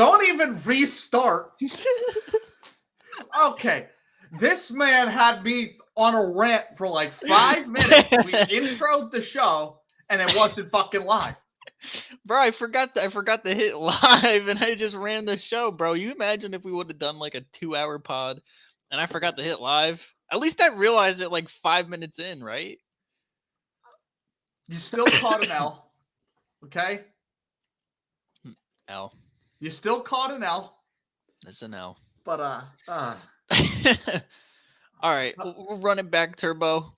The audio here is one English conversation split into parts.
Don't even restart. Okay. This man had me on a rant for like 5 minutes. We introed the show, and it wasn't fucking live. Bro, I forgot to hit live, and I just ran the show, bro. You imagine if we would have done like a 2-hour pod, and I forgot to hit live? At least I realized it like 5 minutes in, right? You still caught an L. Okay? L. You still caught an L. That's an L. But, All right, we'll run it back, Turbo.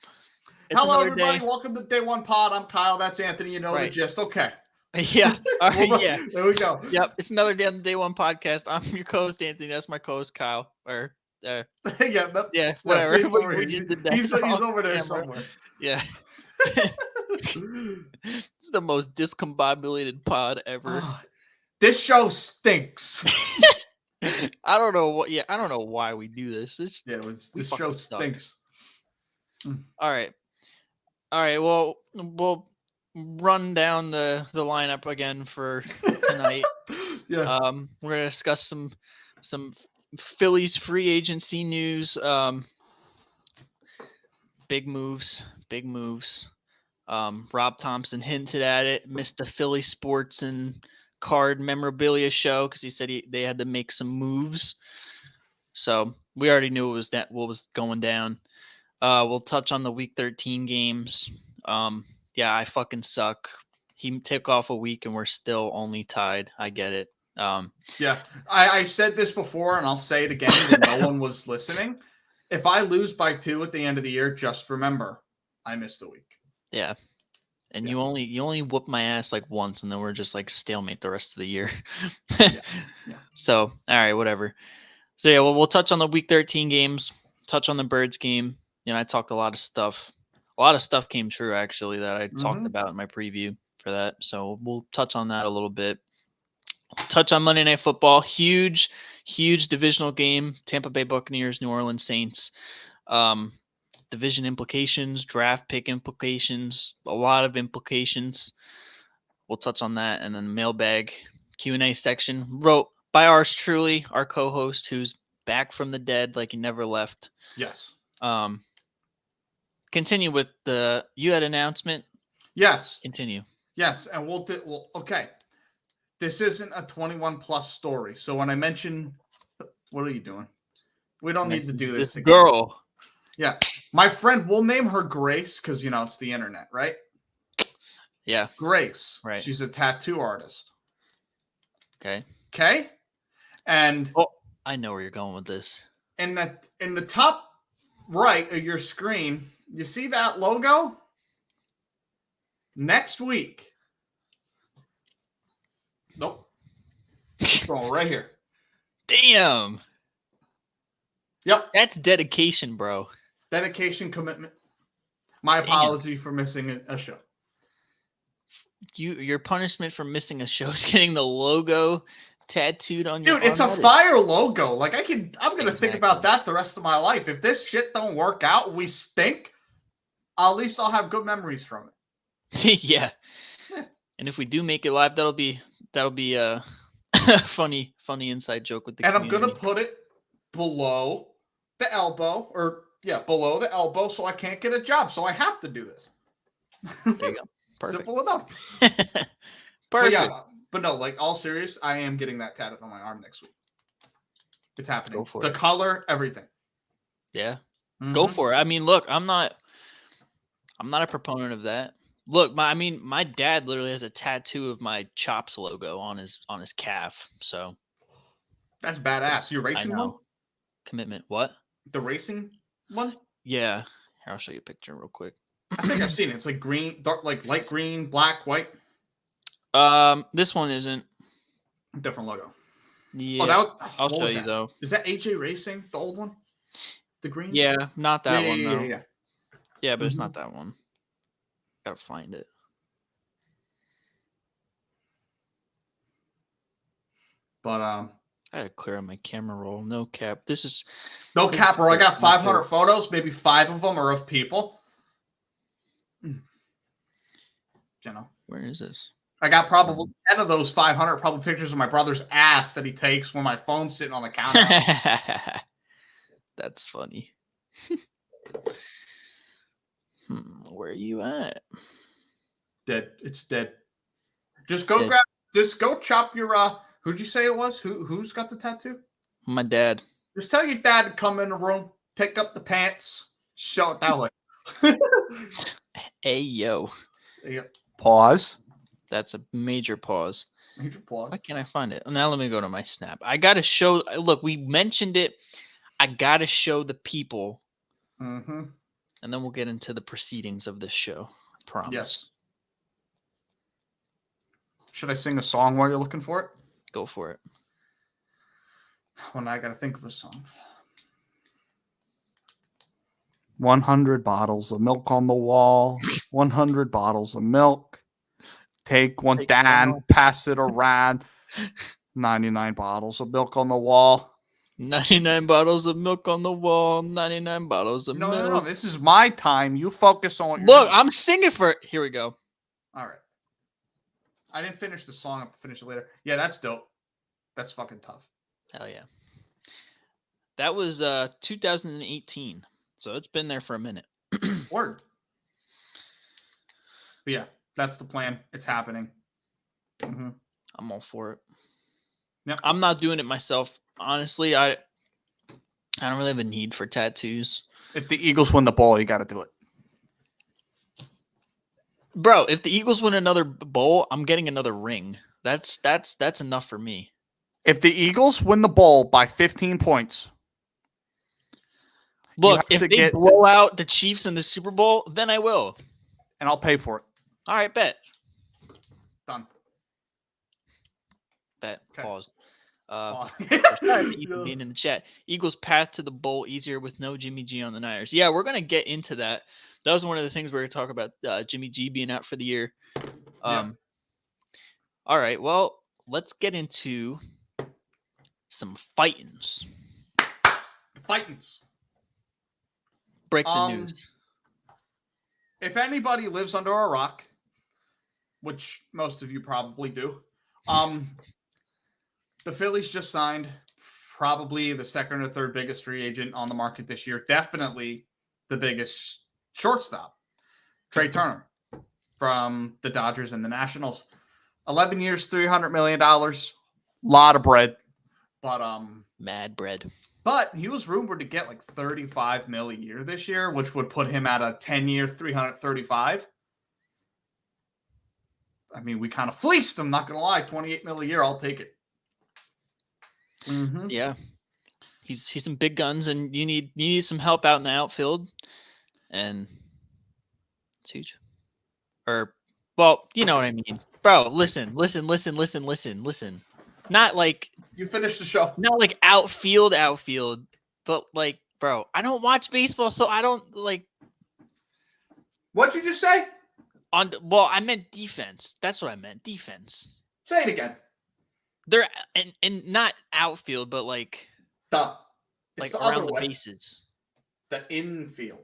Hello, everybody. Welcome to Day One Pod. I'm Kyle. That's Anthony. You know the gist. Okay. Yeah. All right. Yeah. There we go. Yep. It's another day on the Day One podcast. I'm your co-host, Anthony. That's my co-host, Kyle. Or yeah. Whatever. Yeah, we just did that. He's over there somewhere. Yeah. It's the most discombobulated pod ever. This show stinks. I don't know what. Yeah, I don't know why we do this. This show stinks. All right. Well, we'll run down the lineup again for tonight. Yeah. We're gonna discuss some Phillies free agency news. Big moves. Rob Thompson hinted at it. Missed the Philly Sports and Card memorabilia show because he said they had to make some moves. So we already knew what was going down. We'll touch on the Week 13 games. Yeah, I fucking suck. He took off a week and we're still only tied. I get it. Yeah, I said this before and I'll say it again when no one was listening. If I lose by 2 at the end of the year, just remember I missed a week. Yeah. And you only whooped my ass like once, and then we're just like stalemate the rest of the year. Yeah. So, all right, whatever. So yeah, we'll touch on the Week 13 games, touch on the Birds game. I talked a lot of stuff. A lot of stuff came true actually that I talked about in my preview for that. So we'll touch on that a little bit. Touch on Monday Night Football. Huge divisional game. Tampa Bay Buccaneers, New Orleans Saints. Division implications, draft pick implications, a lot of implications. We'll touch on that. And then mailbag Q&A section wrote by ours truly, our co-host who's back from the dead like he never left. Yes. Continue with you had an announcement? Yes. Continue. Yes, and we'll okay. This isn't a 21 plus story. So when I mention, what are you doing? We don't need to do this again. Girl. Yeah. My friend, we'll name her Grace because, it's the internet, right? Yeah. Grace. Right. She's a tattoo artist. Okay. And I know where you're going with this. In the top right of your screen, you see that logo? Next week. Nope. Going right here. Damn. Yep. That's dedication, bro. Dedication, commitment. My apology for missing a show. Your punishment for missing a show is getting the logo tattooed on your arm. Dude, it's a fire logo. Like I'm gonna think about that the rest of my life. If this shit don't work out, we stink. At least I'll have good memories from it. Yeah. And if we do make it live, that'll be a funny inside joke with the community. I'm gonna put it below the elbow, below the elbow, so I can't get a job. So I have to do this. There you go. Perfect. Simple enough. Perfect. But no, like all serious, I am getting that tattooed on my arm next week. It's happening. Go for the it. color, everything. Yeah. Go for it. I mean, look, I'm not a proponent of that. Look, my dad literally has a tattoo of my Chops logo on his calf. So that's badass. Your racing one? Commitment. What? The racing one? Yeah. Here, I'll show you a picture real quick. I think I've seen it. It's like green, dark, like light green, black, white. This one isn't. Different logo. Yeah. I'll show you though. Is that AJ Racing, the old one? The green? Yeah, not that one though. Yeah. Yeah, but it's not that one. Gotta find it. But I gotta clear on my camera roll. No cap. This is no cap, bro. I got 500 photos. Maybe 5 of them are of people. Where is this? I got probably 10 of those 500 probably pictures of my brother's ass that he takes when my phone's sitting on the counter. That's funny. Where are you at? Dead. It's dead. Just go grab. Just go chop your. Who'd you say it was? Who's got the tattoo? My dad. Just tell your dad to come in the room, take up the pants, show it that way. Hey yo. Pause. That's a major pause. Major pause. Why can't I find it? Now let me go to my snap. I gotta show. Look, we mentioned it. I gotta show the people. Mm-hmm. And then we'll get into the proceedings of this show. I promise. Yes. Should I sing a song while you're looking for it? Go for it. Well, I gotta think of a song. 100 bottles of milk on the wall. 100 bottles of milk. Take one down, pass it around. 99 bottles of milk on the wall. 99 bottles of milk on the wall. 99 bottles of milk. No. This is my time. You focus on what you're Look, doing. I'm singing for it. Here we go. All right. I didn't finish the song. I'll finish it later. Yeah, that's dope. That's fucking tough. Hell yeah. That was 2018. So it's been there for a minute. Word. But yeah, that's the plan. It's happening. Mm-hmm. I'm all for it. Yep. I'm not doing it myself. Honestly, I don't really have a need for tattoos. If the Eagles win the ball, you got to do it. Bro, if the Eagles win another bowl, I'm getting another ring. That's enough for me. If the Eagles win the ball by 15 points. Look, if they blow out the Chiefs in the Super Bowl, then I will. And I'll pay for it. All right, bet. Done. Bet. Okay. Pause. Ethan being in the chat. Eagles path to the bowl easier with no Jimmy G on the Niners. Yeah, we're going to get into that. That was one of the things we were talking about, Jimmy G being out for the year. All right, well, let's get into some Fightins. Fightins. Break the news. If anybody lives under a rock, which most of you probably do, the Phillies just signed probably the second or third biggest free agent on the market this year. Definitely the biggest shortstop, Trey Turner from the Dodgers and the Nationals. 11 years, $300 million. Lot of bread. But mad bread. But he was rumored to get like $35 million a year this year, which would put him at a 10-year, $335. I mean, we kind of fleeced him, not going to lie. $28 million a year, I'll take it. Mm-hmm. Yeah. He's some big guns, and you need some help out in the outfield. And it's huge. Or, well, you know what I mean. Bro, listen. Not like you finished the show. Not like outfield, but like, bro, I don't watch baseball, so I don't like. What'd you just say? Well, I meant defense. That's what I meant. Defense. Say it again. They're and not outfield, but like it's like the around other the way. bases. The infield.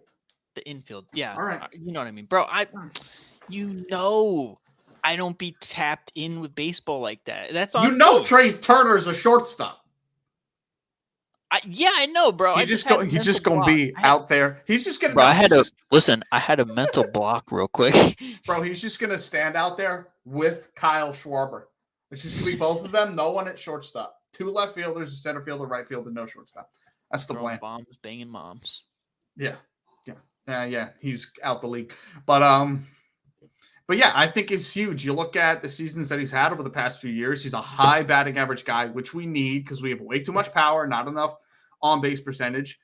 The infield. Yeah. All right. You know what I mean, bro. I don't be tapped in with baseball like that. That's on me. Trey Turner's a shortstop. I know, bro. He's just gonna be out there. He's just gonna. Bro, I had a mental block real quick. Bro, he's just gonna stand out there with Kyle Schwarber. It's just gonna be both of them. No one at shortstop. 2 left fielders, a center fielder, right fielder, no shortstop. That's the plan. Bombs, banging moms. Yeah. He's out the league, but yeah, I think it's huge. You look at the seasons that he's had over the past few years. He's a high batting average guy, which we need because we have way too much power, not enough on-base percentage.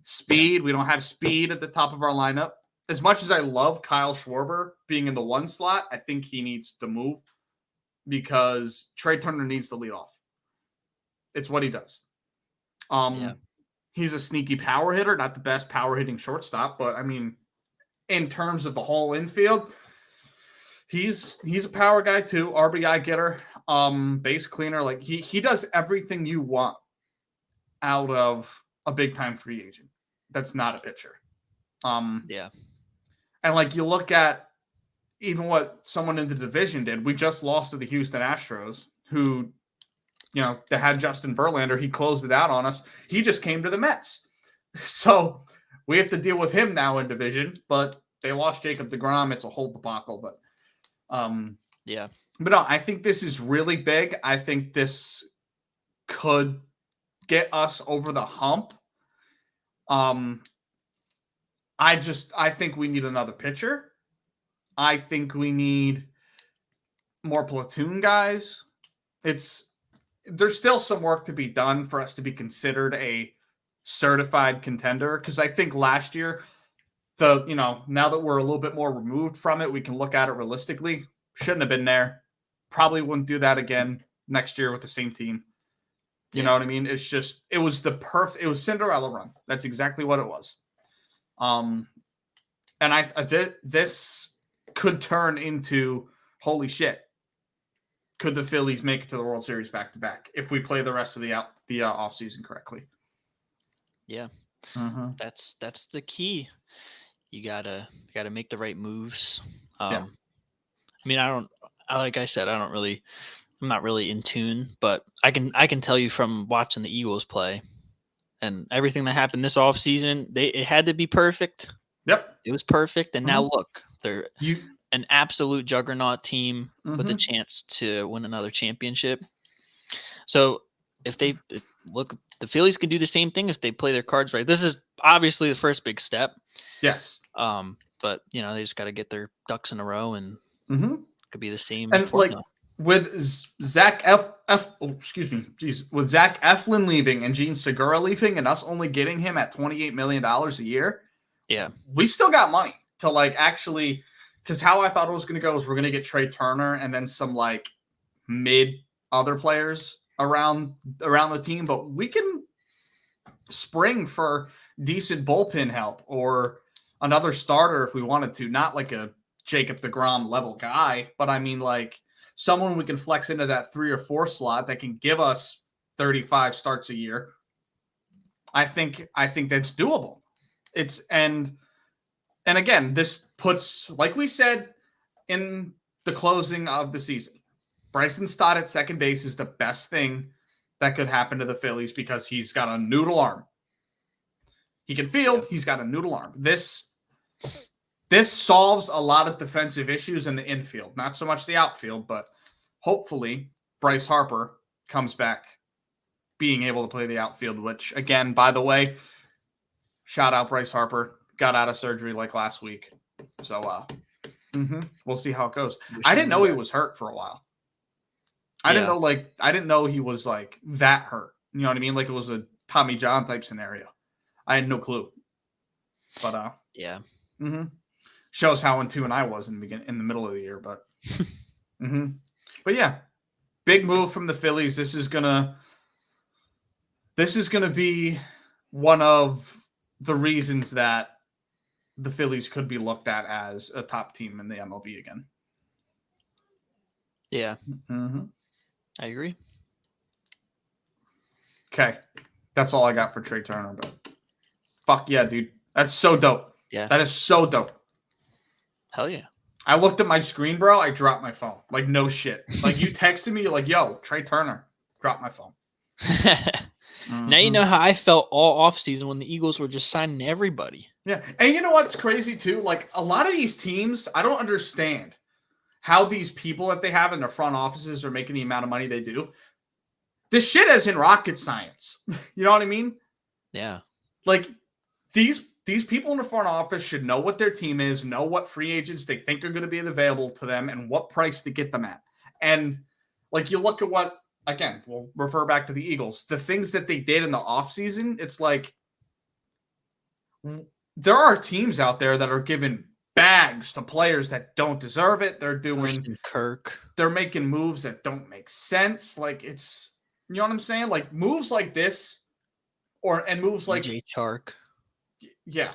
Speed, we don't have speed at the top of our lineup. As much as I love Kyle Schwarber being in the 1 slot, I think he needs to move because Trey Turner needs to lead off. It's what he does. He's a sneaky power hitter, not the best power hitting shortstop, but I mean, in terms of the whole infield, he's a power guy too, RBI getter, base cleaner. Like he does everything you want out of a big time free agent. That's not a pitcher. And like you look at, even what someone in the division did. We just lost to the Houston Astros, who, they had Justin Verlander. He closed it out on us. He just came to the Mets. So we have to deal with him now in division, but they lost Jacob deGrom. It's a whole debacle, but yeah. But no, I think this is really big. I think this could get us over the hump. I think we need another pitcher. I think we need more platoon guys. There's still some work to be done for us to be considered a certified contender, because I think last year, now that we're a little bit more removed from it, we can look at it realistically. Shouldn't have been there. Probably wouldn't do that again next year with the same team. You know what I mean? It's just, it was Cinderella run. That's exactly what it was. And this could turn into, holy shit, could the Phillies make it to the World Series back-to-back if we play the rest of the offseason correctly? Yeah. That's the key. You gotta make the right moves. I mean, like I said, I'm not really in tune, but I can tell you from watching the Eagles play and everything that happened this offseason, it had to be perfect. Yep. It was perfect. And now look, they're an absolute juggernaut team with a chance to win another championship. So the Phillies can do the same thing if they play their cards right. This is obviously the first big step. Yes. But they just got to get their ducks in a row, and could be the same. And with Zach with Zach Eflin leaving and Gene Segura leaving, and us only getting him at $28 million a year. Yeah, we still got money to actually, because how I thought it was going to go is we're going to get Trey Turner and then some mid other players around the team, but we can spring for decent bullpen help or another starter if we wanted to. Not like a Jacob deGrom level guy, but I mean someone we can flex into that 3 or 4 slot that can give us 35 starts a year. I think that's doable. And again, this puts, like we said in the closing of the season, Bryson Stott at second base is the best thing that could happen to the Phillies because he's got a noodle arm. He can field. He's got a noodle arm. This solves a lot of defensive issues in the infield, not so much the outfield, but hopefully Bryce Harper comes back being able to play the outfield, which, again, by the way, shout out Bryce Harper. Got out of surgery last week. So we'll see how it goes. I didn't know he was hurt for a while. I didn't know he was that hurt. You know what I mean? It was a Tommy John type scenario. I had no clue. But shows how in tune I was in the middle of the year. But but yeah, big move from the Phillies. This is gonna be one of the reasons that the Phillies could be looked at as a top team in the MLB again. Yeah. I agree. Okay. That's all I got for Trey Turner, but fuck yeah, dude. That's so dope. Yeah. That is so dope. Hell yeah. I looked at my screen, bro. I dropped my phone. No shit. You texted me, you're like, yo, Trey Turner. Drop my phone. Now you know how I felt all offseason when the Eagles were just signing everybody. Yeah. And you know what's crazy too? A lot of these teams, I don't understand how these people that they have in their front offices are making the amount of money they do. This shit is in rocket science. You know what I mean? Yeah. These people in the front office should know what their team is, know what free agents they think are going to be available to them, and what price to get them at. And you look at what, again, we'll refer back to the Eagles, the things that they did in the offseason, it's there are teams out there that are giving bags to players that don't deserve it. They're doing Kirk. They're making moves that don't make sense. It's, you know what I'm saying? Moves like this, and moves like DJ Chark. Yeah,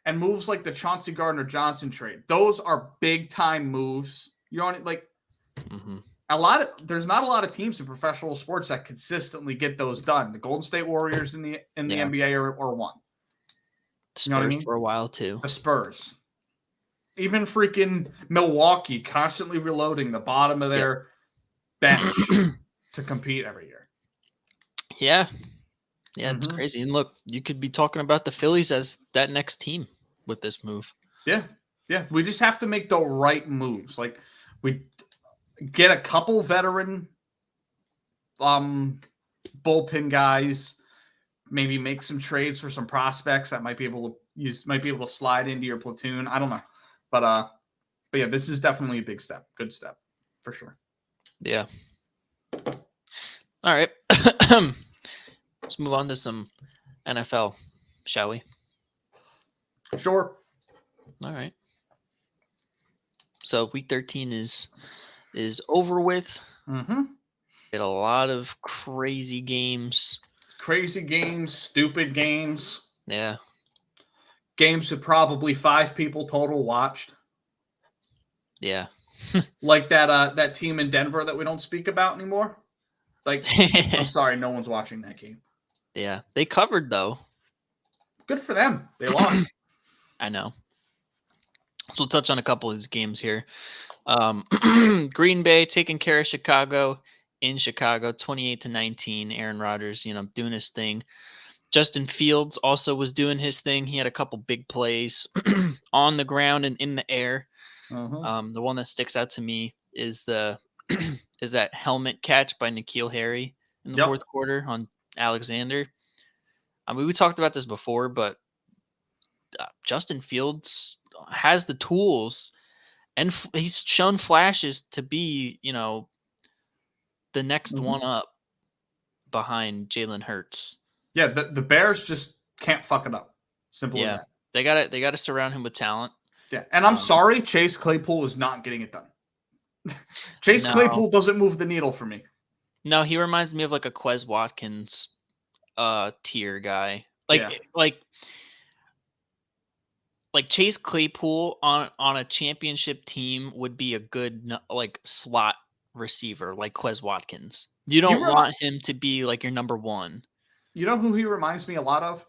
and moves like the Chauncey Gardner-Johnson trade. Those are big time moves. You know what there's not a lot of teams in professional sports that consistently get those done. The Golden State Warriors in the NBA are one. Spurs for a while too. The Spurs. Even freaking Milwaukee constantly reloading the bottom of their bench to compete every year. Yeah. Yeah, it's crazy. And look, you could be talking about the Phillies as that next team with this move. Yeah. Yeah. We just have to make the right moves. Like, we get a couple veteran bullpen guys, maybe make some trades for some prospects that might be able to slide into your platoon. I don't know. But yeah, this is definitely a big step. Good step for sure. Yeah. All right. Let's move on to some NFL, shall we? Sure. All right. So week 13 is over with. Get a lot of crazy games. Crazy games, stupid games. Yeah. Games that probably 5 people total watched. Yeah. Like that team in Denver that we don't speak about anymore. Like, I'm sorry, no one's watching that game. Yeah. They covered, though. Good for them. They lost. I know. So we'll touch on a couple of these games here. Green Bay taking care of Chicago in Chicago, 28-19. Aaron Rodgers, doing his thing. Justin Fields also was doing his thing. He had a couple big plays on the ground and in the air. The one that sticks out to me is that helmet catch by N'Keal Harry in the fourth quarter on Alexander. I mean, we talked about this before, but Justin Fields has the tools, and he's shown flashes to be, the next one up behind Jalen Hurts. Yeah, the Bears just can't fuck it up. Simple as that. They got to surround him with talent. Yeah, and I'm sorry, Chase Claypool is not getting it done. Claypool doesn't move the needle for me. No, he reminds me of like a Quez Watkins tier guy. Like Chase Claypool on a championship team would be a good like slot receiver like Quez Watkins. You don't want him to be like your number one. You know who he reminds me a lot of?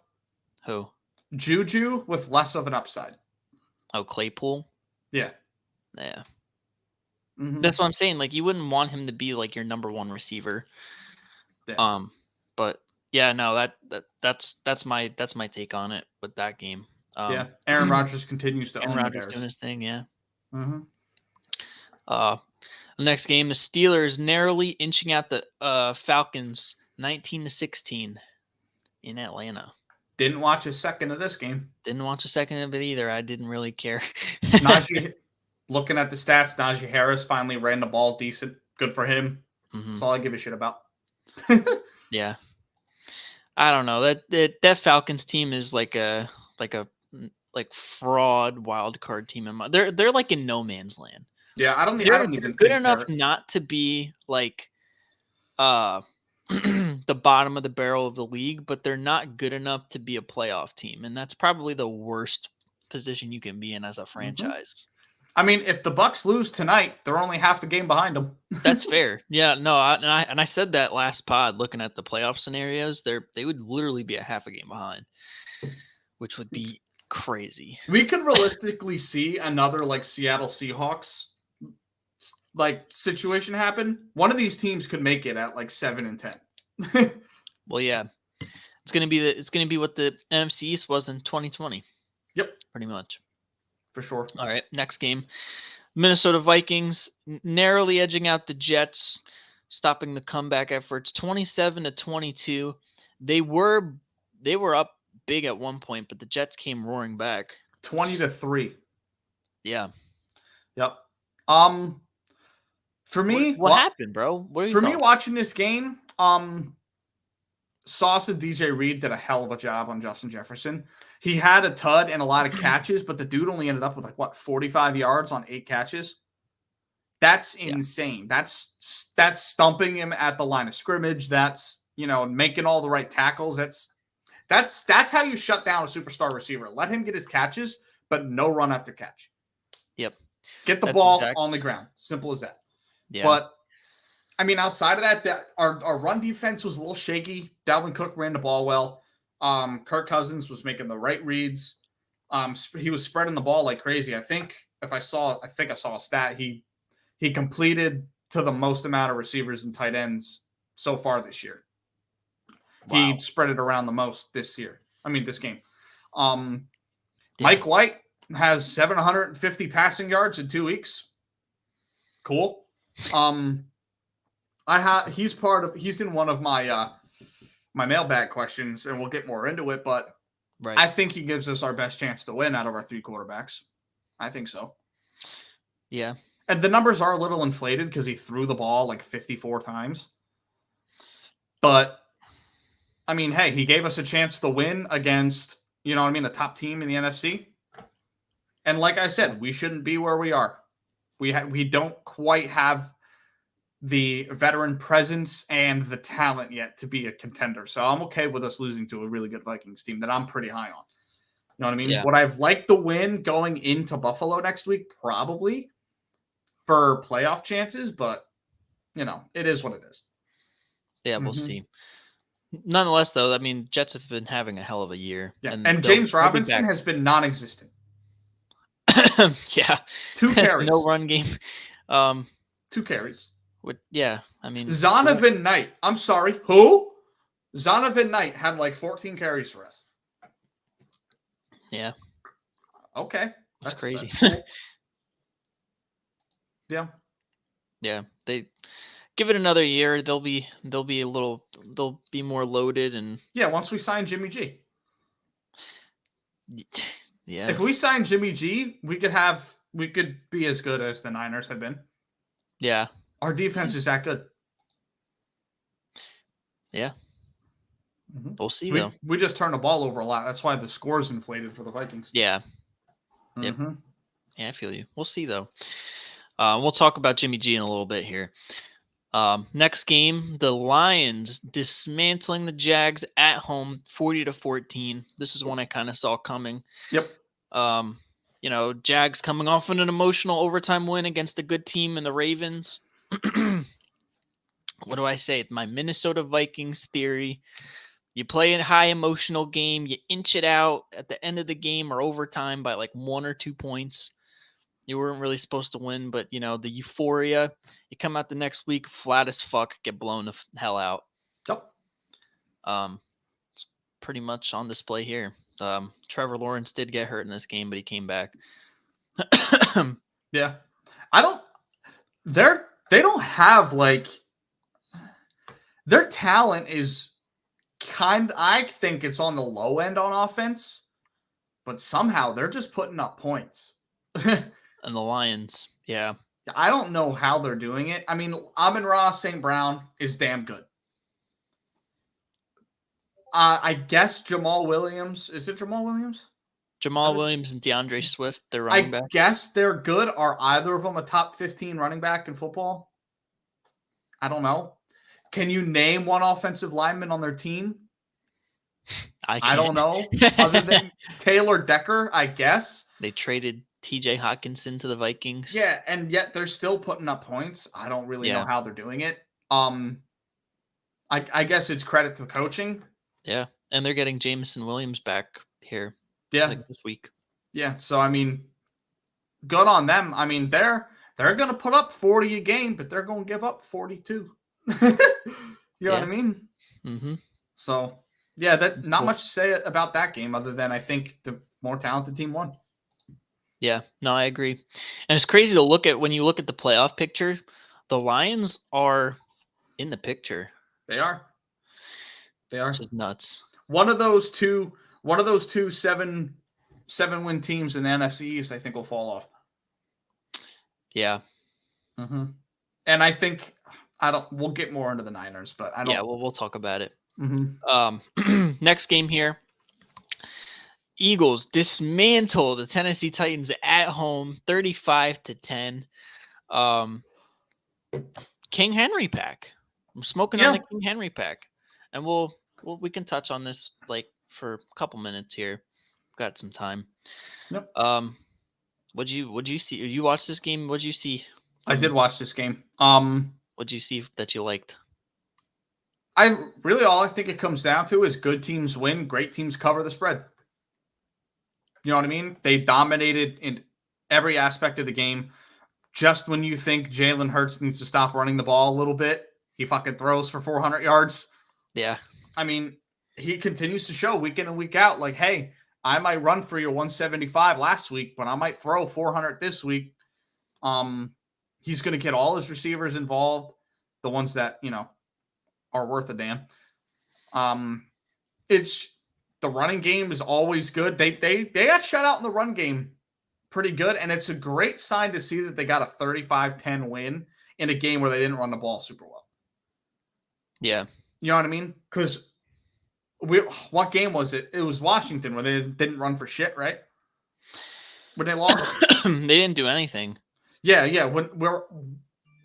Who? Juju with less of an upside. Oh, Claypool? Yeah. Yeah. That's what I'm saying. Like, you wouldn't want him to be like your number one receiver. Yeah. But yeah, no, that's my take on it with that game. Yeah. Aaron Rodgers continues to own the Bears. Aaron Rodgers doing his thing, yeah. The next game, the Steelers narrowly inching out the Falcons 19-16 in Atlanta. Didn't watch a second of this game. Didn't watch a second of it either. I didn't really care. Looking at the stats, Najee Harris finally ran the ball decent. Good for him. That's all I give a shit about. Yeah. I don't know. That Falcons team is like a fraud wild card team. They're like in no man's land. Yeah, I don't even good enough not to be like the bottom of the barrel of the league, but they're not good enough to be a playoff team, and that's probably the worst position you can be in as a franchise. I mean, if the Bucs lose tonight, they're only half a game behind them. That's fair. Yeah, no, I said that last pod looking at the playoff scenarios. They would literally be a half a game behind, which would be crazy. We could realistically see another like Seattle Seahawks like situation happen. One of these teams could make it at like 7-10. Well, yeah, it's gonna be what the NFC East was in 2020. Yep, pretty much. For sure. All right, next game. Minnesota Vikings narrowly edging out the Jets, stopping the comeback efforts 27-22. They were up big at one point, but the Jets came roaring back. 20-3. Yeah. Yep. For me, what happened, bro? What for me watching this game, Sauce and DJ Reed did a hell of a job on Justin Jefferson. He had a tud and a lot of catches, but the dude only ended up with 45 yards on 8 catches. That's insane. That's stumping him at the line of scrimmage. That's, making all the right tackles. That's how you shut down a superstar receiver. Let him get his catches, but no run after catch. Yep. Get the ball on the ground. Simple as that. Yeah. But I mean, outside of that, our run defense was a little shaky. Dalvin Cook ran the ball well. Kirk Cousins was making the right reads. He was spreading the ball like crazy. I think I think I saw a stat. He completed to the most amount of receivers and tight ends so far this year. Wow. He spread it around the most this game. Yeah. Mike White has 750 passing yards in 2 weeks. Cool. He's in one of my my mailbag questions, and we'll get more into it, but Right. I think he gives us our best chance to win out of our 3 quarterbacks. I think so. Yeah. And the numbers are a little inflated because he threw the ball like 54 times. But, I mean, hey, he gave us a chance to win against, a top team in the NFC. And like I said, we shouldn't be where we are. We don't quite have the veteran presence and the talent yet to be a contender. So I'm okay with us losing to a really good Vikings team that I'm pretty high on. You know what I mean? Yeah. Would I've liked the win going into Buffalo next week? Probably for playoff chances, but it is what it is. Yeah, we'll see. Nonetheless, though, I mean, Jets have been having a hell of a year. Yeah, and James Robinson has been non-existent. Yeah. 2 carries. No run game. 2 carries. I mean, Zonovan Knight. I'm sorry. Who? Zonovan Knight had like 14 carries for us. Yeah. Okay. That's crazy. That's cool. Yeah. Yeah. They give it another year. They'll be more loaded and yeah. Once we sign Jimmy G. Yeah. If we sign Jimmy G, we could be as good as the Niners have been. Yeah. Our defense is that good. Yeah. We'll see, though. We just turn the ball over a lot. That's why the score's inflated for the Vikings. Yeah. Yep. Yeah, I feel you. We'll see, though. We'll talk about Jimmy G in a little bit here. Next game, the Lions dismantling the Jags at home, 40-14. This is one I kind of saw coming. Yep. Jags coming off an emotional overtime win against a good team in the Ravens. What do I say? My Minnesota Vikings theory. You play a high emotional game, you inch it out at the end of the game or overtime by like 1 or 2 points. You weren't really supposed to win, but the euphoria, you come out the next week flat as fuck, get blown the hell out. Yep. It's pretty much on display here. Trevor Lawrence did get hurt in this game, but he came back. Yeah. They don't have like their talent is I think it's on the low end on offense, but somehow they're just putting up points. And the Lions, yeah. I don't know how they're doing it. I mean, Amon-Ra St. Brown is damn good. I guess Jamal Williams. Is it Jamal Williams? Jamal Williams and DeAndre Swift, they're running backs. I guess they're good. Are either of them a top 15 running back in football? I don't know. Can you name one offensive lineman on their team? I don't know. Other than Taylor Decker, I guess. They traded TJ Hawkinson to the Vikings. Yeah, and yet they're still putting up points. I don't really know how they're doing it. I guess it's credit to the coaching. Yeah, and they're getting Jameson Williams back here. Yeah, this week. Yeah, so I mean, good on them. I mean, they're going to put up 40 a game, but they're going to give up 42. You know what I mean? Mm-hmm. So yeah, not much to say about that game other than I think the more talented team won. Yeah, no, I agree. And it's crazy to look at when you look at the playoff picture. The Lions are in the picture. They are. Which is nuts. One of those two 7-win teams in the NFC East, I think, will fall off. Yeah. Mm-hmm. And I think we'll get more into the Niners, but I don't. Yeah, we'll talk about it. Mm-hmm. Next game here. Eagles dismantle the Tennessee Titans at home, 35-10. King Henry pack. I'm smoking on the King Henry pack, and we can touch on this like for a couple minutes here. Got some time. Yep. What'd you see? You watched this game? What'd you see? I did watch this game. What'd you see that you liked? All I think it comes down to is good teams win, great teams cover the spread. You know what I mean? They dominated every aspect of the game. Just when you think Jalen Hurts needs to stop running the ball a little bit, he fucking throws for 400 yards. Yeah. I mean, he continues to show week in and week out, like, hey, I might run for your 175 last week, but I might throw 400 this week. He's going to get all his receivers involved, the ones that, are worth a damn. It's the running game is always good. They got shut out in the run game pretty good, and it's a great sign to see that they got a 35-10 win in a game where they didn't run the ball super well. Yeah. You know what I mean? Because what game was it? It was Washington where they didn't run for shit, right? When they lost? They didn't do anything. Yeah. When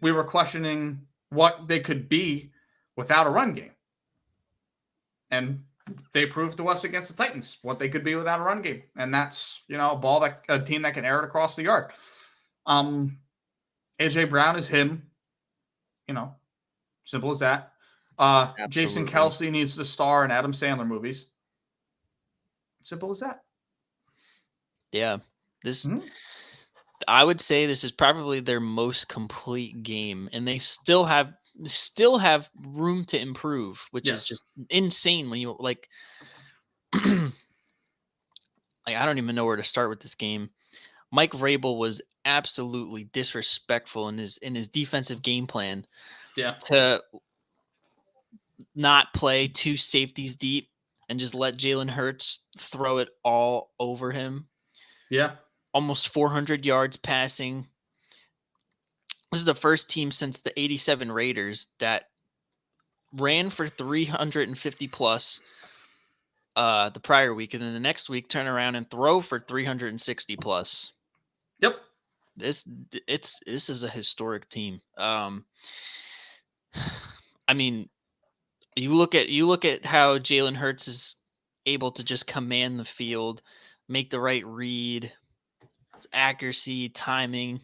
we were questioning what they could be without a run game. And they proved to us against the Titans what they could be without a run game. And that's, a team that can air it across the yard. AJ Brown is him. Simple as that. Jason Kelce needs to star in Adam Sandler movies. Simple as that. Yeah. I would say this is probably their most complete game, and they still have room to improve, which is just insane when you like I don't even know where to start with this game. Mike Vrabel was absolutely disrespectful in his defensive game plan. Yeah. To not play two safeties deep and just let Jalen Hurts throw it all over him. Yeah. Almost 400 yards passing. This is the first team since the 87 Raiders that ran for 350 plus the prior week, and then the next week turn around and throw for 360 plus. Yep. This is a historic team. I mean, you look at how Jalen Hurts is able to just command the field, make the right read, accuracy, timing,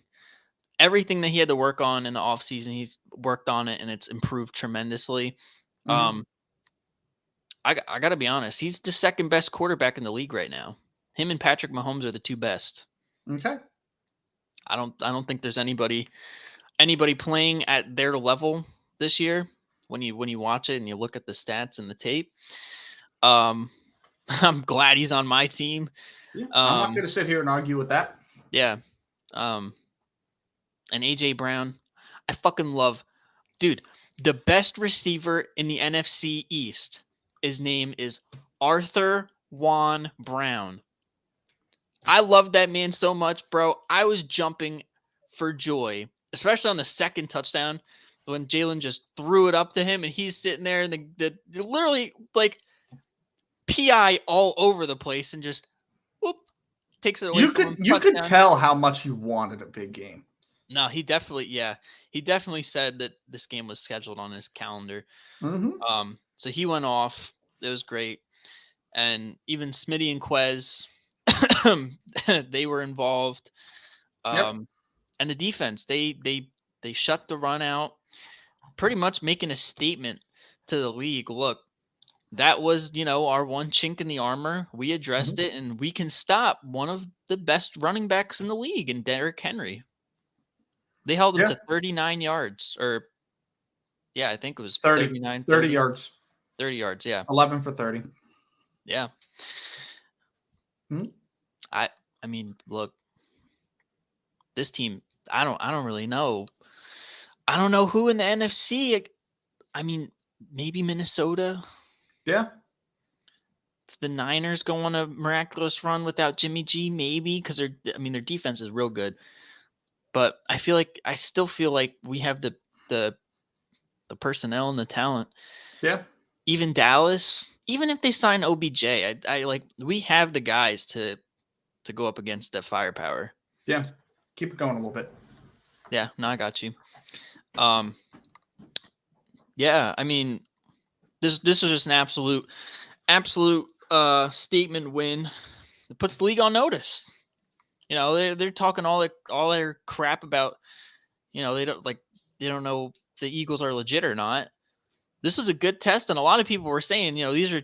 everything that he had to work on in the offseason, he's worked on it and it's improved tremendously. Mm-hmm. I got to be honest, he's the second best quarterback in the league right now. Him and Patrick Mahomes are the two best. Okay. I don't think there's anybody playing at their level this year when you watch it and you look at the stats and the tape. I'm glad he's on my team. Yeah, I'm not going to sit here and argue with that. Yeah. And AJ Brown, I fucking love, dude, the best receiver in the NFC East. His name is Arthur Juan Brown. I love that man so much, bro. I was jumping for joy, especially on the second touchdown when Jalen just threw it up to him and he's sitting there and the literally like PI all over the place and just whoop, takes it away from him. You could tell how much he wanted a big game. No, he definitely said that this game was scheduled on his calendar. Mm-hmm. So he went off. It was great. And even Smitty and Quez, they were involved. And the defense, they shut the run out, pretty much making a statement to the league. Look, that was, our one chink in the armor. We addressed it, and we can stop one of the best running backs in the league in Derrick Henry. They held him to 39 yards, or I think it was 30 yards. 30 yards, yeah. 11 for 30. Yeah. Hmm? I mean, look, this team, I don't really know. I don't know who in the NFC. I mean, maybe Minnesota. Yeah. If the Niners go on a miraculous run without Jimmy G, maybe, because their defense is real good. But I still feel like we have the personnel and the talent. Yeah. Even Dallas, even if they sign OBJ, we have the guys to go up against that firepower. Yeah. Keep it going a little bit. Yeah, no, I got you. Yeah, I mean, this was just an absolute statement win. It puts the league on notice. They're talking all their crap about, they don't know if the Eagles are legit or not. This was a good test, and a lot of people were saying, these are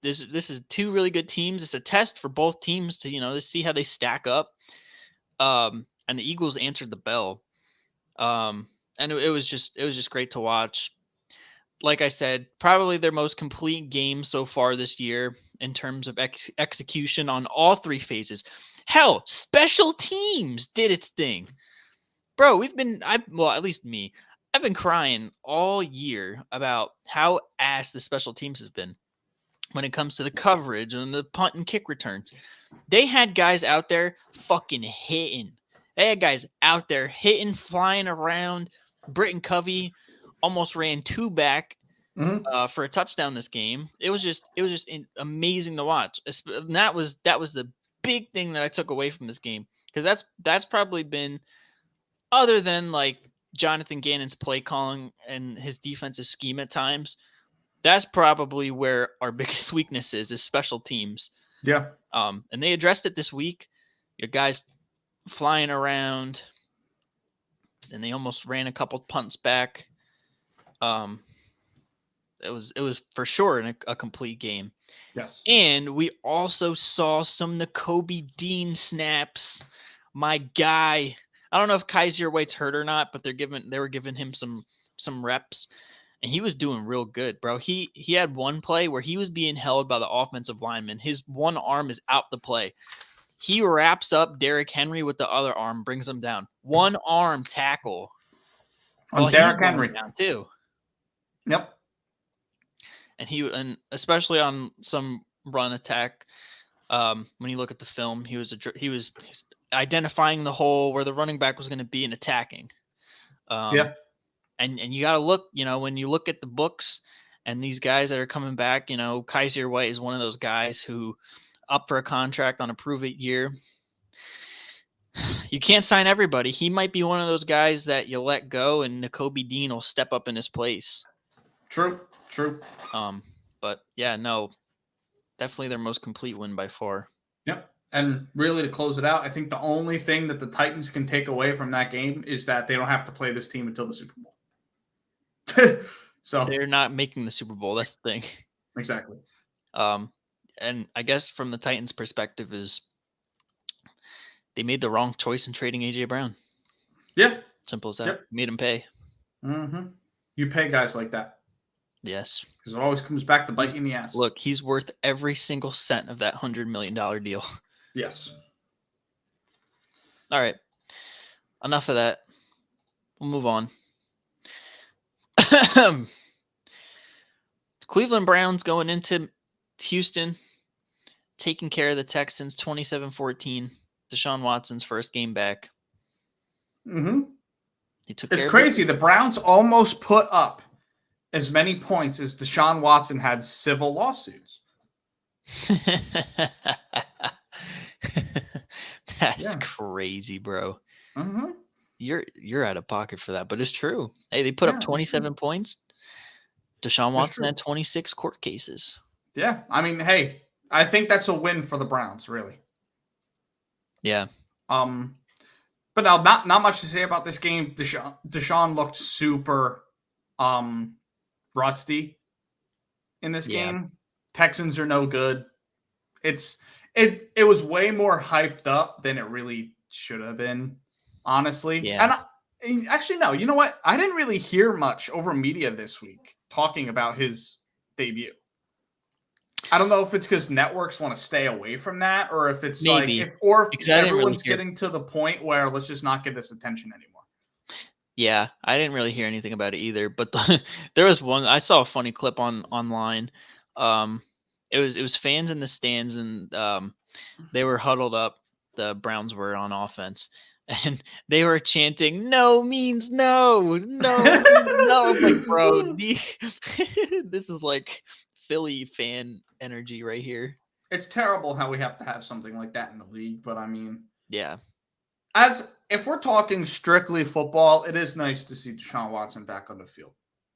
this is two really good teams. It's a test for both teams to, to see how they stack up. And the Eagles answered the bell. And it was just great to watch. Like I said, probably their most complete game so far this year in terms of execution on all three phases. Hell, special teams did its thing. Bro, well, at least me, I've been crying all year about how ass the special teams has been when it comes to the coverage and the punt and kick returns. They had guys out there fucking hitting. They had guys out there hitting, flying around. Britton Covey almost ran two back for a touchdown this game. It was just amazing to watch. And that was the big thing that I took away from this game, because that's probably been, other than like Jonathan Gannon's play calling and his defensive scheme at times, that's probably where our biggest weakness is special teams. Yeah. And they addressed it this week. Your guys flying around, and they almost ran a couple punts back. It was for sure a complete game. Yes. And we also saw some Nakobe Dean snaps. My guy. I don't know if Kaiser White's hurt or not, but they were giving him some reps, and he was doing real good, bro. He had one play where he was being held by the offensive lineman. His one arm is out the play. He wraps up Derrick Henry with the other arm, brings him down. One arm tackle. On Derrick Henry down too. Yep. And especially on some run attack, when you look at the film, he was identifying the hole where the running back was going to be and attacking. Yeah. And you got to look, when you look at the books and these guys that are coming back, Kaiser White is one of those guys who up for a contract on a prove-it year. You can't sign everybody. He might be one of those guys that you let go, and Nakobe Dean will step up in his place. True. But yeah, no, definitely their most complete win by far. Yep. And really, to close it out, I think the only thing that the Titans can take away from that game is that they don't have to play this team until the Super Bowl. So they're not making the Super Bowl. That's the thing. Exactly. And I guess from the Titans' perspective is they made the wrong choice in trading AJ Brown. Yeah. Simple as that. Yep. Made him pay. Mm-hmm. You pay guys like that. Yes. Because it always comes back to bite you in the ass. Look, he's worth every single cent of that $100 million deal. Yes. All right. Enough of that. We'll move on. Cleveland Browns going into Houston, taking care of the Texans 27-14. Deshaun Watson's first game back. Mm-hmm. It's crazy. The Browns almost put up as many points as Deshaun Watson had civil lawsuits. That's crazy, bro. Mm-hmm. You're out of pocket for that, but it's true. Hey, they put up 27 points. Deshaun Watson had 26 court cases. Yeah, I mean, hey, I think that's a win for the Browns, really. Yeah. But now, not much to say about this game. Deshaun looked super rusty in this game. Texans are no good. It was way more hyped up than it really should have been, honestly. Yeah. And actually, no. You know what? I didn't really hear much over media this week talking about his debut. I don't know if it's because networks want to stay away from that, or if it's if everyone's getting to the point where let's just not give this attention anymore. Yeah, I didn't really hear anything about it either. But there was one. I saw a funny clip online. It was fans in the stands, and they were huddled up. The Browns were on offense, and they were chanting, "No means no, no, no." Like, bro, this is like Philly fan energy right here. It's terrible how we have to have something like that in the league, but I mean, yeah. If we're talking strictly football, it is nice to see Deshaun Watson back on the field.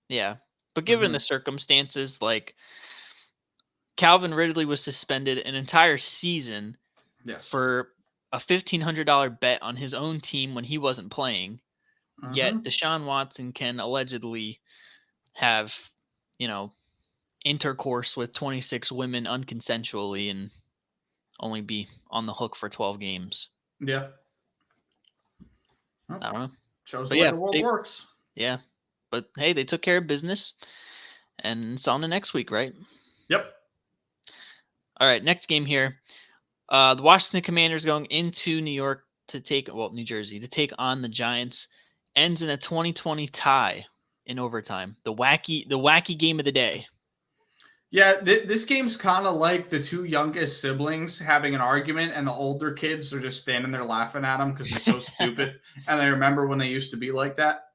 Yeah, but given the circumstances, like Calvin Ridley was suspended an entire season for a $1,500 bet on his own team when he wasn't playing. Yet Deshaun Watson can allegedly have, intercourse with 26 women unconsensually and only be on the hook for 12 games. Yeah. Well, I don't know. shows But the way yeah, the world works. Yeah. But hey, they took care of business, and it's on to next week, right? Yep. All right, next game here. The Washington Commanders going into New Jersey to take on the Giants. Ends in a 2020 tie in overtime. The wacky game of the day. Yeah, this game's kind of like the two youngest siblings having an argument, and the older kids are just standing there laughing at them because they're so stupid, and they remember when they used to be like that.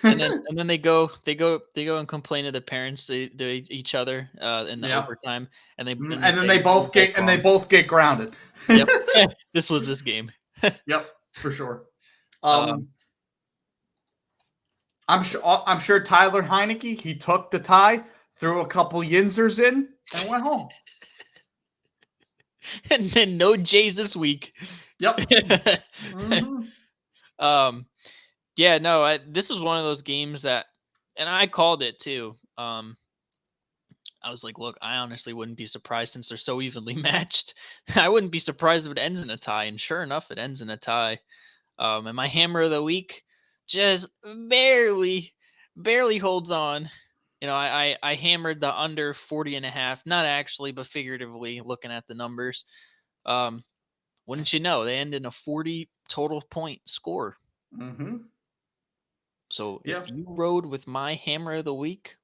and then they go and complain to their parents to each other in the overtime, and then they both get grounded. Yep, this was this game. Yep, for sure. I'm sure Tyler Heineke, he took the tie, threw a couple Yinzers in, and went home. And then no Jays this week. Yep. Mm-hmm. Yeah, no, this is one of those games that, and I called it too. I was like, look, I honestly wouldn't be surprised since they're so evenly matched. I wouldn't be surprised if it ends in a tie, and sure enough, it ends in a tie. And my hammer of the week just barely holds on. You know, I hammered the under 40.5, not actually, but figuratively looking at the numbers. Wouldn't you know, they end in a 40 total point score. Mm-hmm. So if you rode with my hammer of the week,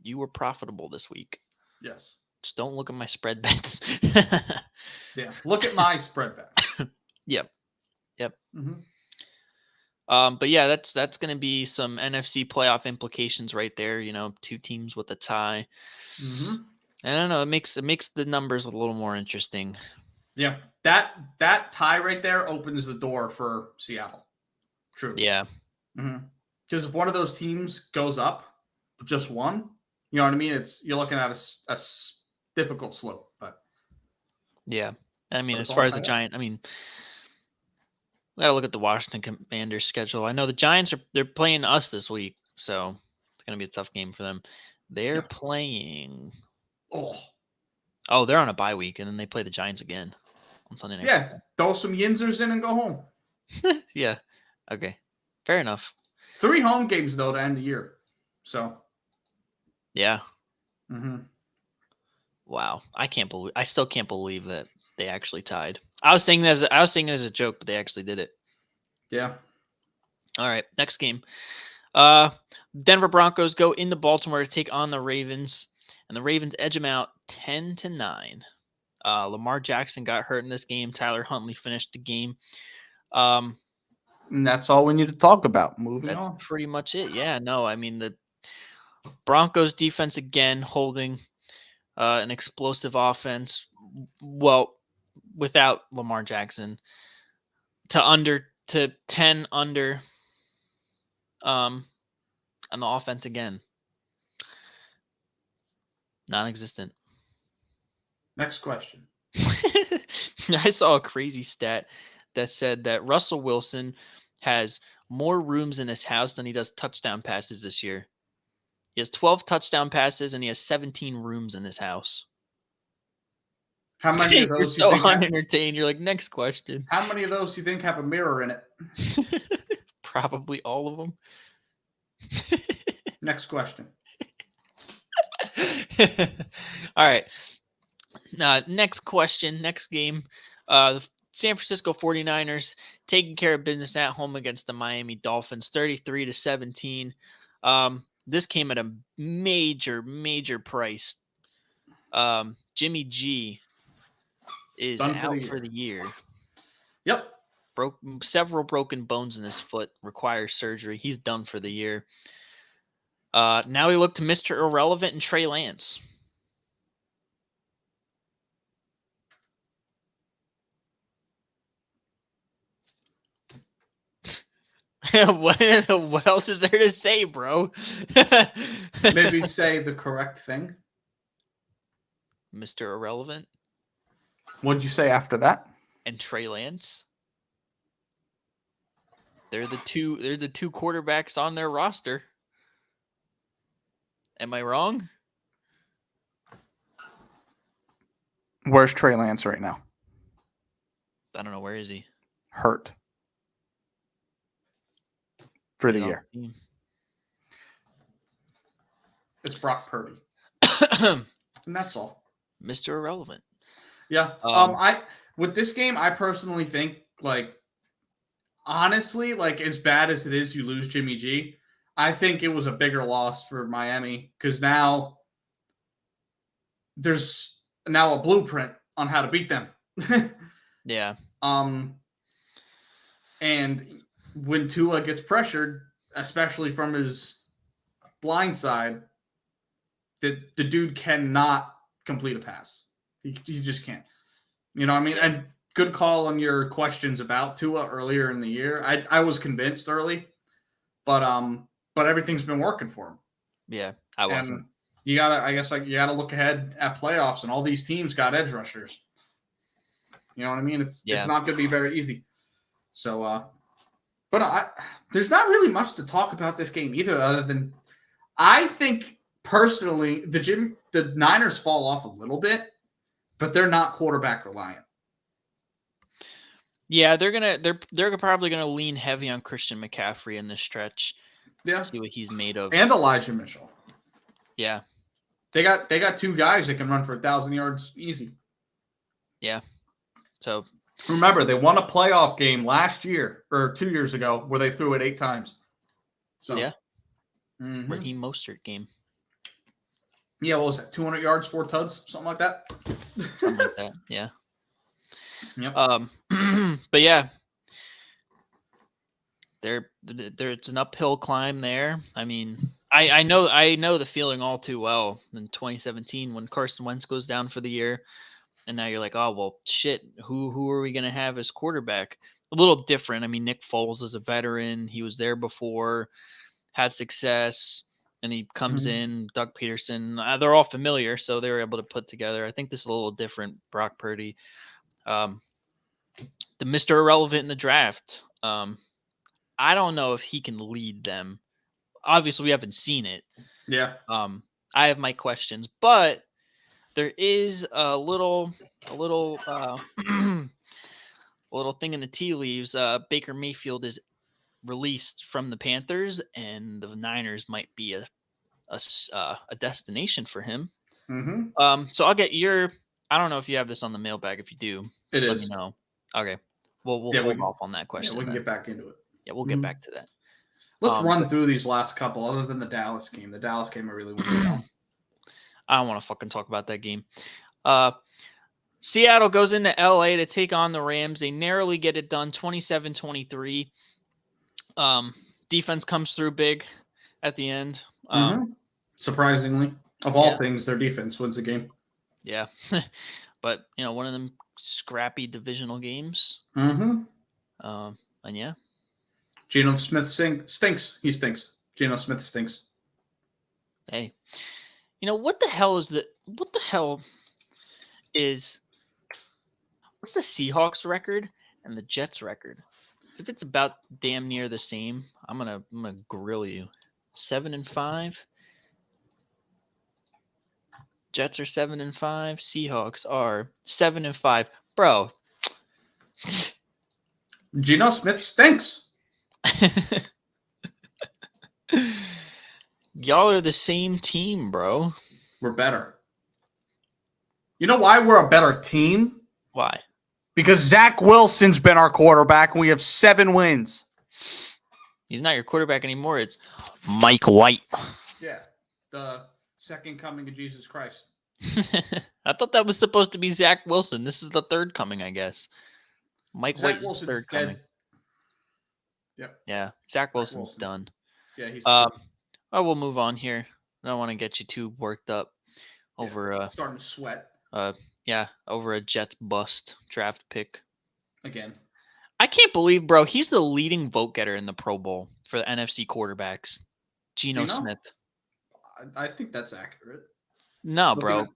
you were profitable this week. Yes. Just don't look at my spread bets. Yeah. Look at my spread bets. Yep. Mm-hmm. But yeah, that's going to be some NFC playoff implications right there. You know, two teams with a tie. Mm-hmm. I don't know. It makes the numbers a little more interesting. Yeah, that tie right there opens the door for Seattle. True. Yeah. Because if one of those teams goes up, just one, you know what I mean? You're looking at a difficult slope. But yeah, I mean, as far as the Giant, I mean, we gotta look at the Washington Commanders schedule. I know the Giants they're playing us this week, so it's gonna be a tough game for them. They're playing. Oh, they're on a bye week, and then they play the Giants again on Sunday night. Yeah, throw some Yinzers in and go home. Yeah. Okay. Fair enough. 3 home games though to end the year. So. Yeah. Mm-hmm. Wow. I still can't believe that they actually tied. I was saying it as a joke, but they actually did it. Yeah. All right. Next game. Denver Broncos go into Baltimore to take on the Ravens, and the Ravens edge them out 10-9. Lamar Jackson got hurt in this game. Tyler Huntley finished the game. And that's all we need to talk about. Moving on. That's pretty much it. Yeah, no, I mean, the Broncos defense again holding an explosive offense, well, without Lamar Jackson, to 10 under on the offense again. Non-existent. Next question. I saw a crazy stat that said that Russell Wilson has more rooms in his house than he does touchdown passes this year. He has 12 touchdown passes and he has 17 rooms in his house. How many of those You're so unentertained. You're like, next question. How many of those do you think have a mirror in it? Probably all of them. Next question. All right. Next question. Next game. The San Francisco 49ers taking care of business at home against the Miami Dolphins, 33-17. This came at a major price. Jimmy G is out for the year. Yep. Several broken bones in his foot, requires surgery. He's done for the year. Now we look to Mr. Irrelevant and Trey Lance. What else is there to say, bro? Maybe say the correct thing. Mr. Irrelevant. What'd you say after that? And Trey Lance. They're the two quarterbacks on their roster. Am I wrong? Where's Trey Lance right now? I don't know. Where is he? Hurt. for the year. It's Brock Purdy. And that's all. Mr. Irrelevant. Yeah. With this game, I personally think, like, honestly, like, as bad as it is, you lose Jimmy G, I think it was a bigger loss for Miami because now there's a blueprint on how to beat them. Yeah. And when Tua gets pressured, especially from his blind side, the dude cannot complete a pass. He just can't. You know what I mean? And good call on your questions about Tua earlier in the year. I was convinced early, but everything's been working for him. Yeah, I wasn't. And you gotta look ahead at playoffs, and all these teams got edge rushers. You know what I mean? It's not going to be very easy. So, there's not really much to talk about this game either, other than I think personally the Niners fall off a little bit, but they're not quarterback reliant. Yeah, they're probably gonna lean heavy on Christian McCaffrey in this stretch. Yeah, see what he's made of, and Elijah Mitchell. Yeah, they got two guys that can run for 1,000 yards easy. Yeah, so remember they won a playoff game last year or 2 years ago where they threw it 8 times. So yeah, Raheem Mostert game. Yeah, what was that? 200 yards, 4 tuds, something like that. Something like that. Yeah. Yep. But yeah, it's an uphill climb there. I mean, I know the feeling all too well in 2017 when Carson Wentz goes down for the year, and now you're like, oh well, shit. Who are we gonna have as quarterback? A little different. I mean, Nick Foles is a veteran. He was there before, had success. And he comes in, Doug Peterson. They're all familiar, so they were able to put together. I think this is a little different. Brock Purdy, the Mr. Irrelevant in the draft. I don't know if he can lead them. Obviously, we haven't seen it. Yeah. I have my questions, but there is a little little thing in the tea leaves. Baker Mayfield is released from the Panthers, and the Niners might be a destination for him. So I'll get your. I don't know if you have this on the mailbag. If you do, let me know. Okay, we'll hold off on that question. Yeah, we can get back into it. Yeah, we'll get back to that. Let's run through these last couple, other than the Dallas game. The Dallas game I really want to know. I don't want to fucking talk about that game. Seattle goes into LA to take on the Rams. They narrowly get it done, 27-23. Defense comes through big at the end. Surprisingly, of all things, their defense wins the game. Yeah, but one of them scrappy divisional games. And yeah, Geno Smith stinks. He stinks. Geno Smith stinks. Hey, what the hell is that? What the hell is? What's the Seahawks record and the Jets record? If it's about damn near the same, I'm gonna grill you. 7-5. Jets are 7-5. Seahawks are 7-5. Bro. Geno Smith stinks. Y'all are the same team, bro. We're better. You know why we're a better team? Why? Because Zach Wilson's been our quarterback, and we have 7 wins. He's not your quarterback anymore. It's Mike White. Yeah, the second coming of Jesus Christ. I thought that was supposed to be Zach Wilson. This is the third coming, I guess. Mike White's the third coming. Yep. Yeah, Zach Wilson's done. Yeah, he's done. We'll move on here. I don't want to get you too worked up over starting to sweat. Yeah, over a Jets bust draft pick. Again. I can't believe, bro, he's the leading vote getter in the Pro Bowl for the NFC quarterbacks. Geno Smith. I think that's accurate. No, bro.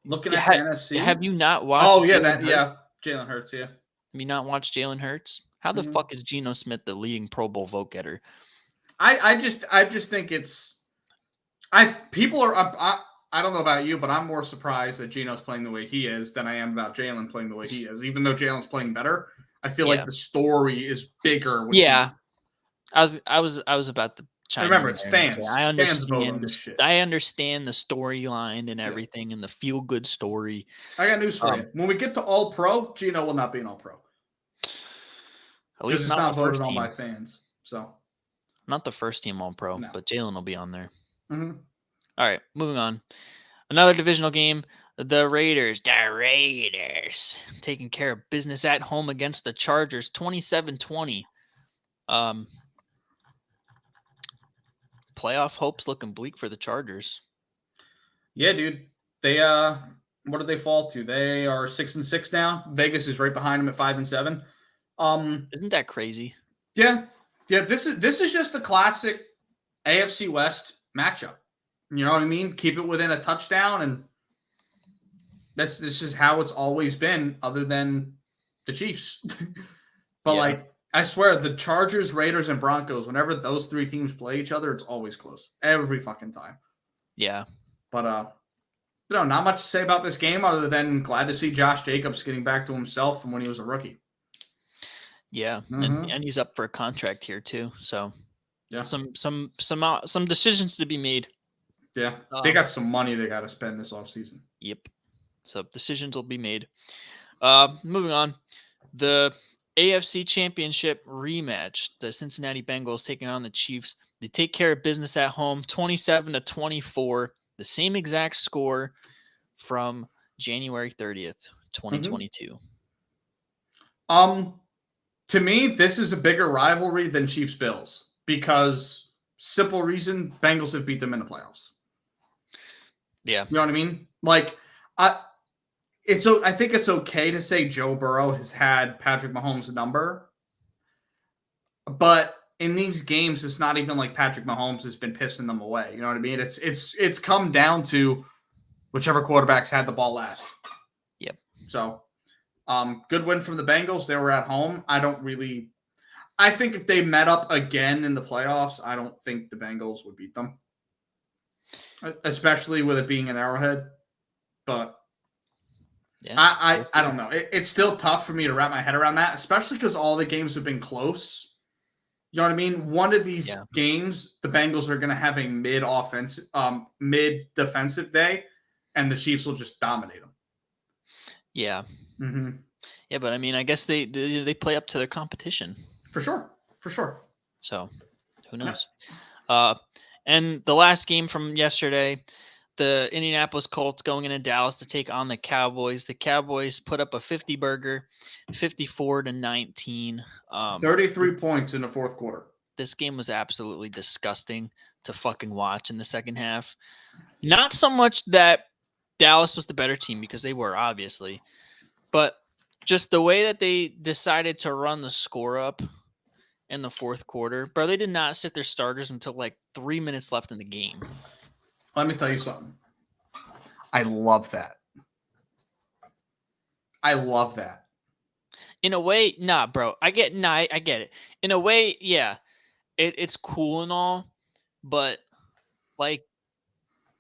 Looking at the NFC. Have you not watched Jalen Hurts, yeah. Have you not watched Jalen Hurts? How the fuck is Geno Smith the leading Pro Bowl vote getter? I just think it's people are I don't know about you, but I'm more surprised that Geno's playing the way he is than I am about Jalen playing the way he is. Even though Jalen's playing better, I feel like the story is bigger. With Geno. I was about to chime Remember, in it's there and say fans. Fans vote on this shit. I understand the storyline and Yeah. everything and the feel good story. I got news for you. When we get to All Pro, Gino will not be an All Pro. At least Because it's not not the voted first on team. by fans. So Not the first team All Pro, No. but Jalen will be on there. mhm. All right, moving on. Another divisional game. The Raiders taking care of business at home against the Chargers, 27-20. Playoff hopes looking bleak for the Chargers. Yeah, dude. They what did they fall to? They are 6-6 now. Vegas is right behind them at 5-7. Isn't that crazy? Yeah. Yeah, this is just a classic AFC West matchup. You know what I mean? Keep it within a touchdown, and this is how it's always been, other than the Chiefs. But Yeah. like, I swear, the Chargers, Raiders, and Broncos, whenever those three teams play each other, it's always close. Every fucking time. Yeah. But no, not much to say about this game other than glad to see Josh Jacobs getting back to himself from when he was a rookie. Yeah. Mhm. And he's up for a contract here too. So Yeah. some decisions to be made. Yeah. They got some money they got to spend this offseason. Yep. So decisions will be made. Moving on. The AFC Championship rematch. The Cincinnati Bengals taking on the Chiefs. They take care of business at home, 27-24. The same exact score from January 30th, 2022. To me, this is a bigger rivalry than Chiefs Bills because simple reason, Bengals have beat them in the playoffs. Yeah. You know what I mean? Like, I think it's okay to say Joe Burrow has had Patrick Mahomes' number, but in these games, it's not even like Patrick Mahomes has been pissing them away. You know what I mean? It's come down to whichever quarterback's had the ball last. Yep. So, good win from the Bengals. They were at home. I think if they met up again in the playoffs, I don't think the Bengals would beat them, especially with it being an Arrowhead. But Yeah, I don't know. It's still tough for me to wrap my head around that, especially because all the games have been close. You know what I mean? One of these games, the Bengals are going to have a mid defensive day, and the Chiefs will just dominate them. Yeah. Mm-hmm. Yeah, but I mean, I guess they play up to their competition. For sure. So, who knows? And the last game from yesterday, the Indianapolis Colts going into Dallas to take on the Cowboys. The Cowboys put up a 50-burger, 54-19. 33 points in the fourth quarter. This game was absolutely disgusting to fucking watch in the second half. Not so much that Dallas was the better team, because they were, obviously, but just the way that they decided to run the score up in the fourth quarter. Bro, they did not sit their starters until like 3 minutes left in the game. Let me tell you something. I love that. In a way, nah, bro. I get it. In a way, yeah, it's cool and all, but like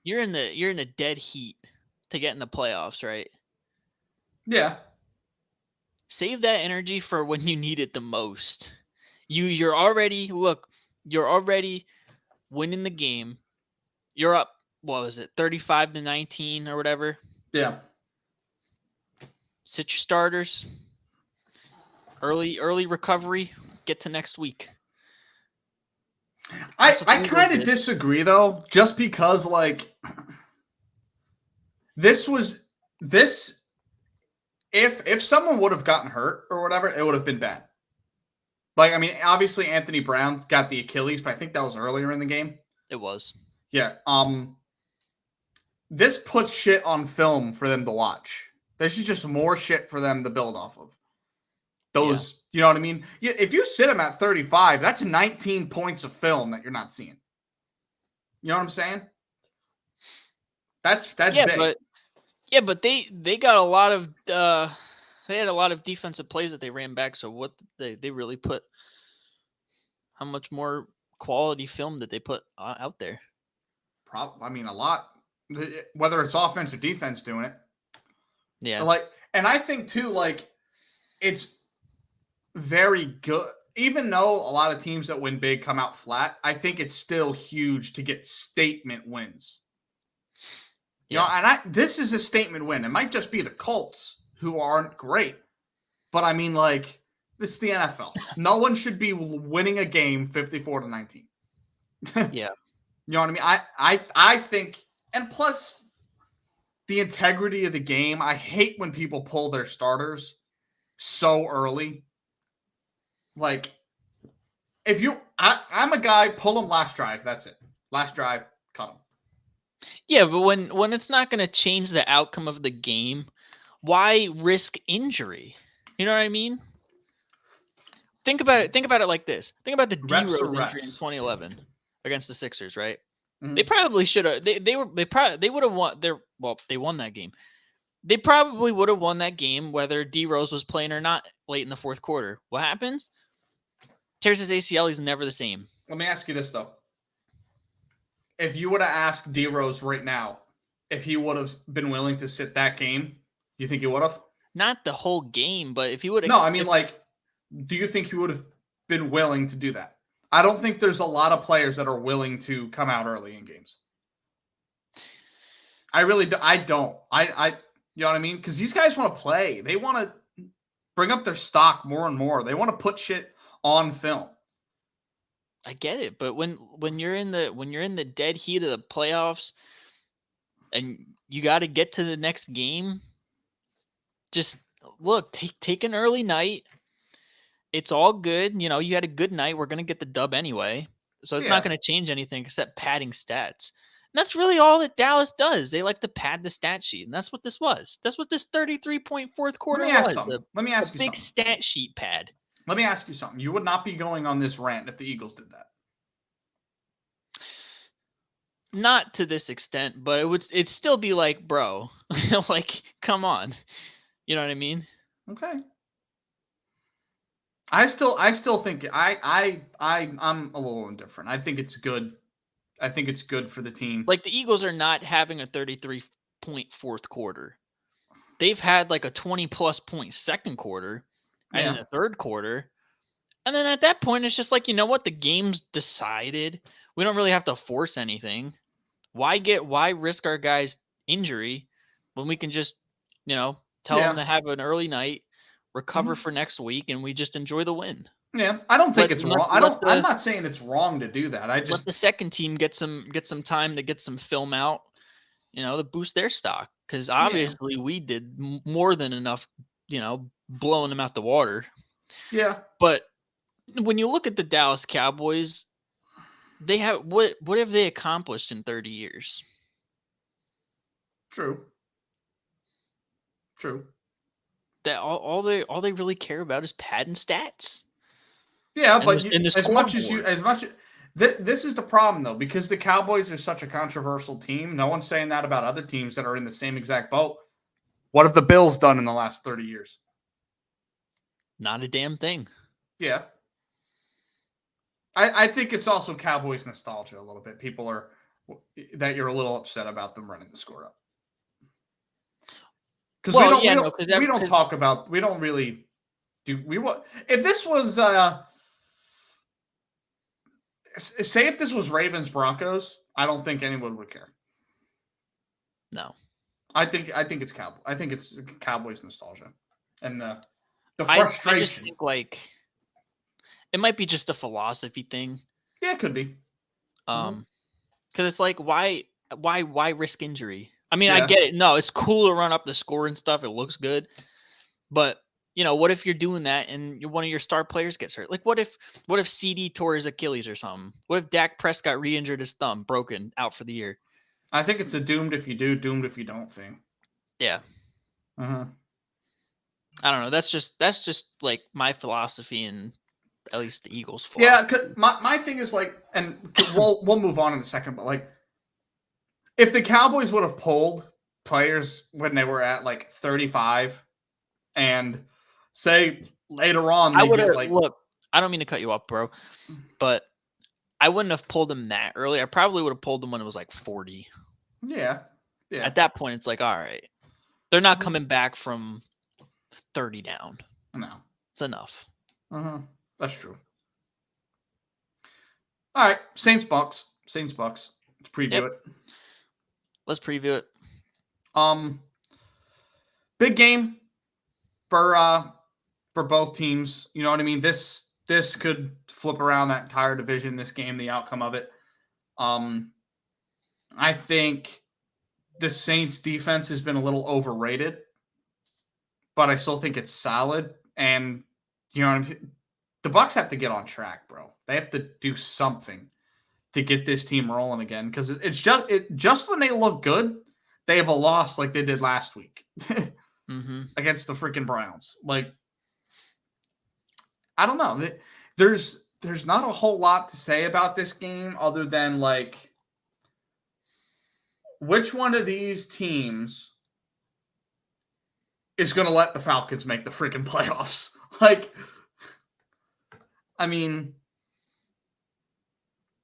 you're in the dead heat to get in the playoffs, right? Yeah. Save that energy for when you need it the most. You're already winning the game. You're up, what was it, 35-19 or whatever? Yeah. Sit your starters. Early recovery. Get to next week. I kind of disagree though, just because like this if someone would have gotten hurt or whatever, it would have been bad. Like, I mean, obviously Anthony Brown got the Achilles, but I think that was earlier in the game. It was. Yeah. This puts shit on film for them to watch. This is just more shit for them to build off of. Those, you know what I mean? Yeah, if you sit him at 35, that's 19 points of film that you're not seeing. You know what I'm saying? That's big. But they got a lot of they had a lot of defensive plays that they ran back. So what they really put, how much more quality film did they put out there? I mean, a lot. Whether it's offense or defense doing it. Yeah. Like, and I think too, like, it's very good. even though a lot of teams that win big come out flat, I think it's still huge to get statement wins. You know, and this is a statement win. It might just be the Colts who aren't great, but I mean, like, this is the NFL. No one should be winning a game 54-19. Yeah. You know what I mean? I think, and plus the integrity of the game. I hate when people pull their starters so early. Like, if I'm a guy, pull them last drive. That's it. Last drive, cut them. Yeah, but when it's not going to change the outcome of the game, why risk injury? You know what I mean? Think about it. Think about it like this. Think about the D Rose injury in 2011 against the Sixers, right? Mm-hmm. They probably should have. They would have won. They won that game. They probably would have won that game whether D Rose was playing or not late in the fourth quarter. What happens? Tears his ACL. He's never the same. Let me ask you this though: if you would have asked D Rose right now if he would have been willing to sit that game, you think he would have? Not the whole game, but if he would have. No, I mean, do you think he would have been willing to do that? I don't think there's a lot of players that are willing to come out early in games. I really do. I don't. You know what I mean? Because these guys want to play. They want to bring up their stock more and more. They want to put shit on film. I get it, but when you're in the dead heat of the playoffs and you got to get to the next game, just look, take an early night. It's all good. You know, you had a good night. We're going to get the dub anyway. So it's not going to change anything except padding stats. And that's really all that Dallas does. They like to pad the stat sheet. And that's what this was. That's what this 33-point fourth quarter was. Let me ask you something. Big stat sheet pad. Let me ask you something. You would not be going on this rant if the Eagles did that. Not to this extent, but it'd still be like, bro, like, come on. You know what I mean? Okay. I still think I'm a little indifferent. I think it's good. I think it's good for the team. Like, the Eagles are not having a 33-point fourth quarter. They've had like a 20-plus point second quarter and in the third quarter. And then at that point, it's just like, you know what? The game's decided. We don't really have to force anything. Why risk our guys' injury when we can just, tell them to have an early night, recover for next week, and we just enjoy the win. Yeah, I don't think it's wrong. I'm not saying it's wrong to do that. I just let the second team get some time to get some film out, to boost their stock. Because obviously we did more than enough, blowing them out the water. Yeah. But when you look at the Dallas Cowboys, they have what have they accomplished in 30 years? True. That all they really care about is padding stats. Yeah, but this is the problem though, because the Cowboys are such a controversial team. No one's saying that about other teams that are in the same exact boat. What have the Bills done in the last 30 years? Not a damn thing. Yeah. I think it's also Cowboys nostalgia a little bit. People are that you're a little upset about them running the score up. Because we don't really do. If this was say if this was Ravens Broncos, I don't think anyone would care. No, I think it's Cowboys. I think it's Cowboys nostalgia and the frustration. I just think like it might be just a philosophy thing. Yeah, it could be. Because it's like why risk injury? I mean, I get it. No, it's cool to run up the score and stuff. It looks good. But, what if you're doing that and one of your star players gets hurt? Like, what if CD tore his Achilles or something? What if Dak Prescott re-injured his thumb, broken, out for the year? I think it's a doomed if you do, doomed if you don't thing. Yeah. Uh-huh. I don't know. That's just like my philosophy and at least the Eagles' philosophy. Yeah, 'cause my thing is like, and we'll move on in a second, but like, if the Cowboys would have pulled players when they were at like 35 and say later on, I would have look, I don't mean to cut you off, bro, but I wouldn't have pulled them that early. I probably would have pulled them when it was like 40. Yeah. At that point, it's like, all right, they're not coming back from 30 down. No. It's enough. Uh-huh. That's true. All right, Saints Bucks. Let's preview it. Let's preview it. Big game for both teams. You know what I mean? This could flip around that entire division. This game, the outcome of it. I think the Saints defense has been a little overrated, but I still think it's solid. And you know what I mean? The Bucks have to get on track, bro. They have to do something to get this team rolling again, because it's just when they look good, they have a loss like they did last week against the freaking Browns. Like, I don't know. There's not a whole lot to say about this game other than, like, which one of these teams is going to let the Falcons make the freaking playoffs? Like, I mean,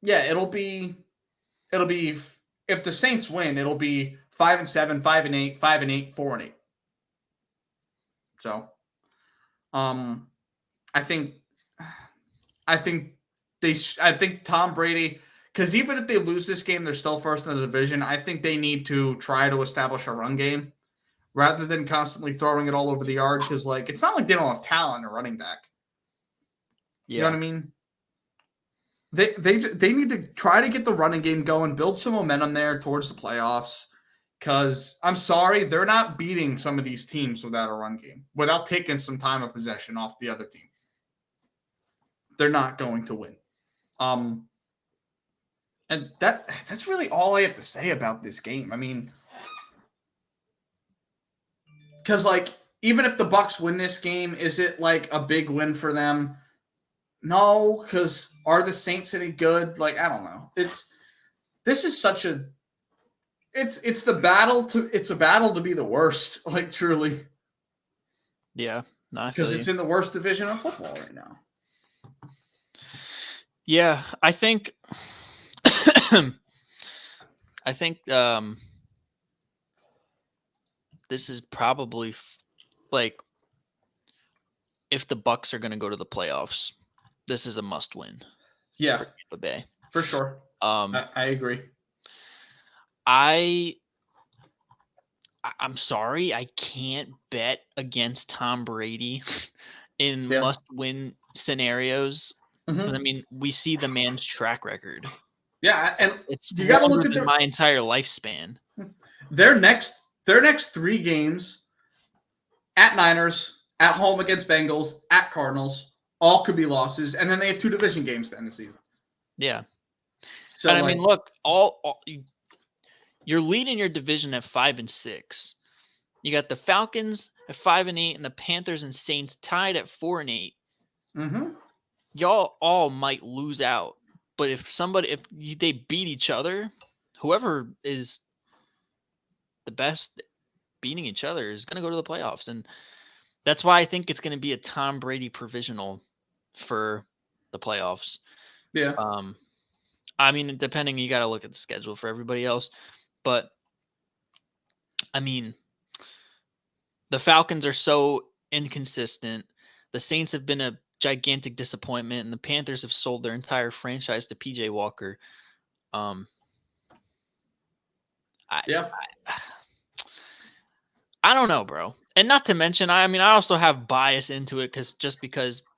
yeah, it'll be if the Saints win, it'll be 5-7, 5-8, 5-8, 4-8. So, I think Tom Brady, because even if they lose this game, they're still first in the division. I think they need to try to establish a run game rather than constantly throwing it all over the yard, because, like, it's not like they don't have talent or running back. Yeah. You know what I mean? They need to try to get the running game going, build some momentum there towards the playoffs, because I'm sorry, they're not beating some of these teams without a run game, without taking some time of possession off the other team. They're not going to win. And that's really all I have to say about this game. I mean, because, like, even if the Bucks win this game, is it like a big win for them? No, because are the Saints any good? Like, I don't know. It's a battle to be the worst. Like, truly. Yeah, because it's in the worst division of football right now. Yeah, I think this is probably like, if the Bucks are going to go to the playoffs, this is a must win. Yeah, for Tampa Bay, for sure. I agree. I'm sorry, I can't bet against Tom Brady in must-win scenarios. Because, I mean, we see the man's track record. Yeah, and it's you got to look at my entire lifespan. Their next 3 games: at Niners, at home against Bengals, at Cardinals, all could be losses, and then they have 2 division games to end the season. Yeah. So, and, I mean, look, all you're leading your division at 5-6. You got the Falcons at 5-8, and the Panthers and Saints tied at 4-8. Y'all all might lose out, but if they beat each other, whoever is the best beating each other is going to go to the playoffs, and that's why I think it's going to be a Tom Brady provisional for the playoffs. Yeah. I mean, depending, you got to look at the schedule for everybody else. But, I mean, the Falcons are so inconsistent. The Saints have been a gigantic disappointment, and the Panthers have sold their entire franchise to PJ Walker. I don't know, bro. And not to mention, I also have bias into it because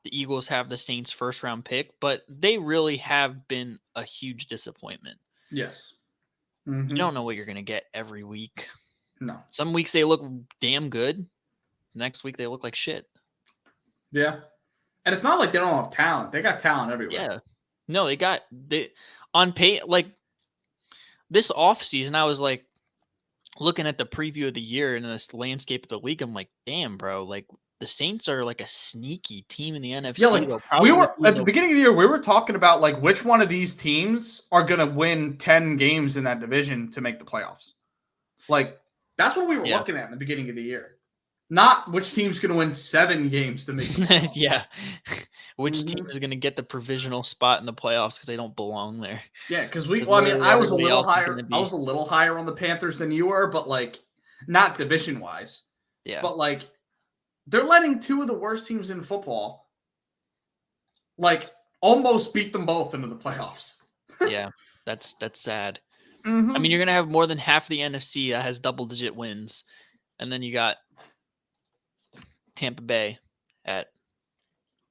the Eagles have the Saints' first-round pick, but they really have been a huge disappointment. Yes. You don't know what you're going to get every week. No. Some weeks they look damn good. Next week they look like shit. Yeah. And it's not like they don't have talent. They got talent everywhere. Yeah. No, on pay, like, this offseason, I was like looking at the preview of the year and this landscape of the league. I'm like, damn, bro, like, the Saints are like a sneaky team in the NFC. Yeah, like, we were at the beginning of the year, we were talking about, like, which one of these teams are going to win 10 games in that division to make the playoffs. Like, that's what we were looking at in the beginning of the year. Not which team's going to win 7 games to make the playoffs. Yeah. Which team is going to get the provisional spot in the playoffs because they don't belong there. Yeah, because I was a little higher. I was a little higher on the Panthers than you were, but, like, not division-wise. Yeah. But, like, they're letting 2 of the worst teams in football like almost beat them both into the playoffs. Yeah, that's sad. Mm-hmm. I mean, you're gonna have more than half the NFC that has double-digit wins, and then you got Tampa Bay at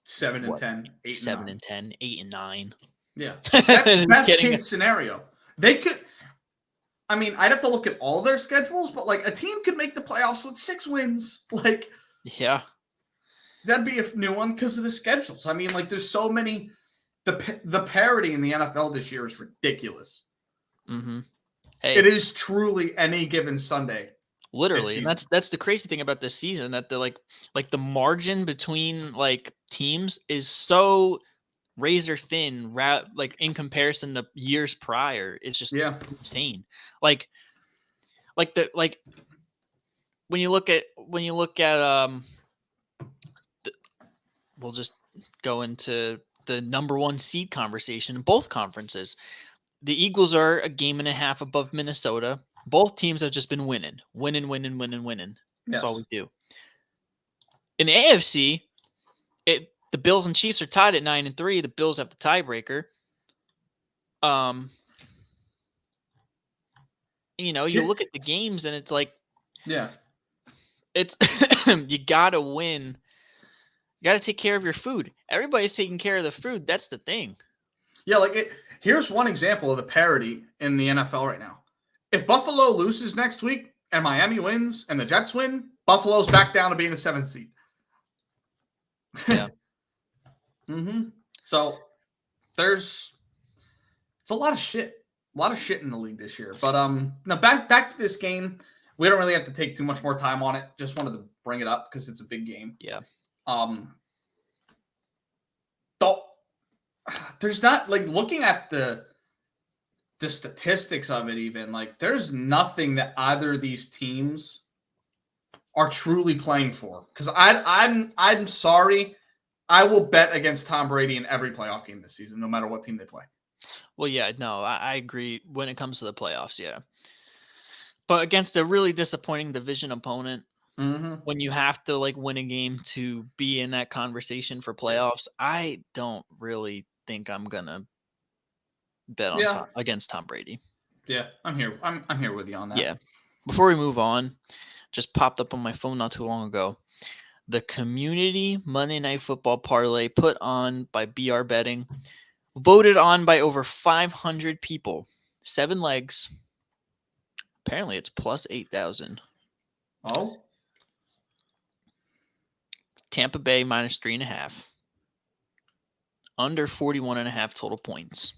7-10, 7 and 10, 8 and 9. Yeah, that's best Getting case scenario. They could. I mean, I'd have to look at all their schedules, but like a team could make the playoffs with 6 wins. Like, yeah, that'd be a new one because of the schedules. I mean, like, there's so many. The parity in the NFL this year is ridiculous. mm-hmm. Hey, it is truly any given Sunday. Literally, and that's the crazy thing about this season, that the like the margin between like teams is so razor thin, like in comparison to years prior. It's just insane. Like when you look at we'll just go into the number 1 seed conversation in both conferences. The Eagles are a game and a half above Minnesota. Both teams have just been winning. Yes. That's all we do. In the AFC, the Bills and Chiefs are tied at 9-3. The Bills have the tiebreaker. You look at the games and it's like, it's you gotta win. You gotta take care of your food. Everybody's taking care of the food. That's the thing. Yeah, here's one example of the parity in the NFL right now. If Buffalo loses next week and Miami wins and the Jets win, Buffalo's back down to being a 7th seed. Yeah. So it's a lot of shit. A lot of shit in the league this year. But now back to this game. We don't really have to take too much more time on it. Just wanted to bring it up because it's a big game. Yeah. There's not, like, looking at the statistics of it, even, like, there's nothing that either of these teams are truly playing for. Because I'm sorry, I will bet against Tom Brady in every playoff game this season, no matter what team they play. Well, yeah, no, I agree when it comes to the playoffs, yeah. But against a really disappointing division opponent, when you have to like win a game to be in that conversation for playoffs, I don't really think I'm gonna bet on against Tom Brady. Yeah, I'm here. I'm here with you on that. Yeah. Before we move on, just popped up on my phone not too long ago. The community Monday Night Football parlay put on by BR Betting, voted on by over 500 people. 7 legs. Apparently, it's plus 8,000. Oh. Tampa Bay minus 3.5. Under 41.5 total points.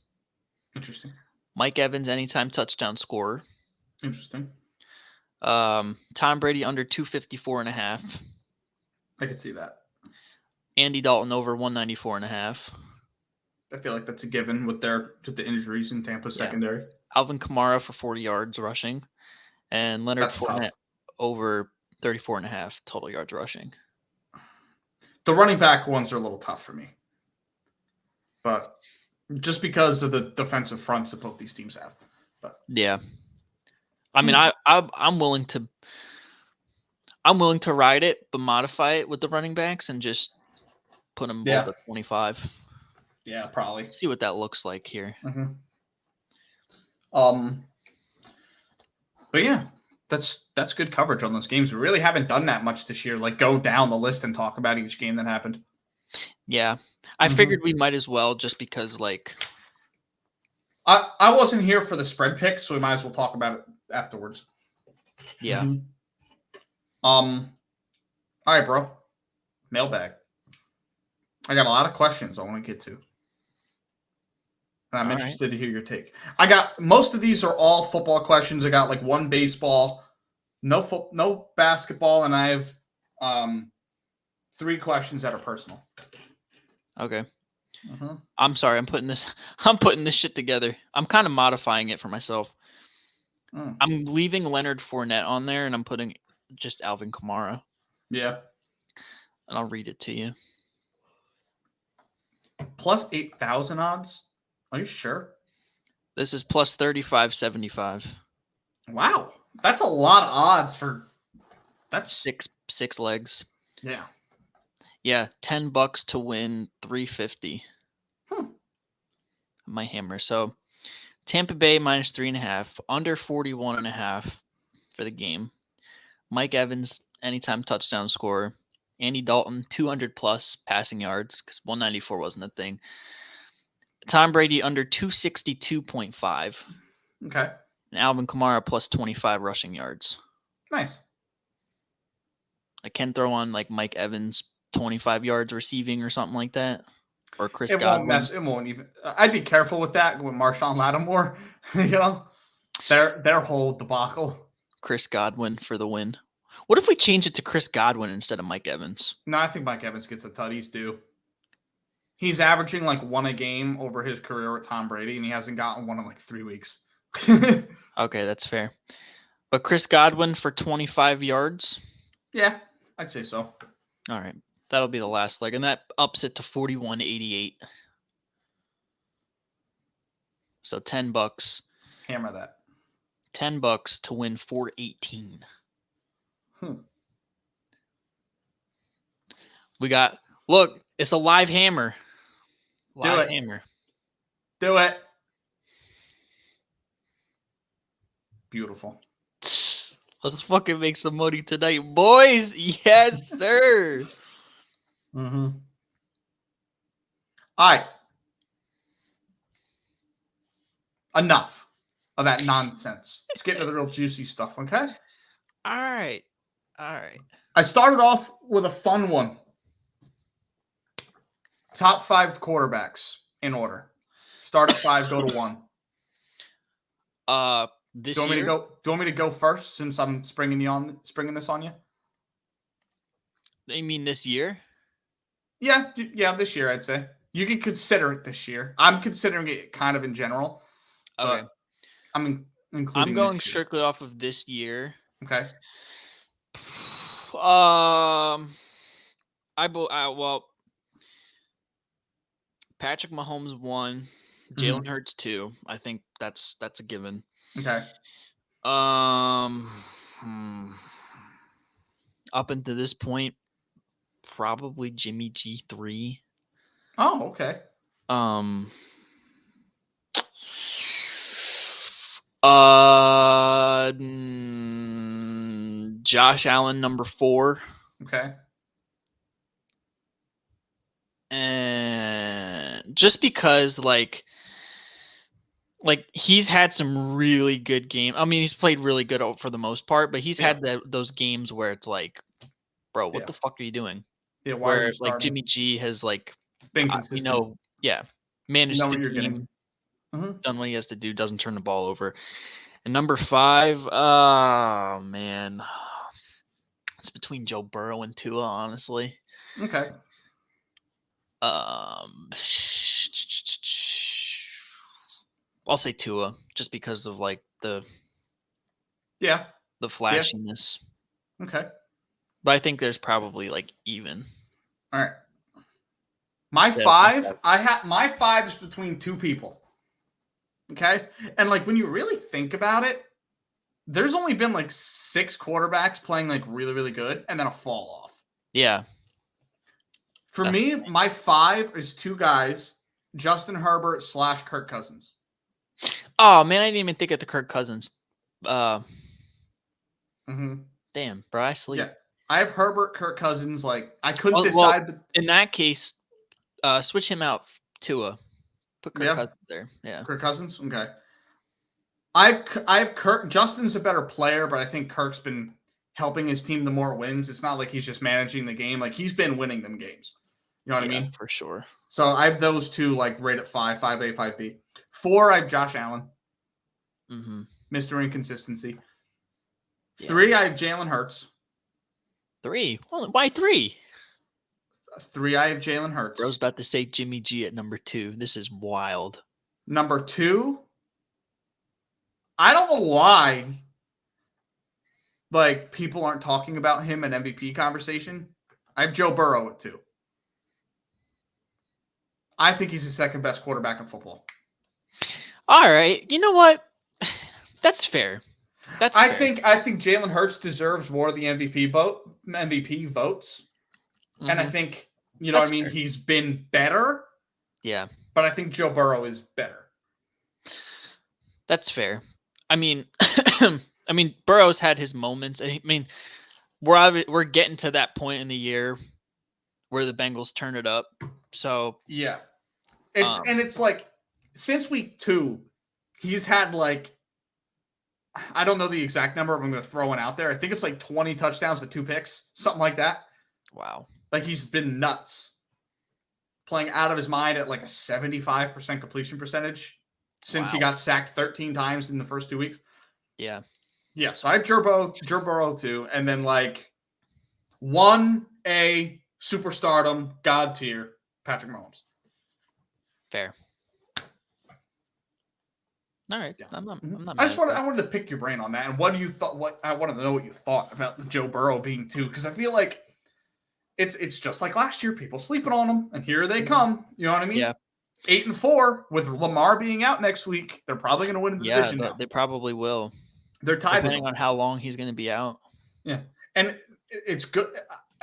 Interesting. Mike Evans anytime touchdown scorer. Interesting. Tom Brady under 254.5. I could see that. Andy Dalton over 194.5. I feel like that's a given with the injuries in Tampa secondary. Alvin Kamara for 40 yards rushing, and Leonard Fournette over 34.5 total yards rushing. The running back ones are a little tough for me, but just because of the defensive fronts that both these teams have. But yeah, I mean, I'm willing to ride it, but modify it with the running backs and just put them both at 25. Yeah, probably. See what that looks like here. But yeah, that's good coverage on those games. We really haven't done that much this year. Like, go down the list and talk about each game that happened. Yeah, I figured we might as well, just because, like, I wasn't here for the spread picks, so we might as well talk about it afterwards. Yeah. All right, bro. Mailbag. I got a lot of questions I want to get to. And I'm interested to hear your take. Most of these are all football questions. I got like one baseball, no basketball, and I have 3 questions that are personal. Okay. I'm sorry. I'm putting this shit together. I'm kind of modifying it for myself. I'm leaving Leonard Fournette on there, and I'm putting just Alvin Kamara. Yeah. And I'll read it to you. Plus 8,000 odds. Are you sure? This is plus 35.75. Wow. That's a lot of odds for that's six legs. Yeah. Yeah, $10 to win 350. my hammer. So Tampa Bay -3.5, under 41.5 for the game. Mike Evans, anytime touchdown scorer. Andy Dalton, 200 plus passing yards because 194 wasn't a thing. Tom Brady under 262.5. Okay. And Alvin Kamara plus 25 rushing yards. Nice. I can throw on like Mike Evans 25 yards receiving or something like that. Or Chris It Godwin. won't mess. It won't even. I'd be careful with that with Marshawn Lattimore. You know, their whole debacle. Chris Godwin for the win. What if we change it to Chris Godwin instead of Mike Evans? No, I think Mike Evans gets a tutties due. He's averaging like one a game over his career with Tom Brady, and he hasn't gotten one in like 3 weeks. Okay, that's fair. But Chris Godwin for 25 yards? Yeah, I'd say so. All right. That'll be the last leg, and that ups it to 41.88. So $10. Hammer that. $10 to win 418. We got, look, it's a live hammer. Live hammer. Do it. Beautiful. Let's fucking make some money tonight, boys. Yes, sir. Mm-hmm. All right. Enough of that nonsense. Let's get into the real juicy stuff, okay? All right. I started off with a fun one. Top 5 quarterbacks in order. Start at 5, go to 1. This do you want year? Me to go? Do you want me to go first since I'm springing this on you? You mean this year? Yeah, this year I'd say. You can consider it this year. I'm considering it kind of in general. Okay. I'm including. I'm going strictly off of this year. Okay. Well, Patrick Mahomes 1, Jalen Hurts 2. I think that's a given. Okay. Up until this point, probably Jimmy G 3. Oh, okay. Josh Allen number 4. Okay. And just because like he's had some really good games. I mean, he's played really good for the most part, but he's had those games where it's like, bro, what the fuck are you doing? Yeah, where like Jimmy G has like been consistent. Managed the game, done what he has to do, doesn't turn the ball over. And number 5, oh man, it's between Joe Burrow and Tua, honestly. Okay. I'll say Tua just because of like the flashiness. Yeah. Okay. But I think there's probably like even. All right. My 5, my 5 is between 2 people. Okay? And like when you really think about it, there's only been like 6 quarterbacks playing like really, really good and then a fall off. Yeah. For me, my 5 is 2 guys, Justin Herbert / Kirk Cousins. Oh man, I didn't even think of the Kirk Cousins. Damn, bro, I sleep. Yeah. I have Herbert, Kirk Cousins. Like I couldn't decide. Well, in that case, switch him out. Tua. Put Kirk Cousins there. Yeah. Kirk Cousins. Okay. I have Kirk. Justin's a better player, but I think Kirk's been helping his team the more wins. It's not like he's just managing the game. Like he's been winning them games. You know what I mean? For sure. So I have those 2 like right at 5, 5A, 5B. 4, I have Josh Allen. Mr. Inconsistency. 3, I have Jalen Hurts. 3? Well, why 3? 3, I have Jalen Hurts. Bro's about to say Jimmy G at number 2. This is wild. Number 2, I don't know why like people aren't talking about him in MVP conversation. I have Joe Burrow at 2. I think he's the second best quarterback in football. All right. You know what? That's fair. I think Jalen Hurts deserves more of the MVP votes. And I think, you know what I mean? Fair. He's been better. Yeah. but I think Joe Burrow is better. That's fair. I mean, Burrow's had his moments. I mean, we're getting to that point in the year where the Bengals turn it up. So yeah, it's like since week 2, he's had like, I don't know the exact number. I'm going to throw one out there. I think it's like 20 touchdowns to 2 picks, something like that. Wow. Like he's been nuts, playing out of his mind at like a 75% completion percentage since he got sacked 13 times in the first 2 weeks. Yeah. Yeah. So I have Joe Burrow too, and then like 1A superstardom god tier Patrick Mahomes. Fair. All right. Yeah. I'm not I wanted to pick your brain on that. And what do you thought? I wanted to know what you thought about the Joe Burrow being 2, because I feel like it's just like last year, people sleeping on them, and here they come. You know what I mean? Yeah. 8-4 with Lamar being out next week. They're probably going to win the division now. They probably will. They're tied, depending on how long he's going to be out. Yeah, and it's good.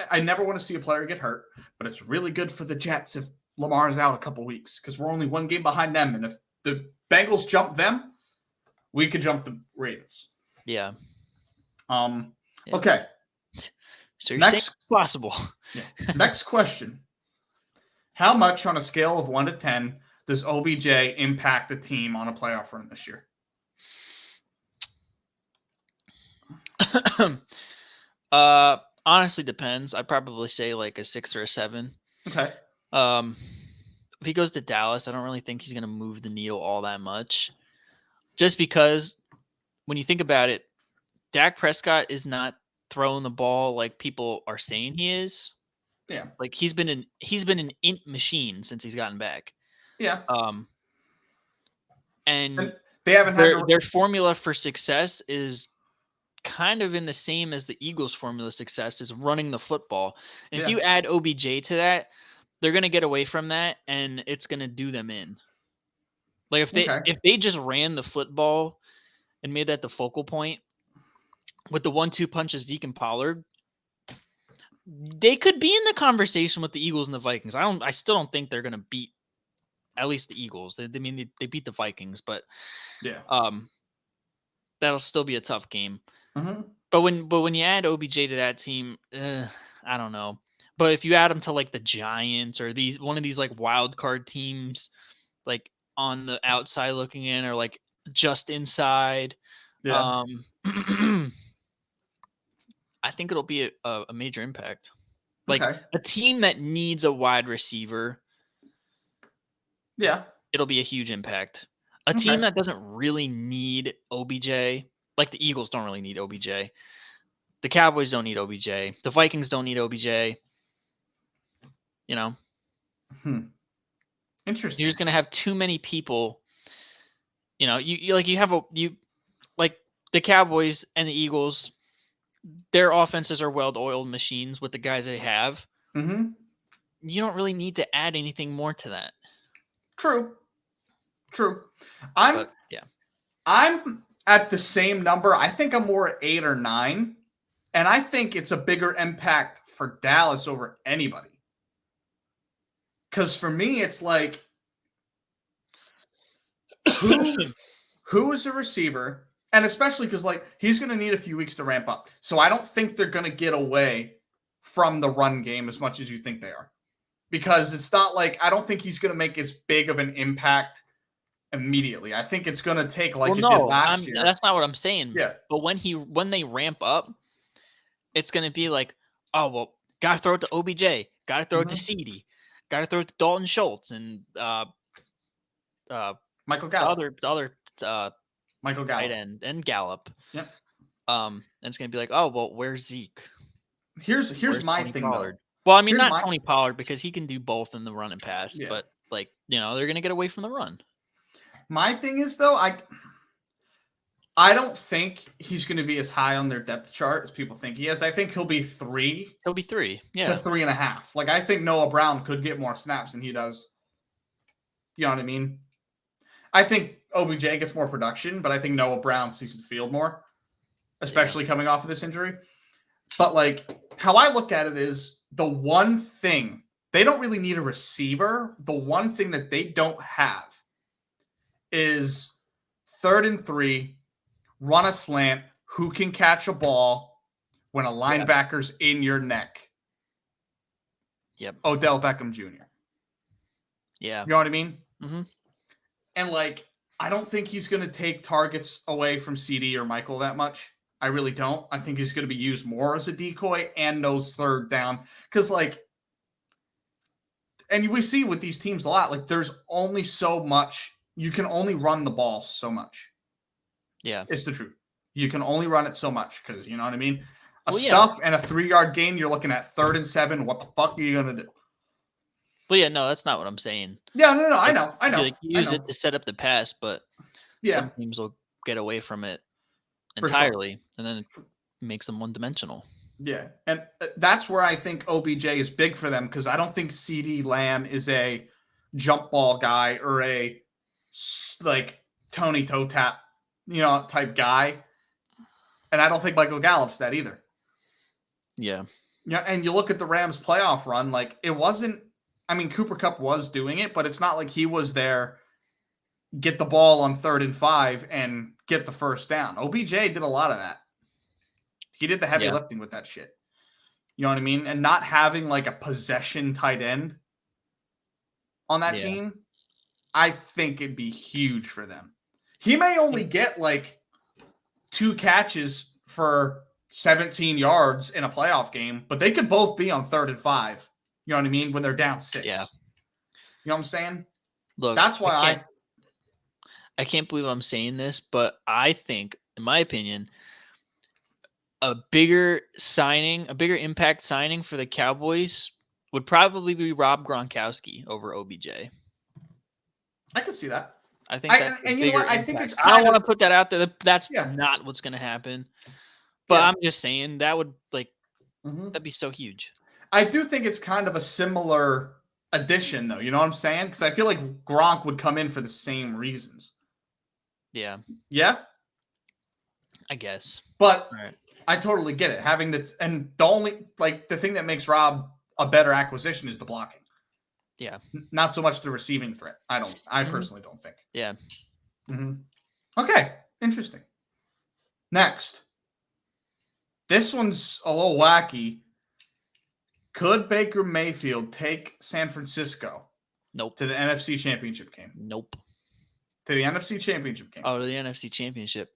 I never want to see a player get hurt, but it's really good for the Jets if Lamar is out a couple weeks, because we're only 1 game behind them, and if the Bengals jump them, we could jump the Ravens. Yeah. Okay. So you're saying it's possible. Yeah. Next question. How much on a scale of 1 to 10 does OBJ impact the team on a playoff run this year? Honestly depends. I'd probably say like a 6 or a 7. Okay. If he goes to Dallas, I don't really think he's going to move the needle all that much. Just because when you think about it, Dak Prescott is not throwing the ball like people are saying he is. Yeah. Like he's been an int machine since he's gotten back. Yeah. And they haven't had their formula for success is kind of in the same as the Eagles' formula of success, is running the football. And if you add OBJ to that, they're going to get away from that, and it's going to do them in. Like if they just ran the football and made that the focal point with the 1-2 punches Zeke and Pollard, they could be in the conversation with the Eagles and the Vikings. I still don't think they're going to beat at least the Eagles. They beat the Vikings, but that'll still be a tough game. Mm-hmm. But when you add OBJ to that team, I don't know. But if you add them to like the Giants or one of these like wild card teams, like on the outside looking in or like just inside, I think it'll be a major impact. Like a team that needs a wide receiver. Yeah. It'll be a huge impact. A team that doesn't really need OBJ, like the Eagles don't really need OBJ. The Cowboys don't need OBJ. The Vikings don't need OBJ. You know? Interesting. You're just going to have too many people. You know, you like the Cowboys and the Eagles, their offenses are well-oiled machines with the guys they have. Mm-hmm. You don't really need to add anything more to that. True. I'm at the same number. I think I'm more at 8 or 9. And I think it's a bigger impact for Dallas over anybody. Because for me, it's like, who is a receiver? And especially because like he's going to need a few weeks to ramp up. So I don't think they're going to get away from the run game as much as you think they are. Because it's not like, I don't think he's going to make as big of an impact immediately. I think it's going to take like did last year. That's not what I'm saying. Yeah. But when they ramp up, it's going to be like, oh, well, got to throw it to OBJ. Got to throw it to CeeDee. Got to throw it to Dalton Schultz and Michael Gallup. The other Michael Gallup. tight end and Gallup. Yep. And it's going to be like, oh, well, where's Zeke? Here's my Tony thing, Pollard? though. Well, I mean, not Tony Pollard because he can do both in the run and pass. Yeah. But, like, you know, they're going to get away from the run. My thing is, though, I don't think he's going to be as high on their depth chart as people think he is. I think he'll be 3. He'll be 3, yeah. To 3.5. Like, I think Noah Brown could get more snaps than he does. You know what I mean? I think OBJ gets more production, but I think Noah Brown sees the field more, especially coming off of this injury. But, like, how I look at it is the one thing they don't really need a receiver. The one thing that they don't have is 3rd and 3, run a slant, who can catch a ball when a linebacker's in your neck. Yep. Odell Beckham Jr. Yeah. You know what I mean? Mm-hmm. And like, I don't think he's going to take targets away from CD or Michael that much. I really don't. I think he's going to be used more as a decoy and those 3rd down. Because like, and we see with these teams a lot, like there's only so much. You can only run the ball so much. Yeah. It's the truth. You can only run it so much because, you know what I mean? Well, Stuff and a 3-yard gain, you're looking at 3rd and 7. What the fuck are you going to do? Well, yeah, no, that's not what I'm saying. Yeah, no, like, I know. Like, use it to set up the pass, but some teams will get away from it entirely, and then it makes them one-dimensional. Yeah, and that's where I think OBJ is big for them because I don't think CD Lamb is a jump ball guy or a like Tony toe tap, type guy, and I don't think Michael Gallup's that either. Yeah. Yeah, and you look at the Rams playoff run, like it wasn't. I mean, Cooper Kupp was doing it, but it's not like he was there. Get the ball on 3rd and 5 and get the first down. OBJ did a lot of that. He did the heavy lifting with that shit. You know what I mean? And not having like a possession tight end on that team, I think it'd be huge for them. He may only get like 2 catches for 17 yards in a playoff game, but they could both be on 3rd and 5. You know what I mean? When they're down 6. Yeah. You know what I'm saying? Look, that's why I can't believe I'm saying this, but I think, in my opinion, a bigger impact signing for the Cowboys would probably be Rob Gronkowski over OBJ. I could see that. I think that's and you know what? I think it's I don't want to put that out there. That's not what's going to happen. But I'm just saying that would that'd be so huge. I do think it's kind of a similar addition, though. You know what I'm saying? Because I feel like Gronk would come in for the same reasons. Yeah. Yeah? I guess. But I totally get it. Having and the only, the thing that makes Rob a better acquisition is the blocking. Yeah. Not so much the receiving threat. I personally don't think. Yeah. Mm-hmm. Okay. Interesting. Next. This one's a little wacky. Could Baker Mayfield take San Francisco? Nope. To the NFC Championship game? Nope. To the NFC Championship game? Oh, to the NFC Championship.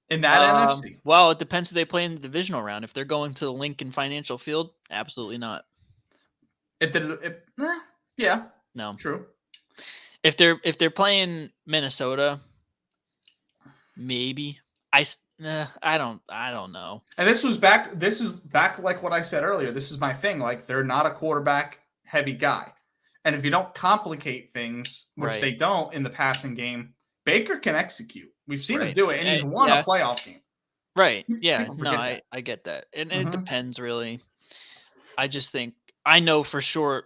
In that NFC? Well, it depends who they play in the divisional round. If they're going to the Lincoln Financial Field, absolutely not. Yeah. No. True. If they're playing Minnesota, maybe. I don't know. And this is back like what I said earlier. This is my thing. Like, they're not a quarterback heavy guy. And if you don't complicate things, which they don't in the passing game, Baker can execute. We've seen him do it, and he's won a playoff game. Right. Yeah. No, I get that. And it depends, really. I just think, I know for sure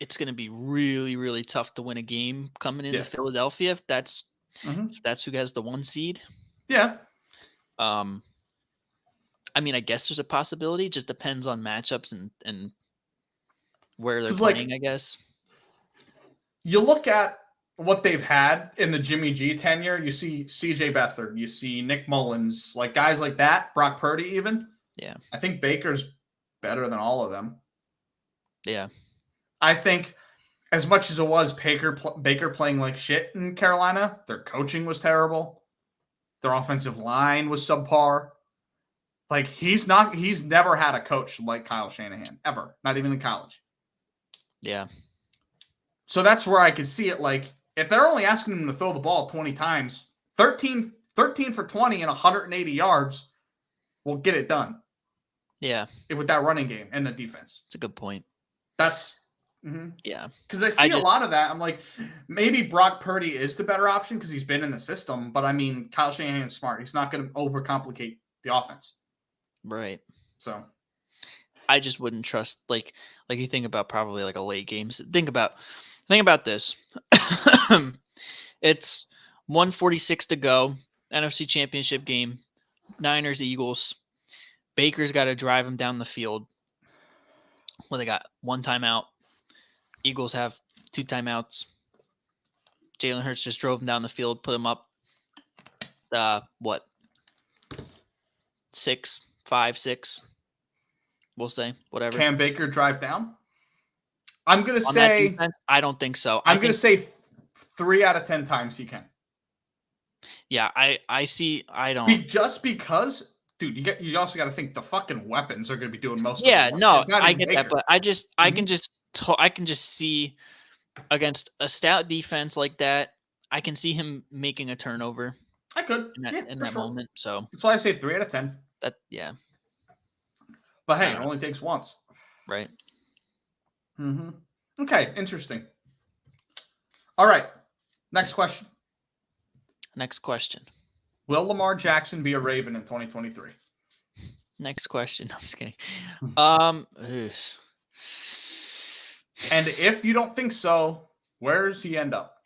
it's going to be really, really tough to win a game coming into Philadelphia if that's who has the 1 seed. Yeah. I mean, I guess there's a possibility. It just depends on matchups and where they're playing, I guess. You look at what they've had in the Jimmy G tenure. You see CJ Beathard. You see Nick Mullins. Like, guys like that. Brock Purdy even. Yeah. I think Baker's better than all of them. Yeah. I think as much as it was Baker playing like shit in Carolina, their coaching was terrible. Their offensive line was subpar. Like, he's never had a coach like Kyle Shanahan, ever. Not even in college. Yeah. So that's where I could see it. Like, if they're only asking him to throw the ball 20 times, 13 for 20 and 180 yards will get it done. Yeah. With that running game and the defense. It's a good point. That's yeah. Because I see a lot of that. I'm like, maybe Brock Purdy is the better option because he's been in the system. But I mean, Kyle Shanahan's smart. He's not going to overcomplicate the offense. Right. So I just wouldn't trust like you think about probably like a late game. Think about this. It's 1:46 to go. NFC Championship game. Niners, Eagles. Baker's got to drive them down the field. Well, they got 1 timeout, Eagles have 2 timeouts. Jalen Hurts just drove him down the field, put him up. What? 6, 5, 6. We'll say whatever. Cam Baker drive down? I'm gonna On that say. defense, I don't think so. I'm gonna say 3 out of 10 times he can. Yeah, I see. I don't. Just because, dude, you also got to think the fucking weapons are gonna be doing most. Yeah, of the work. no, It's not I even get Baker. that, but I can just see against a stout defense like that. I can see him making a turnover. I could in that moment. So that's why I say 3 out of 10. Yeah. But hey, it only takes once. Right. Mm-hmm. Okay, interesting. All right. Next question. Will Lamar Jackson be a Raven in 2023? Next question. I'm just kidding. And if you don't think so, where does he end up?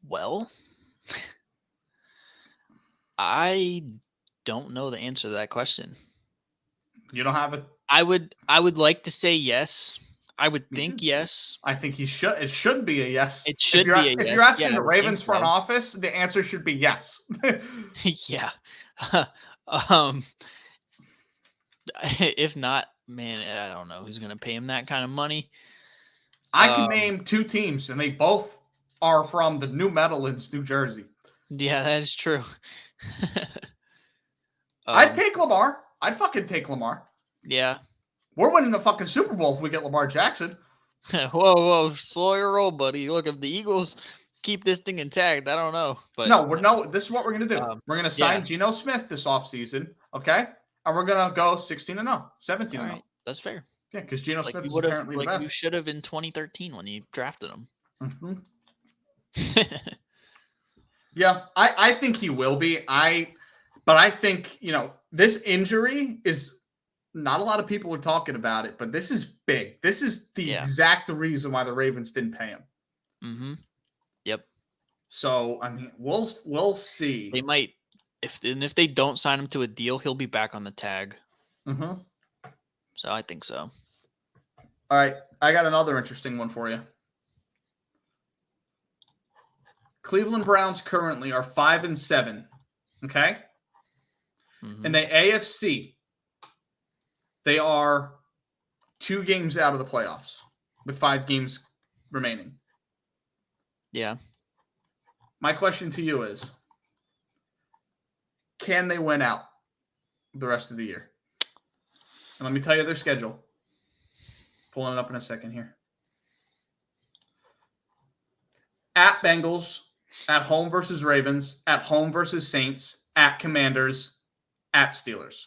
Well, I don't know the answer to that question. You don't have it? I would like to say yes. I would think yes. I think he should. It should be a yes. It should be a yes. If you're asking the Ravens front office, the answer should be yes. Yeah. If not, man, I don't know who's going to pay him that kind of money. I can name 2 teams, and they both are from the New Meadowlands, New Jersey. Yeah, that is true. I'd take Lamar. I'd fucking take Lamar. Yeah. We're winning the fucking Super Bowl if we get Lamar Jackson. Whoa, slow your roll, buddy. Look, if the Eagles keep this thing intact, I don't know. But this is what we're gonna do. We're gonna sign Geno Smith this offseason, okay? And we're gonna go 16-0, 17-0. All right, that's fair. Yeah, because Geno Smith is apparently the best. You should have in 2013 when you drafted him. Mm-hmm. Yeah, I think he will be. But I think, this injury is not a lot of people are talking about it, but this is big. This is the exact reason why the Ravens didn't pay him. Mm-hmm. Yep. So, I mean, we'll see. They might. If they don't sign him to a deal, he'll be back on the tag. Mm-hmm. So I think so. All right. I got another interesting one for you. Cleveland Browns currently are 5-7. Okay? Mm-hmm. In the AFC, they are 2 games out of the playoffs with 5 games remaining. Yeah. My question to you is, can they win out the rest of the year? And let me tell you their schedule. Pulling it up in a second here. At Bengals, at home versus Ravens, at home versus Saints, at Commanders, at Steelers.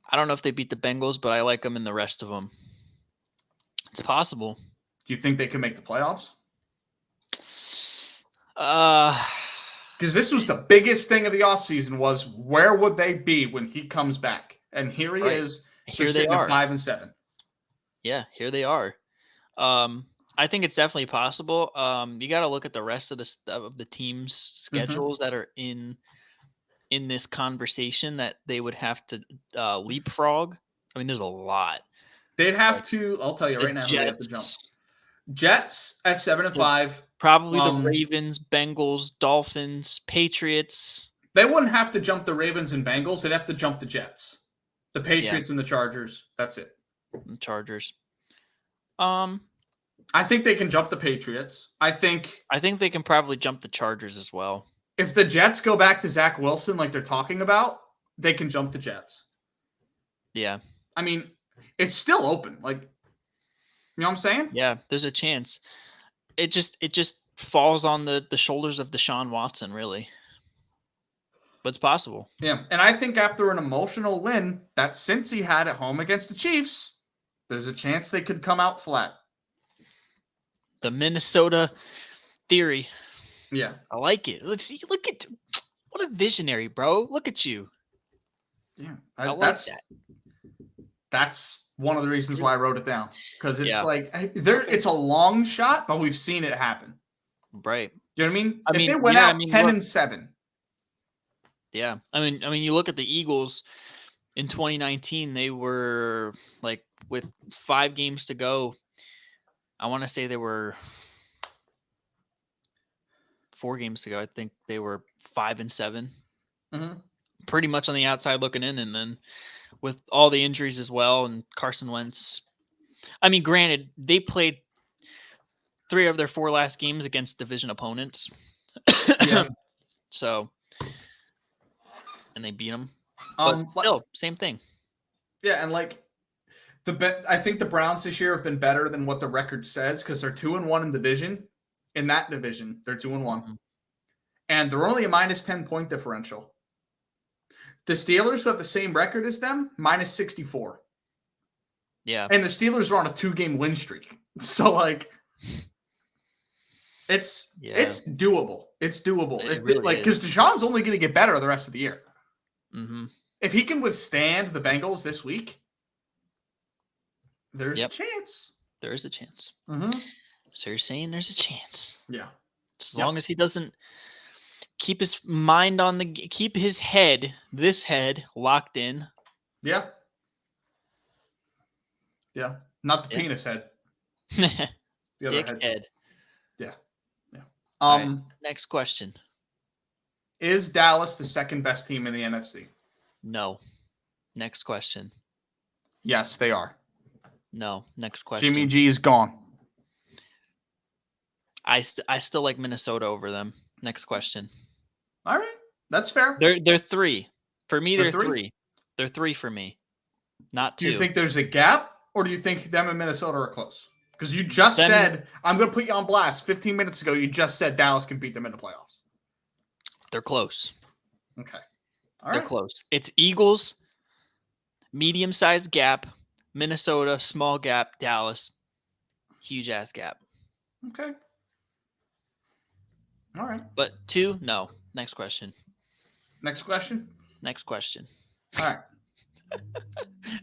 I don't know if they beat the Bengals, but I like them in the rest of them. It's possible. Do you think they can make the playoffs? Because this was the biggest thing of the offseason was where would they be when he comes back? And here he is. Here they are. 5-7. Yeah, here they are. I think it's definitely possible. You got to look at the rest of the teams' schedules that are in this conversation that they would have to leapfrog. I mean, there's a lot. They'd have to. I'll tell you right now. They have to jump. Jets at 7-5. Probably the Ravens, Bengals, Dolphins, Patriots. They wouldn't have to jump the Ravens and Bengals. They'd have to jump the Jets, the Patriots, and the Chargers. That's it. The Chargers. I think they can jump the Patriots. I think they can probably jump the Chargers as well. If the Jets go back to Zach Wilson like they're talking about, they can jump the Jets. Yeah. I mean, it's still open. Like, you know what I'm saying? Yeah, there's a chance. It just falls on the shoulders of Deshaun Watson, really. But it's possible. Yeah, and I think after an emotional win that Cincy had at home against the Chiefs, there's a chance they could come out flat. The Minnesota theory. Yeah. I like it. Look at what a visionary, bro. Look at you. Yeah. That's one of the reasons why I wrote it down. Because it's it's a long shot, but we've seen it happen. Right. You know what I mean? If they went out 10-7. Yeah. I mean, you look at the Eagles, in 2019, they were like with 5 games to go. I want to say they were 4 games to go. I think they were 5-7. Mm-hmm. Pretty much on the outside looking in, and then with all the injuries as well, and Carson Wentz. I mean, granted, they played 3 of their 4 last games against division opponents. Yeah. So, and they beat them. But still, same thing. Yeah, and like I think the Browns this year have been better than what the record says because they're 2-1 in division. In that division, they're 2-1, mm-hmm. And they're only a -10 point differential. The Steelers, who have the same record as them, -64. Yeah, and the Steelers are on a 2-game win streak. So like, it's doable. It's doable. It really because Deshaun's only going to get better the rest of the year. Mm-hmm. If he can withstand the Bengals this week, there's a chance. There is a chance. Mm-hmm. So you're saying there's a chance? Yeah. As long as he doesn't keep his mind on keep his head, this head locked in. Yeah. Yeah. Not the penis head. The other head. Yeah. Yeah. Right, next question. Is Dallas the second best team in the NFC? No. Next question. Yes, they are. No. Next question. Jimmy G is gone. I still like Minnesota over them. Next question. All right. That's fair. They're 3. For me, they're 3. They're 3 for me. Not 2. Do you think there's a gap, or do you think them and Minnesota are close? Because you just said, I'm going to put you on blast. 15 minutes ago, you just said Dallas can beat them in the playoffs. They're close. Okay. They're close. It's Eagles, medium-sized gap. Minnesota, small gap. Dallas, huge-ass gap. Okay. All right. But 2, no. Next question. Next question? Next question. All right.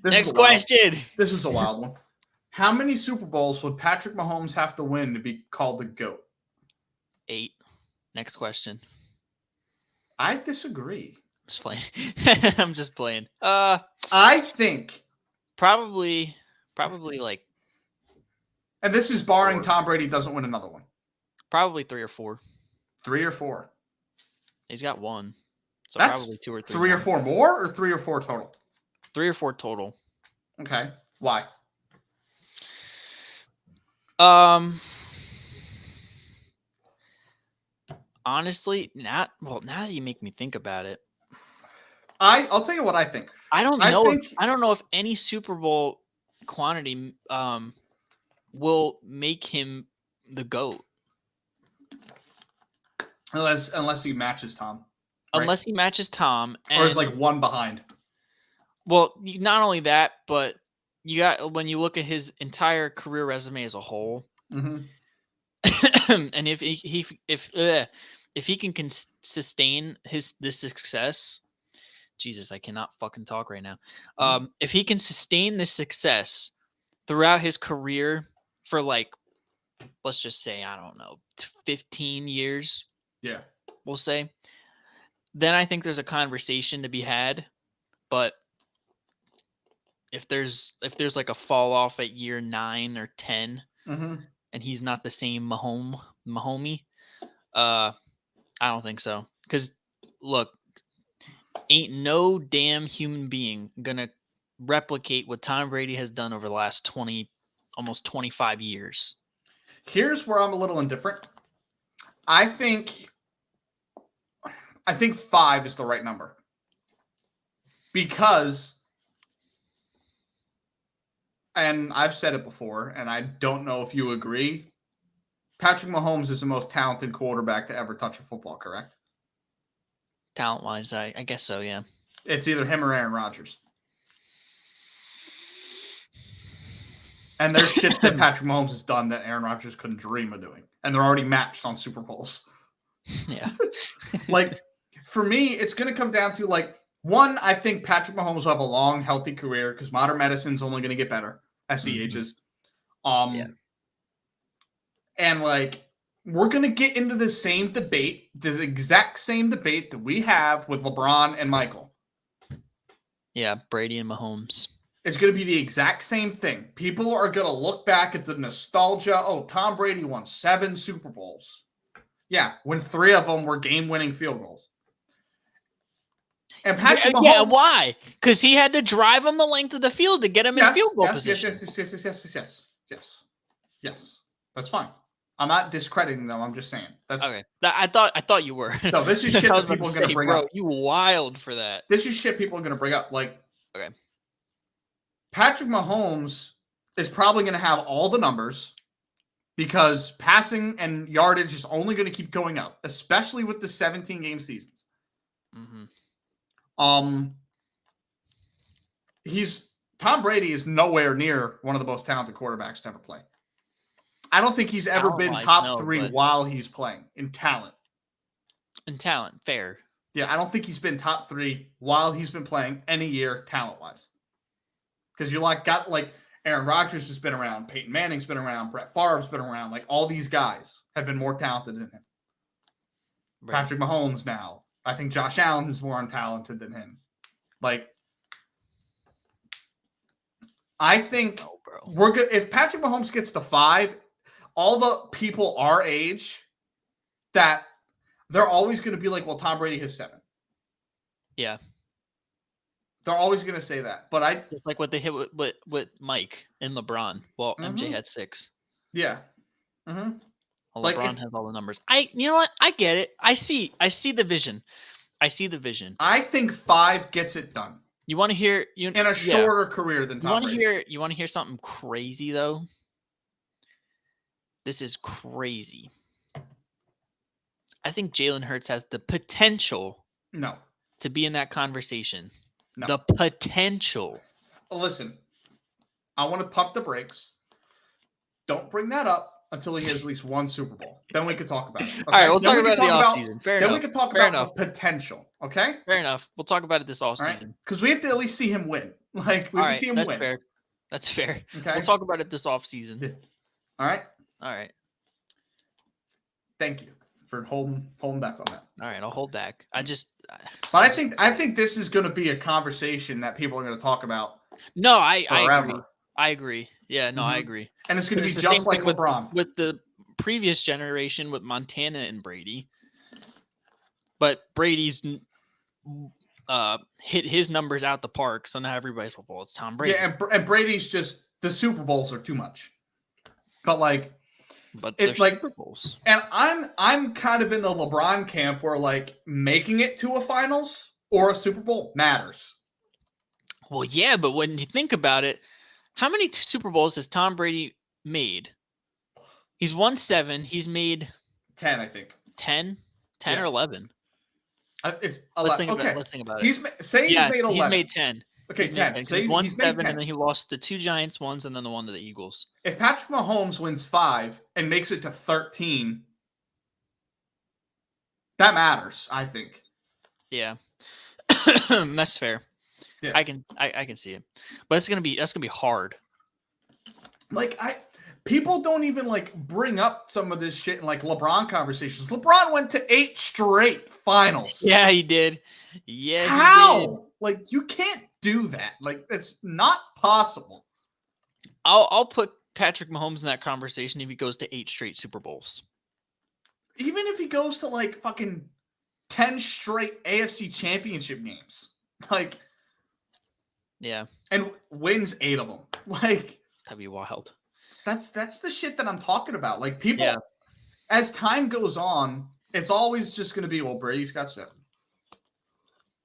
Next question. This is a wild one. How many Super Bowls would Patrick Mahomes have to win to be called the GOAT? 8. Next question. I disagree. I'm just playing. I'm just playing. I think probably like. And this is barring 4. Tom Brady doesn't win another one. Probably 3 or 4. 3 or 4. He's got 1. So that's probably 2 or 3. 3 or 4 more, or 3 or 4 total? 3 or 4 total. Okay. Why? Honestly, now that you make me think about it, I'll tell you what I think. I don't know if any Super Bowl quantity will make him the GOAT. Unless he matches Tom. Right? Unless he matches Tom. Or is like 1 behind. Well, not only that, but you got when you look at his entire career resume as a whole, mm-hmm. and if he can sustain this success, Jesus, I cannot fucking talk right now. If he can sustain this success throughout his career for like, let's just say, I don't know, 15 years. Yeah, we'll say. Then I think there's a conversation to be had, but if there's like a fall off at year 9 or 10, mm-hmm. and he's not the same Mahomie, I don't think so. Because look, ain't no damn human being gonna replicate what Tom Brady has done over the last 20, almost 25 years. Here's where I'm a little indifferent. I think 5 is the right number. Because, and I've said it before, and I don't know if you agree, Patrick Mahomes is the most talented quarterback to ever touch a football, correct? Talent-wise, I guess so, yeah. It's either him or Aaron Rodgers. And there's shit that Patrick Mahomes has done that Aaron Rodgers couldn't dream of doing. And they're already matched on Super Bowls. Yeah. Like, for me, it's going to come down to, like, one, I think Patrick Mahomes will have a long, healthy career because modern medicine's only going to get better as he ages. Yeah. And, like, we're going to get into the same debate, the exact same debate that we have with LeBron and Michael. Yeah, Brady and Mahomes. It's going to be the exact same thing. People are going to look back at the nostalgia. Oh, Tom Brady won 7 Super Bowls. Yeah, when 3 of them were game-winning field goals. And Patrick Mahomes. Yeah, why? Because he had to drive him the length of the field to get him in field goal position. Yes. That's fine. I'm not discrediting them. I'm just saying. That's okay. I thought you were. No, this is shit that people are going to bring up. You wild for that. This is shit people are going to bring up. Like, okay, Patrick Mahomes is probably going to have all the numbers because passing and yardage is only going to keep going up, especially with the 17-game seasons. Mm-hmm. Tom Brady is nowhere near one of the most talented quarterbacks to ever play. I don't think he's ever been top 3 while he's playing in talent. In talent, fair. Yeah, I don't think he's been top 3 while he's been playing any year talent-wise. Because you got Aaron Rodgers has been around, Peyton Manning's been around, Brett Favre's been around. Like, all these guys have been more talented than him. Right. Patrick Mahomes now. I think Josh Allen is more untalented than him. Like, I think we're good. If Patrick Mahomes gets to 5, all the people our age, that they're always going to be like, well, Tom Brady has 7. Yeah. They're always going to say that. But just like what they hit with Mike and LeBron. Well, MJ had 6. Yeah. Mm-hmm. Well, LeBron has all the numbers. You know what? I get it. I see the vision. I think 5 gets it done. You want to hear in a shorter career than Tom Brady. You want to hear something crazy though? This is crazy. I think Jalen Hurts has the potential to be in that conversation. No. The potential. Listen, I want to pump the brakes. Don't bring that up until he has at least 1 Super Bowl. Then we can talk about it. Okay? All right, we'll talk about the offseason. Fair enough. Then we can talk about the potential. Okay? Fair enough. We'll talk about it this offseason. Because we have to at least see him win. Like, we have to see him win. Fair. That's fair. Okay? We'll talk about it this offseason. Yeah. All right? All right. Thank you for holding back on that. All right, I'll hold back. But I think this is going to be a conversation that people are going to talk about. No, I agree. Yeah, no, I agree. And it's going to be just like LeBron. With the previous generation with Montana and Brady. But Brady's hit his numbers out the park, so now everybody's, well, it's Tom Brady. Yeah, and Brady's just, the Super Bowls are too much. But they're Super Bowls. And I'm kind of in the LeBron camp where making it to a finals or a Super Bowl matters. Well, yeah, but when you think about it, how many Super Bowls has Tom Brady made? He's won 7. He's made 10, I think. 10 or 11. It's 11. Let's think about it. He's made 11. He's made 10. Okay, 10. So he's won 7, and then he lost the 2 Giants ones, and then the one to the Eagles. If Patrick Mahomes wins 5 and makes it to 13, that matters, I think. Yeah, that's fair. Yeah. I can see it, but that's gonna be hard. People don't even bring up some of this shit in LeBron conversations. LeBron went to 8 straight finals. Yeah, he did. Yeah, how? You can't do that. It's not possible. I'll put Patrick Mahomes in that conversation if he goes to 8 straight Super Bowls. Even if he goes to fucking 10 straight AFC championship games. Yeah. And wins 8 of them. That'd be wild. That's the shit that I'm talking about. People, as time goes on, it's always just going to be, well, Brady's got 7.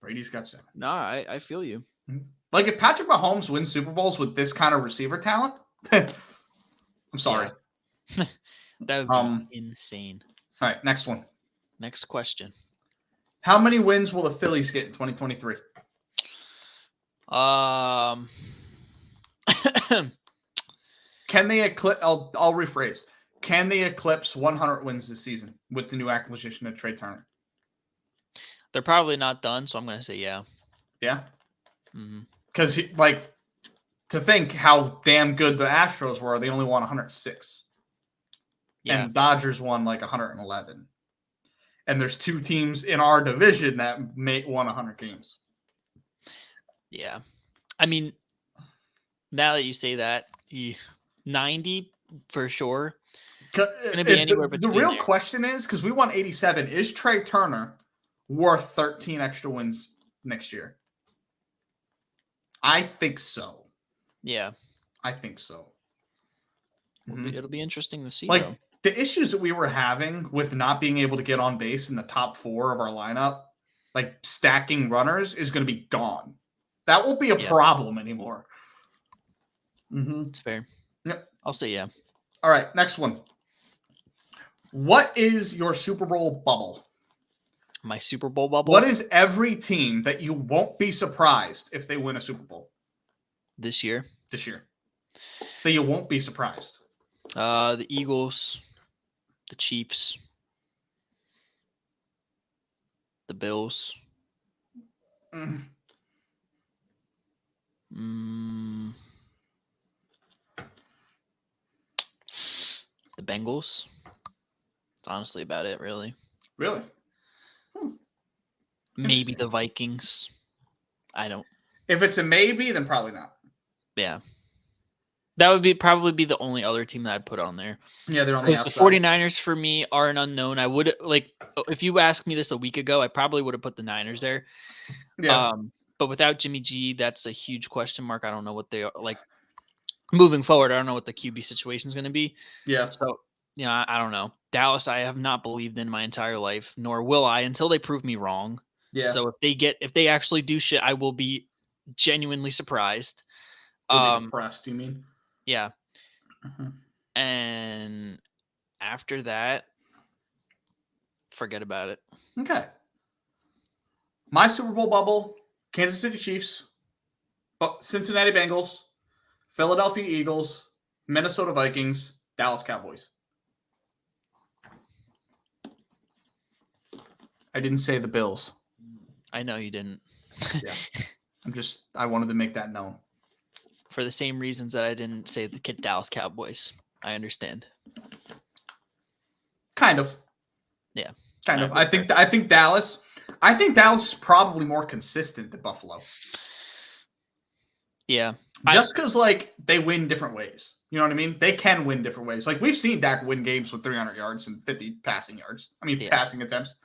Brady's got 7. No, I feel you. If Patrick Mahomes wins Super Bowls with this kind of receiver talent, I'm sorry. Yeah. That would be insane. All right, next one. Next question. How many wins will the Phillies get in 2023? Can they eclipse? I'll rephrase. Can they eclipse 100 wins this season with the new acquisition of Trey Turner? They're probably not done, so I'm going to say yeah. Yeah? Mm-hmm. Because, to think how damn good the Astros were, they only won 106. Yeah. And Dodgers won 111. And there's 2 teams in our division that won 100 games. Yeah. I mean, now that you say that, 90 for sure. Going to be anywhere The between real there. question is, because we won 87, is Trey Turner worth 13 extra wins next year? I think so. Yeah. I think so. It'll be interesting to see, Like, though. the issues that we were having with not being able to get on base in the top 4 of our lineup, like stacking runners, is going to be gone. That won't be a problem anymore. It's fair. Yep. I'll say yeah. All right, next one. What is your Super Bowl bubble? My Super Bowl bubble? What is every team that you won't be surprised if they win a Super Bowl? This year? This year. That you won't be surprised. The Eagles, the Chiefs, the Bills. The Bengals. It's honestly about it, really. Really? Maybe the Vikings. I don't. If it's a maybe, then probably not. Yeah. That would probably be the only other team that I'd put on there. Yeah, they're on the outside. The 49ers for me are an unknown. I would if you asked me this a week ago, I probably would have put the Niners there. Yeah. But without Jimmy G, that's a huge question mark. I don't know what they are like moving forward. I don't know what the QB situation is going to be. Yeah. So, I don't know. Dallas, I have not believed in my entire life, nor will I until they prove me wrong. Yeah. So if they actually do shit, I will be genuinely surprised. You'll be depressed, you mean? Yeah. And after that, forget about it. Okay. My Super Bowl bubble, Kansas City Chiefs, Cincinnati Bengals, Philadelphia Eagles, Minnesota Vikings, Dallas Cowboys. I didn't say the Bills. I know you didn't. Yeah. I wanted to make that known. For the same reasons that I didn't say the Dallas Cowboys. I understand. Kind of. Yeah. Kind of. I think Dallas is probably more consistent than Buffalo. Yeah. Just because, they win different ways. You know what I mean? They can win different ways. Like, we've seen Dak win games with 300 yards and 50 passing yards. Passing attempts.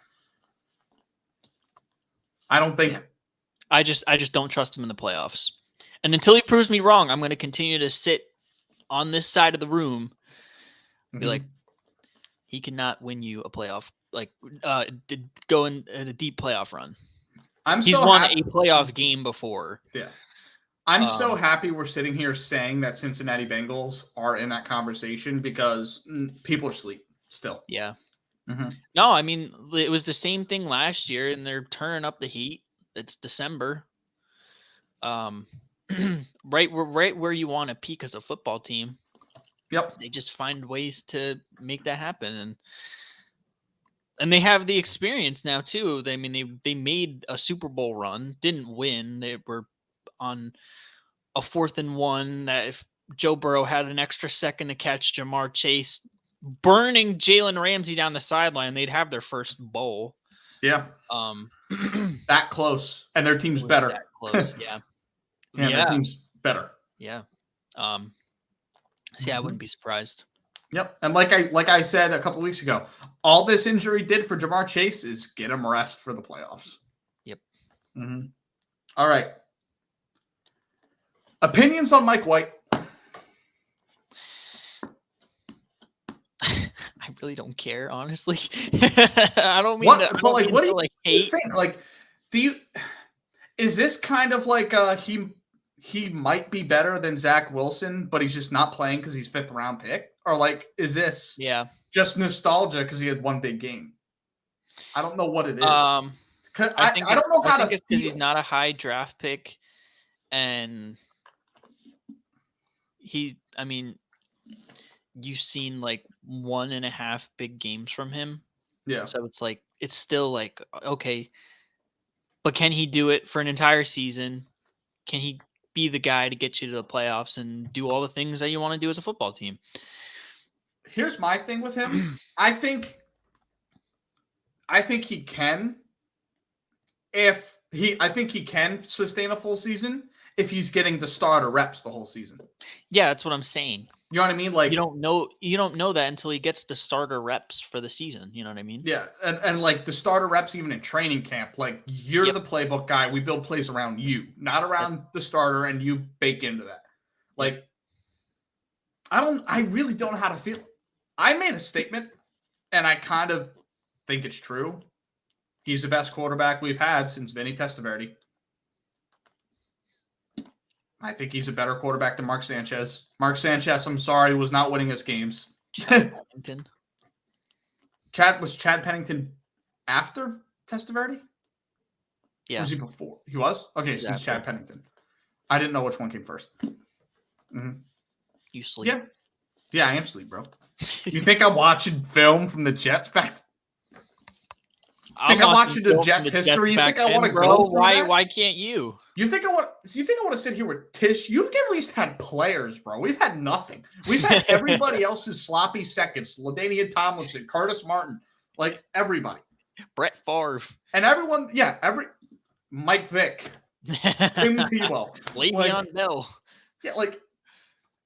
I don't think... Yeah. I just don't trust him in the playoffs. And until he proves me wrong, I'm going to continue to sit on this side of the room and be like, he cannot win you a playoff, go in a deep playoff run. He's won a playoff game before. Yeah. I'm so happy we're sitting here saying that Cincinnati Bengals are in that conversation because people are asleep still. Yeah. No, I mean, it was the same thing last year, and they're turning up the heat. It's December. Right where you want to peak as a football team. Yep. They just find ways to make that happen, and they have the experience now too. They made a Super Bowl run, didn't win. They were on a 4th and 1 that if Joe Burrow had an extra second to catch Jamar Chase burning Jalen Ramsey down the sideline, they'd have their first bowl. Yeah. That close, and their team's better. That close, yeah. Yeah, their team's better. Yeah. I wouldn't be surprised. Yep. And like I said a couple weeks ago, all this injury did for Jamar Chase is get him rest for the playoffs. Yep. All right. Opinions on Mike White? I really don't care, honestly. I don't mean to, what do you hate. Think? Is this kind of like he might be better than Zach Wilson, but he's just not playing because he's 5th round pick? Or is this just nostalgia because he had one big game? I don't know what it is. I don't know how to it's because he's not a high draft pick, and you've seen 1.5 big games from him. Yeah. So it's still okay, but can he do it for an entire season? Can he be the guy to get you to the playoffs and do all the things that you want to do as a football team? Here's my thing with him. I think he can. I think he can sustain a full season if he's getting the starter reps the whole season. Yeah, that's what I'm saying. You know what I mean? Like you don't know that until he gets the starter reps for the season. You know what I mean? Yeah, and like the starter reps even in training camp, like you're the playbook guy. We build plays around you, not around the starter, and you bake into that. Like I really don't know how to feel. I made a statement, and I kind of think it's true. He's the best quarterback we've had since Vinny Testaverde. I think he's a better quarterback than Mark Sanchez. Mark Sanchez, I'm sorry, was not winning us games. Chad Pennington. Chad Pennington after Testaverde? Yeah. Or was he before? He was? Okay, exactly. Since Chad Pennington. I didn't know which one came first. Mm-hmm. You sleep. Yeah. Yeah, I am sleep, bro. You think I'm watching film from the Jets back? I'm watching the Jets history? You think I want to go through that? Why can't you? You think I want to sit here with Tish? You've at least had players, bro. We've had nothing. We've had everybody else's sloppy seconds. LaDainian Tomlinson, Curtis Martin, like everybody. Brett Favre. And everyone, Mike Vick. Tim Tebow. Le'Veon Bell. Yeah, like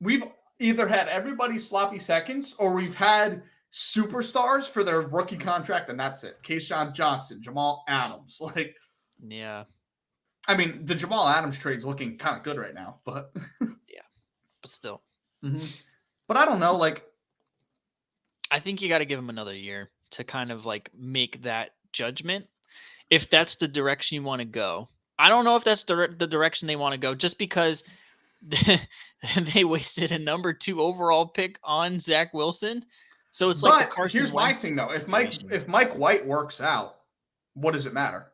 we've either had everybody's sloppy seconds or we've had superstars for their rookie contract, and that's it. Keyshawn Johnson, Jamal Adams. Like, yeah. I mean, the Jamal Adams trade's looking kind of good right now, but yeah, but still. Mm-hmm. But I don't know. Like, I think you got to give him another year to kind of like make that judgment. If that's the direction you want to go, I don't know if that's the direction they want to go. Just because they wasted a number 2 overall pick on Zach Wilson. So it's like the Carson here's my thing, though. If Mike White works out, what does it matter?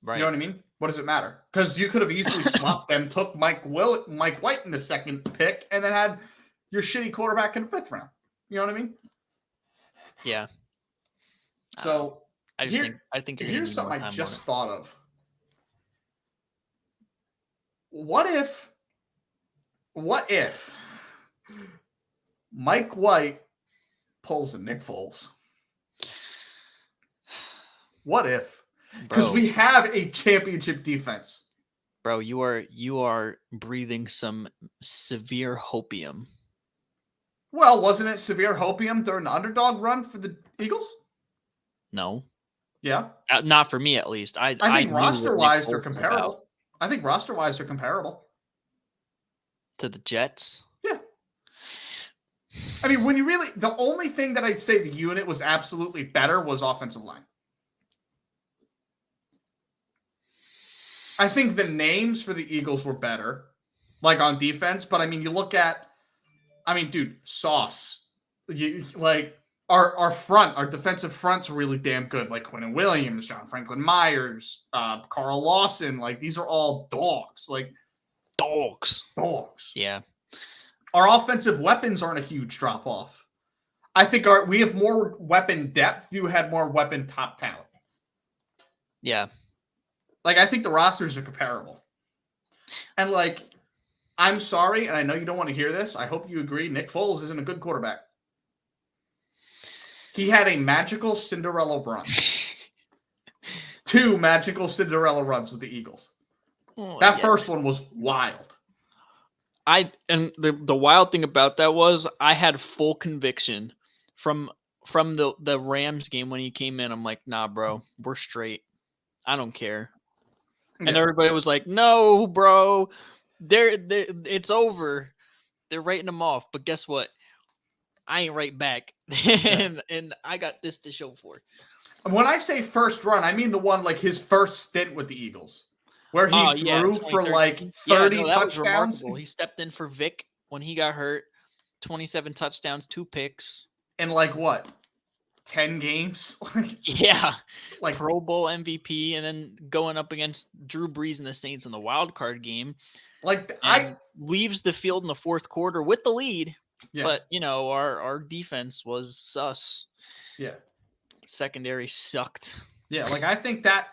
Right. You know what I mean? What does it matter? Because you could have easily swapped them, took Mike White in the second pick, and then had your shitty quarterback in the 5th round. You know what I mean? Yeah. So I think here's something I just thought of. What if Mike White pulls a Nick Foles? What if? Because we have a championship defense. Bro, you are breathing some severe hopium. Well, wasn't it severe hopium during the underdog run for the Eagles? No. Yeah. Not for me, at least. I think roster-wise they're comparable. I think roster-wise they're comparable. To the Jets? Yeah. I mean, the only thing that I'd say the unit was absolutely better was offensive line. I think the names for the Eagles were better, like on defense. But I mean, you look at, dude, Sauce. Our defensive fronts are really damn good. Like Quentin Williams, John Franklin Myers, Carl Lawson. Like these are all dogs. Like dogs. Yeah. Our offensive weapons aren't a huge drop off. I think we have more weapon depth. You had more weapon top talent. Yeah. Like, I think the rosters are comparable. And, like, I'm sorry, and I know you don't want to hear this. I hope you agree. Nick Foles isn't a good quarterback. He had a magical Cinderella run. 2 magical Cinderella runs with the Eagles. That first one was wild. And the wild thing about that was I had full conviction from the Rams game when he came in. I'm like, nah, bro, we're straight. I don't care. And everybody was like, no, bro, it's over. They're writing them off. But guess what? I ain't right back. and I got this to show for it. When I say first run, I mean the one like his first stint with the Eagles. Where he threw for like 30 touchdowns. He stepped in for Vic when he got hurt. 27 touchdowns, 2 picks. In like what? 10 games? Yeah. Like Pro Bowl MVP and then going up against Drew Brees and the Saints in the wild card game. Like leaves the field in the 4th quarter with the lead. Yeah. But, our defense was sus. Yeah. Secondary sucked. Yeah, like I think that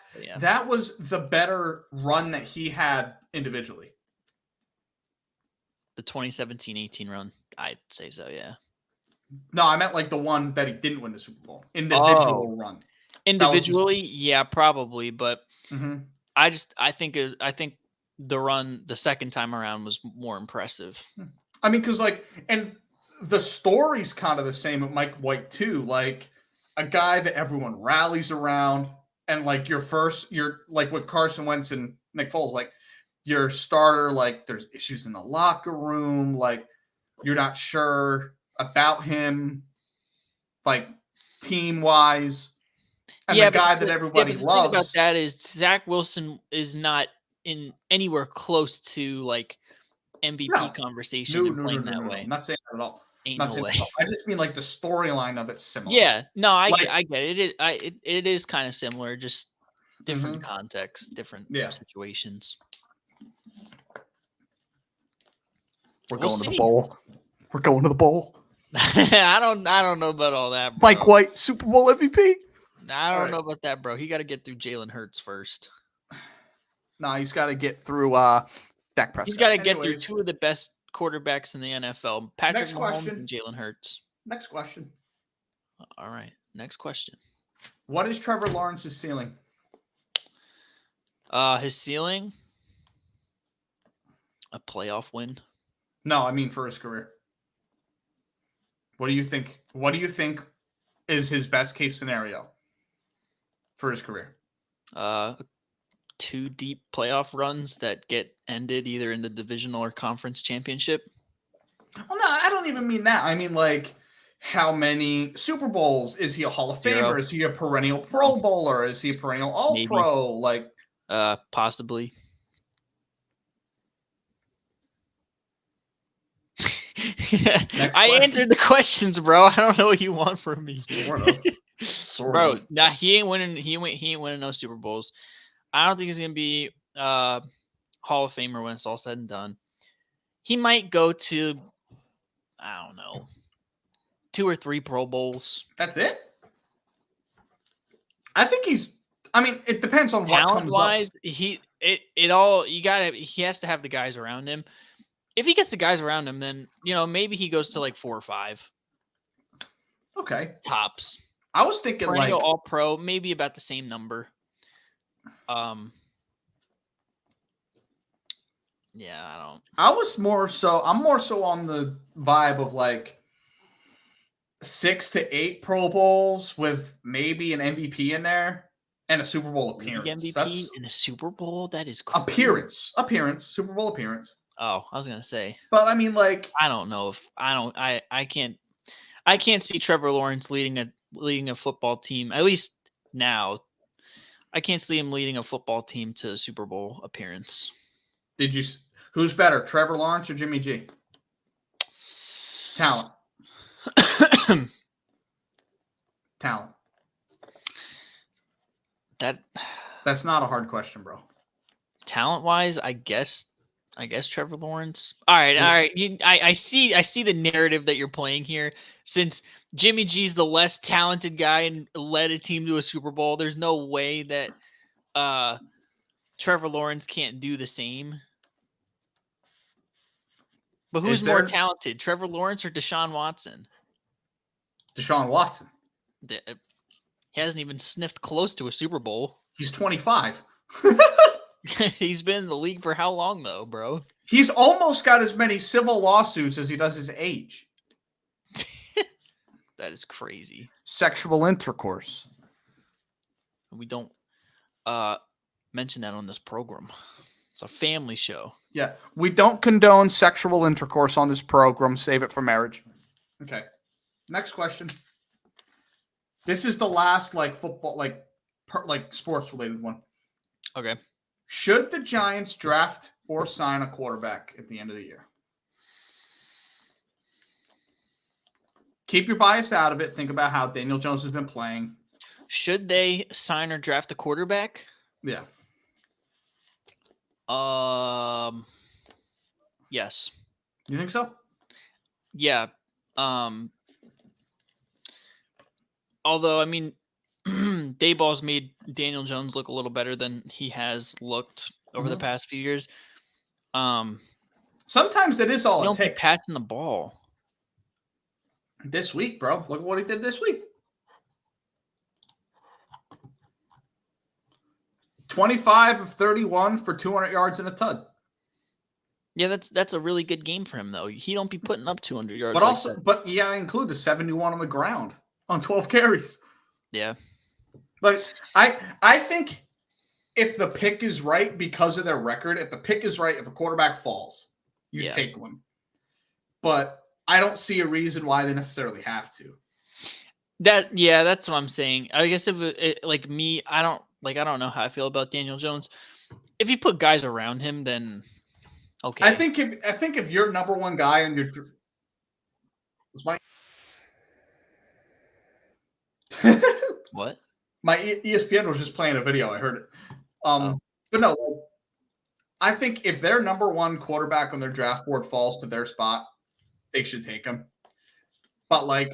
was the better run that he had individually. The 2017-18 run, I'd say so, yeah. No, I meant like the one that he didn't win the Super Bowl. Individual run. Individually, yeah, probably. But Mm-hmm. I think the second time around was more impressive. I mean, because and the story's kind of the same with Mike White too. Like a guy that everyone rallies around, and like you're like with Carson Wentz and Nick Foles, like your starter, like there's issues in the locker room, like you're not sure about him, like team wise, and the guy that everybody but the loves. thing about that is Zach Wilson is not in anywhere close to like MVP conversation and playing that way. I'm not saying that at all. Ain't Not no saying way. I just mean like the storyline of it's similar. Yeah, no, I Like- get it. It is kind of similar, just different context, different situations. We're going to the bowl. We're going to the bowl. I don't know about all that, bro. Mike White, Super Bowl MVP. I don't know about that, bro. He got to get through Jalen Hurts first. No, he's got to get through Dak Prescott. He's got to get through two of the best quarterbacks in the NFL, Patrick Mahomes and Jalen Hurts. Next question. All right, next question. What is Trevor Lawrence's ceiling? His ceiling? A playoff win. No, I mean for his career. What do you think? What do you think is his best case scenario for his career? 2 deep playoff runs that get ended either in the divisional or conference championship. Well, no, I don't even mean that. I mean like how many Super Bowls? Is he a Hall of Famer? Is he a perennial Pro Bowler? Is he a perennial All-Pro? Like, possibly. I answered the questions, bro. I don't know what you want from me. Sort bro, of. nah, he ain't winning. He ain't winning no Super Bowls. I don't think he's gonna be Hall of Famer when it's all said and done. He might go to, I don't know, 2 or 3 Pro Bowls. That's it. I think he's. I mean, it depends on what comes up. He has to have the guys around him. If he gets the guys around him, then maybe he goes to like 4 or 5. Okay. Tops. I was thinking like All Pro, maybe about the same number. Yeah, I don't. I'm more so on the vibe of like 6 to 8 Pro Bowls with maybe an MVP in there and a Super Bowl appearance. MVP in a Super Bowl? That is crazy. Appearance, Super Bowl appearance. Oh, I was gonna say. But I mean, like, I don't know if I can't see Trevor Lawrence leading a football team, at least now. I can't see him leading a football team to a Super Bowl appearance. Who's better, Trevor Lawrence or Jimmy G? Talent. Talent. That's not a hard question, bro. Talent-wise, I guess Trevor Lawrence. All right. I see the narrative that you're playing here. Since Jimmy G's the less talented guy and led a team to a Super Bowl, there's no way that Trevor Lawrence can't do the same. But who's more talented, Trevor Lawrence or Deshaun Watson? Deshaun Watson. He hasn't even sniffed close to a Super Bowl. He's 25. He's been in the league for how long, though, bro? He's almost got as many civil lawsuits as he does his age. That is crazy. Sexual intercourse. We don't mention that on this program. It's a family show. Yeah, we don't condone sexual intercourse on this program. Save it for marriage. Okay. Next question. This is the last football, sports related one. Okay. Should the Giants draft or sign a quarterback at the end of the year? Keep your bias out of it. Think about how Daniel Jones has been playing. Should they sign or draft a quarterback? Yeah. Yes. You think so? Yeah. Although, I mean, Dayball's made Daniel Jones look a little better than he has looked over the past few years. Sometimes that is all it takes. Don't be passing the ball. This week, bro. Look at what he did this week. 25 of 31 for 200 yards and a tud. Yeah, that's a really good game for him though. He don't be putting up 200 yards. But also, but you gotta include the 71 on the ground on 12 carries. Yeah. But I think if the pick is right because of their record, if the pick is right, if a quarterback falls, you take one. But I don't see a reason why they necessarily have to. That's what I'm saying. I guess if like me, I don't know how I feel about Daniel Jones. If you put guys around him, then okay. I think if you're number one guy on your was my what? My ESPN was just playing a video. I heard it. But no, I think if their number one quarterback on their draft board falls to their spot, they should take him. But like,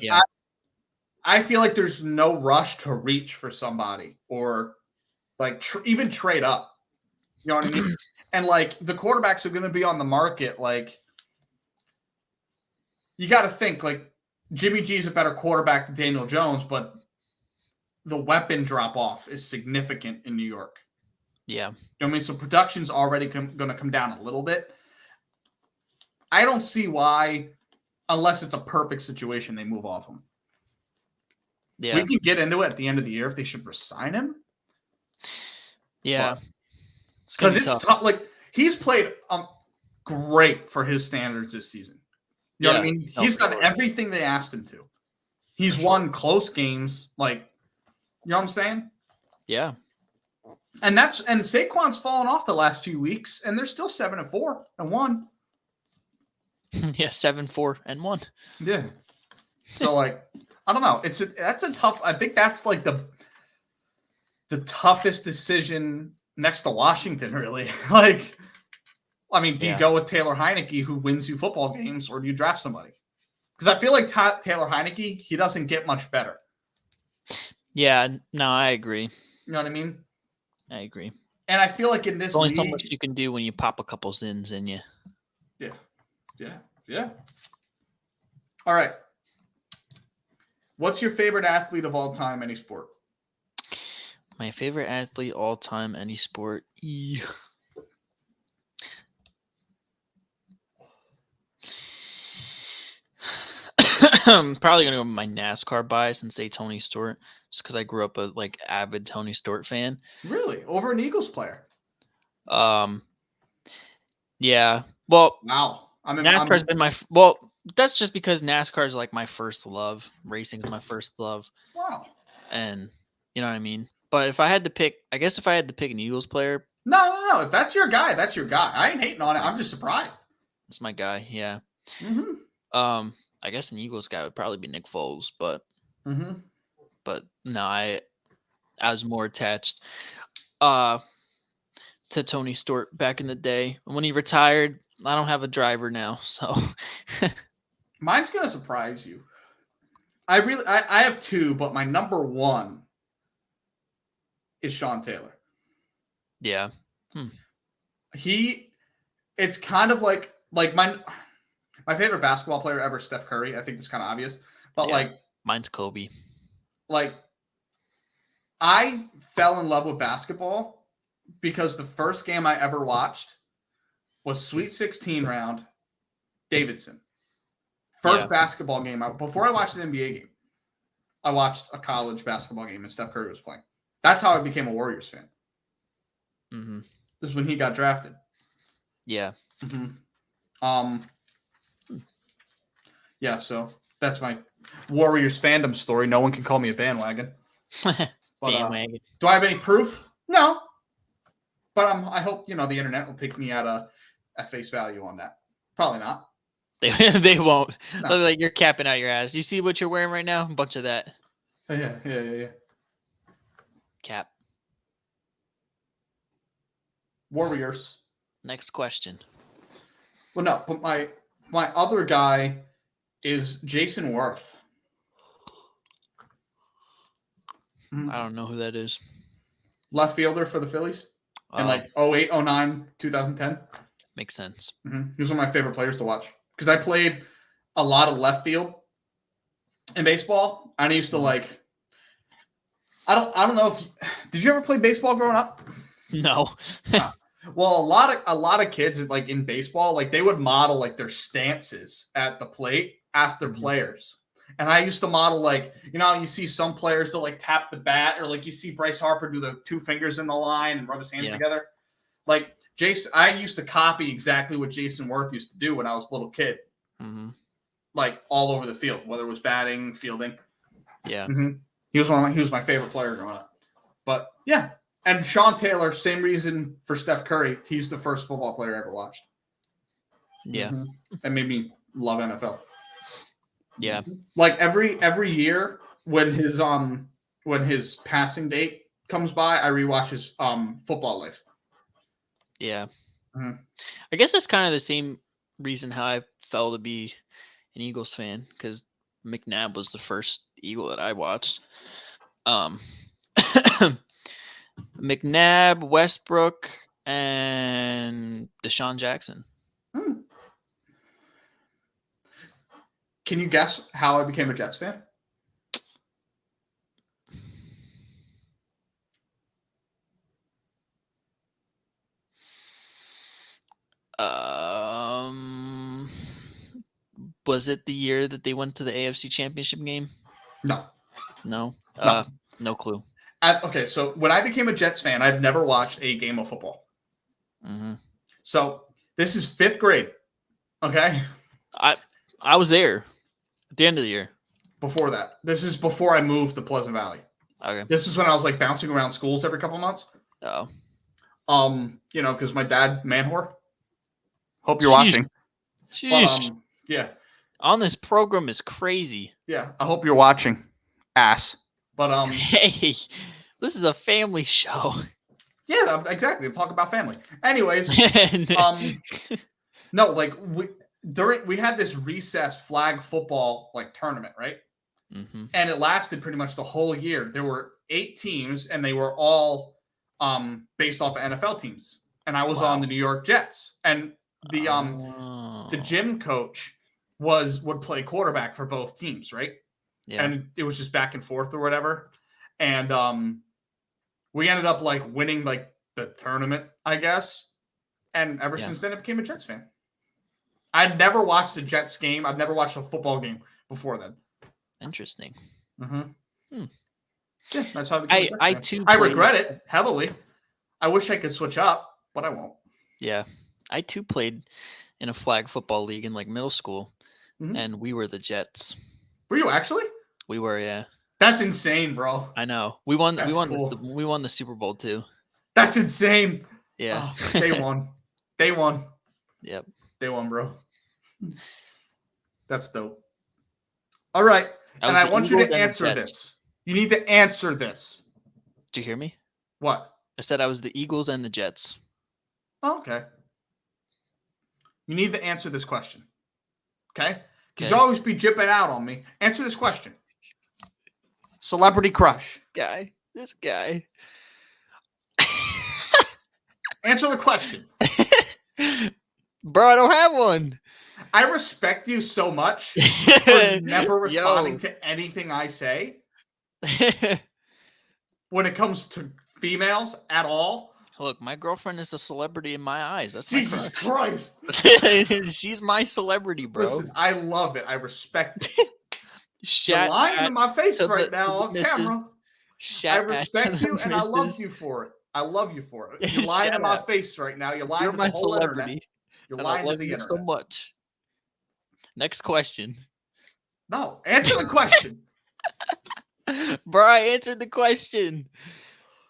I feel like there's no rush to reach for somebody or like even trade up. You know what I mean? And like the quarterbacks are going to be on the market. Like you got to think like Jimmy G is a better quarterback than Daniel Jones, but the weapon drop off is significant in New York. Yeah. You know what I mean? So production's already going to come down a little bit. I don't see why, unless it's a perfect situation, they move off him. Yeah. We can get into it at the end of the year if they should resign him. Yeah. Because it's tough. Like, he's played great for his standards this season. You know what I mean? He's done everything they asked him to. He's won close games. Like, you know what I'm saying? Yeah. And Saquon's fallen off the last few weeks, and they're still 7-4-1. Yeah, 7-4-1. Yeah. So like, I don't know. That's a tough. I think that's like the toughest decision next to Washington, really. Like, I mean, do you go with Taylor Heineke, who wins you football games, or do you draft somebody? Because I feel like Taylor Heineke, he doesn't get much better. Yeah, no, I agree. You know what I mean? I agree. And I feel like in this There's only so much you can do when you pop a couple Zins in you. Yeah. All right. What's your favorite athlete of all time, any sport? My favorite athlete all time, any sport? I'm probably gonna go with my NASCAR bias and say Tony Stewart, just because I grew up a avid Tony Stewart fan. Really, over an Eagles player? Yeah. Well, wow. NASCAR's been my that's just because NASCAR is like my first love. Racing is my first love. Wow. And you know what I mean. But if I had to pick, I guess if I had to pick an Eagles player. No. If that's your guy, that's your guy. I ain't hating on it. I'm just surprised. That's my guy. Yeah. Mm-hmm. I guess an Eagles guy would probably be Nick Foles, but no, I was more attached to Tony Stewart back in the day. When he retired, I don't have a driver now, so mine's gonna surprise you. I have two, but my number one is Sean Taylor. Yeah. It's kind of like my favorite basketball player ever, Steph Curry. I think it's kind of obvious. But mine's Kobe. Like, I fell in love with basketball because the first game I ever watched was Sweet 16 round Davidson. First basketball game. Before I watched an NBA game, I watched a college basketball game and Steph Curry was playing. That's how I became a Warriors fan. Mm-hmm. This is when he got drafted. Yeah. Mm-hmm. Yeah, so that's my Warriors fandom story. No one can call me a bandwagon. Bandwagon. Do I have any proof? No. But I hope, the internet will take me at face value on that. Probably not. They won't. No. They'll be like, you're capping out your ass. You see what you're wearing right now? A bunch of that. Yeah. Cap. Warriors. Next question. Well, no, but my other guy is Jason Worth. I don't know who that is. Left fielder for the Phillies in 08, 09, 2010. Makes sense. Mm-hmm. He was one of my favorite players to watch because I played a lot of left field in baseball. And I used to I don't know if did you ever play baseball growing up? No. Well, a lot of kids like in baseball, like they would model like their stances at the plate after players. And I used to model like, you see some players that like tap the bat, or like you see Bryce Harper do the 2 fingers in the line and rub his hands together. Like Jason, I used to copy exactly what Jason Worth used to do when I was a little kid. Mm-hmm. Like all over the field, whether it was batting, fielding. Yeah. Mm-hmm. He was my favorite player growing up. But yeah. And Sean Taylor, same reason for Steph Curry. He's the first football player I ever watched. Yeah. Mm-hmm. That made me love NFL. Yeah. Like every year when his passing date comes by, I rewatch his football life. Yeah. Mm-hmm. I guess that's kind of the same reason how I fell to be an Eagles fan, because McNabb was the first Eagle that I watched. McNabb, Westbrook, and Deshaun Jackson. Can you guess how I became a Jets fan? Was it the year that they went to the AFC Championship game? No. No. No clue. Okay, so when I became a Jets fan, I've never watched a game of football. Mm-hmm. So this is 5th grade. Okay. I was there at the end of the year. Before that, this is before I moved to Pleasant Valley. Okay. This is when I was like bouncing around schools every couple months. Oh. Because my dad, man whore. Hope you're watching. Sheesh. But, yeah. On this program is crazy. Yeah, I hope you're watching, ass. But hey, this is a family show. Yeah, exactly. Talk about family. Anyways, no, like we had this recess flag football like tournament, right? Mm-hmm. And it lasted pretty much the whole year. There were 8 teams, and they were all based off of NFL teams. And I was on the New York Jets, and the gym coach would play quarterback for both teams, right? Yeah. And it was just back and forth or whatever. And we ended up like winning like the tournament, I guess. And ever since then, I became a Jets fan. I'd never watched a Jets game. I've never watched a football game before then. Interesting. Mm-hmm. Yeah, that's how I became a Jets fan. Too I regret it heavily. I wish I could switch up, but I won't. Yeah. I too played in a flag football league in like middle school, and we were the Jets. Were you actually? We were, yeah. That's insane, bro. I know. We won. That's cool. We won the Super Bowl too. That's insane. Yeah. Oh, they won. They won. Yep. They won, bro. That's dope. All right. And I want you to answer this. You need to answer this. Did you hear me? What? I said I was the Eagles and the Jets. Oh, okay. You need to answer this question. Okay? Because you always be jipping out on me. Answer this question. Celebrity crush. This guy. Answer the question. Bro, I don't have one. I respect you so much for never responding to anything I say when it comes to females at all. Look, my girlfriend is a celebrity in my eyes. That's Jesus Christ. She's my celebrity, bro. Listen, I love it. I respect it. You're lying in my face right now on camera. I respect you and I love you for it. I love you for it. You're lying in my face right now. You're lying to the whole internet. You're lying to the internet. So much. Next question. No, answer the question. Bro, I answered the question.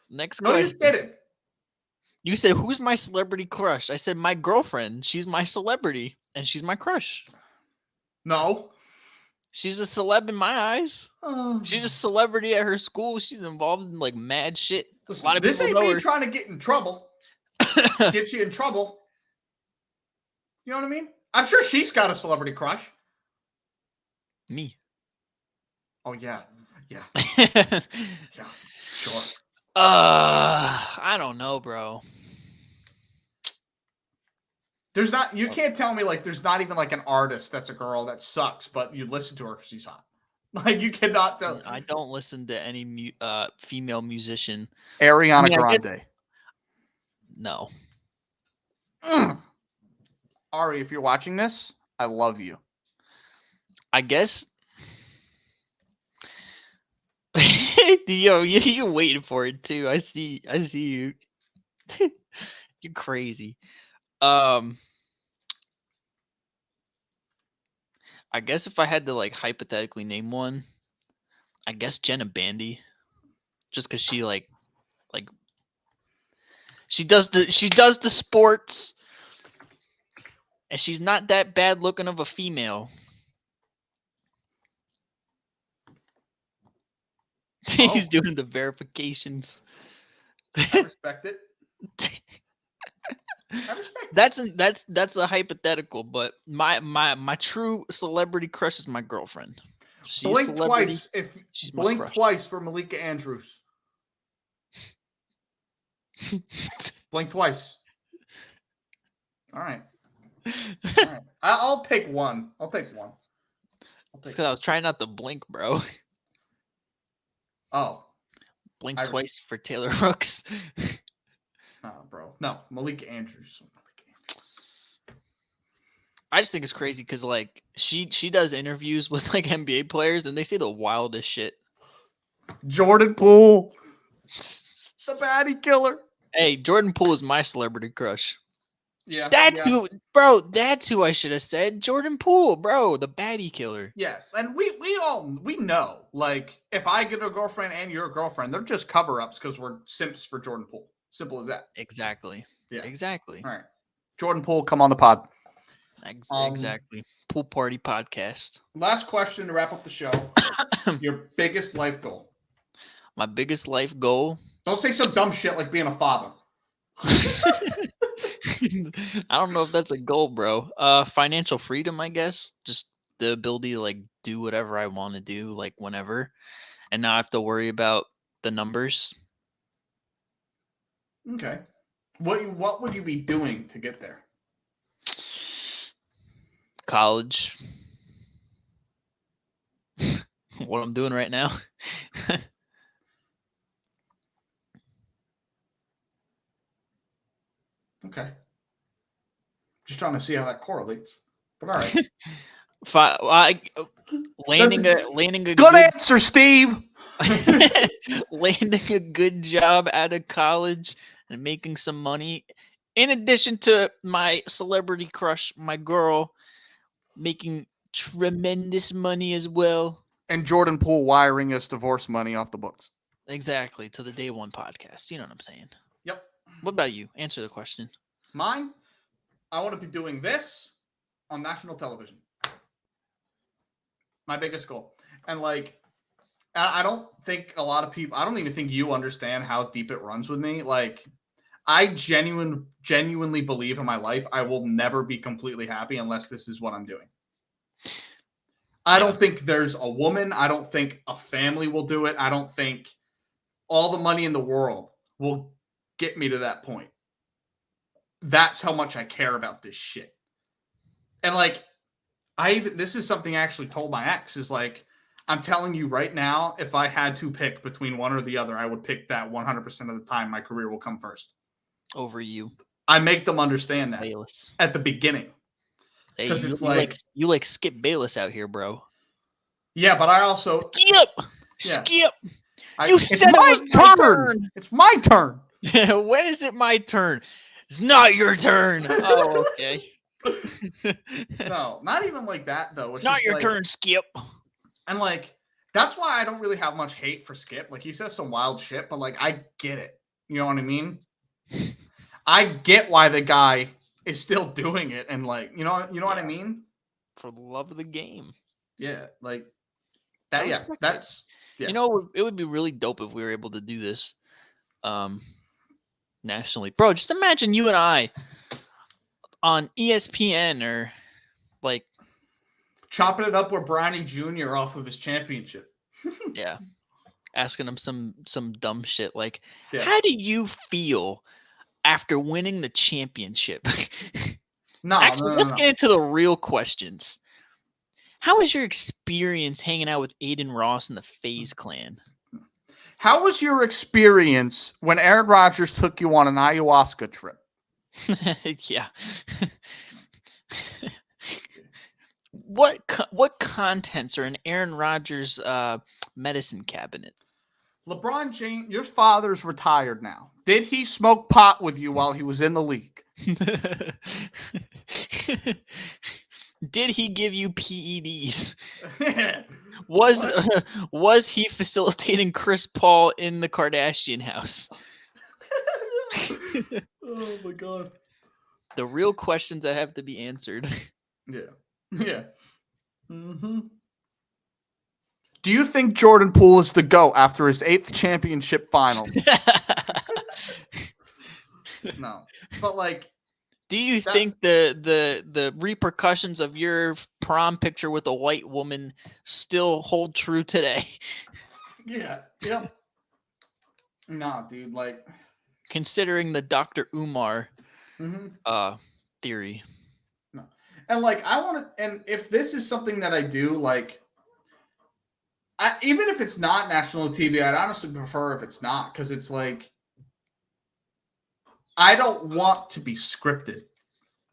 Next question. No, you didn't. You said, who's my celebrity crush? I said, my girlfriend. She's my celebrity, and she's my crush. No. She's a celeb in my eyes. She's a celebrity at her school. She's involved in like mad shit. Listen, a lot of this people ain't know me her. trying to get in trouble. Get you in trouble. You know what I mean? I'm sure she's got a celebrity crush. Me. Oh, yeah. Yeah. Yeah. Sure. I don't know, bro. There's not, you can't tell me like there's not even like an artist that's a girl that sucks, but you listen to her because she's hot. Like you cannot tell. I don't listen to any female musician. Ariana Grande. No. Ari, if you're watching this, I love you. I guess. Yo, you're waiting for it too. I see you. You're crazy. I guess if I had to like hypothetically name one, I guess Jenna Bandy, just because she like she does the sports, and she's not that bad looking of a female. He's doing the verifications. I respect it. I respect That's a hypothetical, but my true celebrity crush is my girlfriend. She's blink a celebrity. Twice if She's my blink crush. twice for Malika Andrews. Blink twice. All right. All right. I'll take one. I'll take one. Because I was trying not to blink, bro. Oh. Blink twice for Taylor Rooks. No, bro. No, Malika Andrews. I just think it's crazy because like she does interviews with like NBA players and they say the wildest shit. Jordan Poole, the baddie killer. Hey, Jordan Poole is my celebrity crush. Yeah, that's who, bro. That's who I should have said. Jordan Poole, bro, the baddie killer. Yeah, and we know, like, if I get a girlfriend and you're a girlfriend, they're just cover ups because we're simps for Jordan Poole. Simple as that. Exactly. Yeah. Exactly. All right, Jordan Poole, come on the pod. Exactly. Pool party podcast. Last question to wrap up the show. Your biggest life goal. My biggest life goal. Don't say some dumb shit like being a father. I don't know if that's a goal, bro. Financial freedom, I guess. Just the ability to like do whatever I want to do, like whenever, and not have to worry about the numbers. Okay. What would you be doing to get there? College. What I'm doing right now. Okay. Just trying to see how that correlates. But all right. Landing a good answer, Steve. Landing a good job out of college and making some money, in addition to my celebrity crush, my girl, making tremendous money as well. And Jordan Poole wiring us divorce money off the books. Exactly, to the Day One podcast. You know what I'm saying? Yep. What about you? Answer the question. Mine? I want to be doing this on national television. My biggest goal. And like, I don't think a lot of people, I don't even think you understand how deep it runs with me. Like, I genuinely believe in my life I will never be completely happy unless this is what I'm doing. I don't think there's a woman. I don't think a family will do it. I don't think all the money in the world will get me to that point. That's how much I care about this shit. And like, this is something I actually told my ex is like, I'm telling you right now, if I had to pick between one or the other, I would pick that 100% of the time. My career will come first. Over you. I make them understand that Bayless. at the beginning. Because it's like you like Skip Bayless out here, bro. Yeah, but I also Skip. You said it was my turn. It's my turn. When is it my turn? It's not your turn. Oh, okay. No, not even like that though. It's not your turn, Skip. And like that's why I don't really have much hate for Skip. Like he says some wild shit, but like I get it. You know what I mean? I get why the guy is still doing it, and like you know what I mean? For the love of the game. Yeah, like that. Yeah, that's. Yeah. You know, it would be really dope if we were able to do this, nationally, bro. Just imagine you and I on ESPN or like chopping it up with Bronny Jr. off of his championship. Yeah, asking him some dumb shit like, how do you feel after winning the championship? Let's get into the real questions. How was your experience hanging out with Aiden Ross and the FaZe Clan? How was your experience when Aaron Rodgers took you on an ayahuasca trip? Yeah. What contents are in Aaron Rodgers' medicine cabinet? LeBron James, your father's retired now. Did he smoke pot with you while he was in the league? Did he give you PEDs? What? Was he facilitating Chris Paul in the Kardashian house? Oh my god. The real questions that have to be answered. Yeah. Yeah. Mm-hmm. Do you think Jordan Poole is the GOAT after his 8th championship final? No. But like, do you think the repercussions of your prom picture with a white woman still hold true today? Yeah. Yep. Nah, dude. Like, considering the Dr. Umar mm-hmm. Theory. No. And like, I want to, and if this is something that I do, like, even if it's not national TV, I'd honestly prefer if it's not, because it's like, I don't want to be scripted.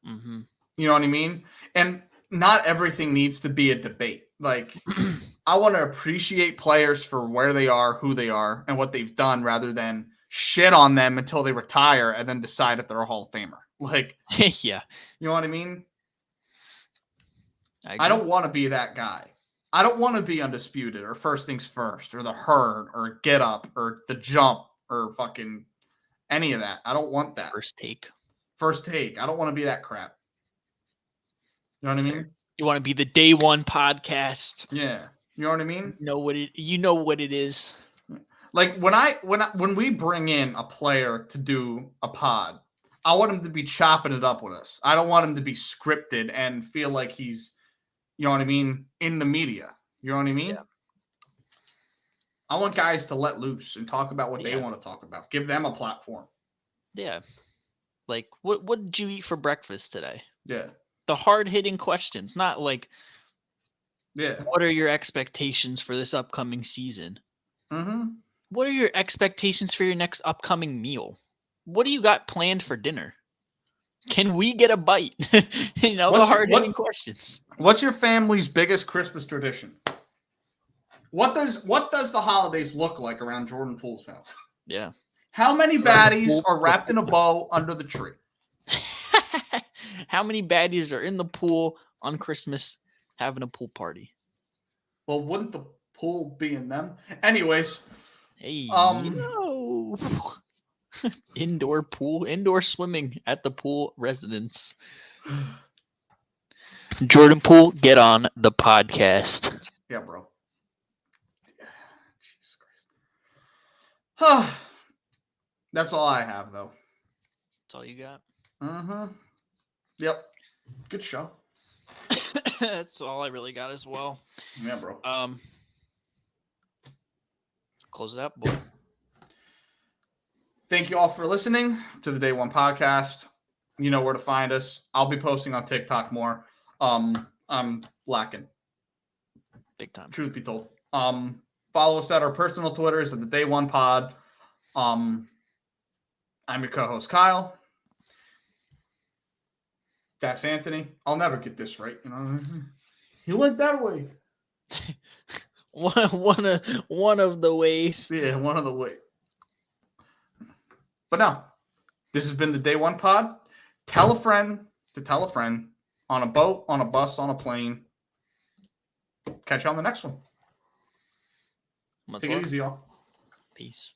Mm-hmm. You know what I mean? And not everything needs to be a debate. Like, I want to appreciate players for where they are, who they are, and what they've done, rather than shit on them until they retire and then decide if they're a Hall of Famer. Like, yeah. You know what I mean? I I don't want to be that guy. I don't want to be Undisputed or First Things First or The Herd or Get Up or The Jump or fucking any of that. I don't want that. First Take. I don't want to be that crap. You know what I mean? You want to be the Day One podcast. Yeah. You know what I mean? You know what it is. Like when we bring in a player to do a pod, I want him to be chopping it up with us. I don't want him to be scripted and feel like he's, you know what I mean, in the media. You know what I mean? Yeah. I want guys to let loose and talk about what they want to talk about. Give them a platform. Yeah. Like, what did you eat for breakfast today? Yeah. The hard-hitting questions, not like, yeah, what are your expectations for this upcoming season? Mm-hmm. What are your expectations for your next upcoming meal? What do you got planned for dinner? Can we get a bite? The hard-hitting questions. What's your family's biggest Christmas tradition? What does the holidays look like around Jordan Poole's house? Yeah. How many baddies are wrapped in a bow under the tree? How many baddies are in the pool on Christmas having a pool party? Well, wouldn't the pool be in them? Anyways. Hey, indoor pool, indoor swimming at the pool residence. Jordan Poole, get on the podcast. Yeah, bro. Jesus Christ. That's all I have, though. That's all you got? Mm-hmm. Yep. Good show. That's all I really got as well. Yeah, bro. Close it up, boy. Thank you all for listening to the Day One podcast. You know where to find us. I'll be posting on TikTok more. I'm lacking. Big time. Truth be told. Follow us at our personal Twitters at the Day One Pod. I'm your co-host Kyle. That's Anthony. I'll never get this right. You know, he went that way. one of the ways. Yeah, one of the ways. But no, this has been the Day One Pod. Tell a friend to tell a friend on a boat, on a bus, on a plane. Catch you on the next one. Take it easy, y'all. Peace.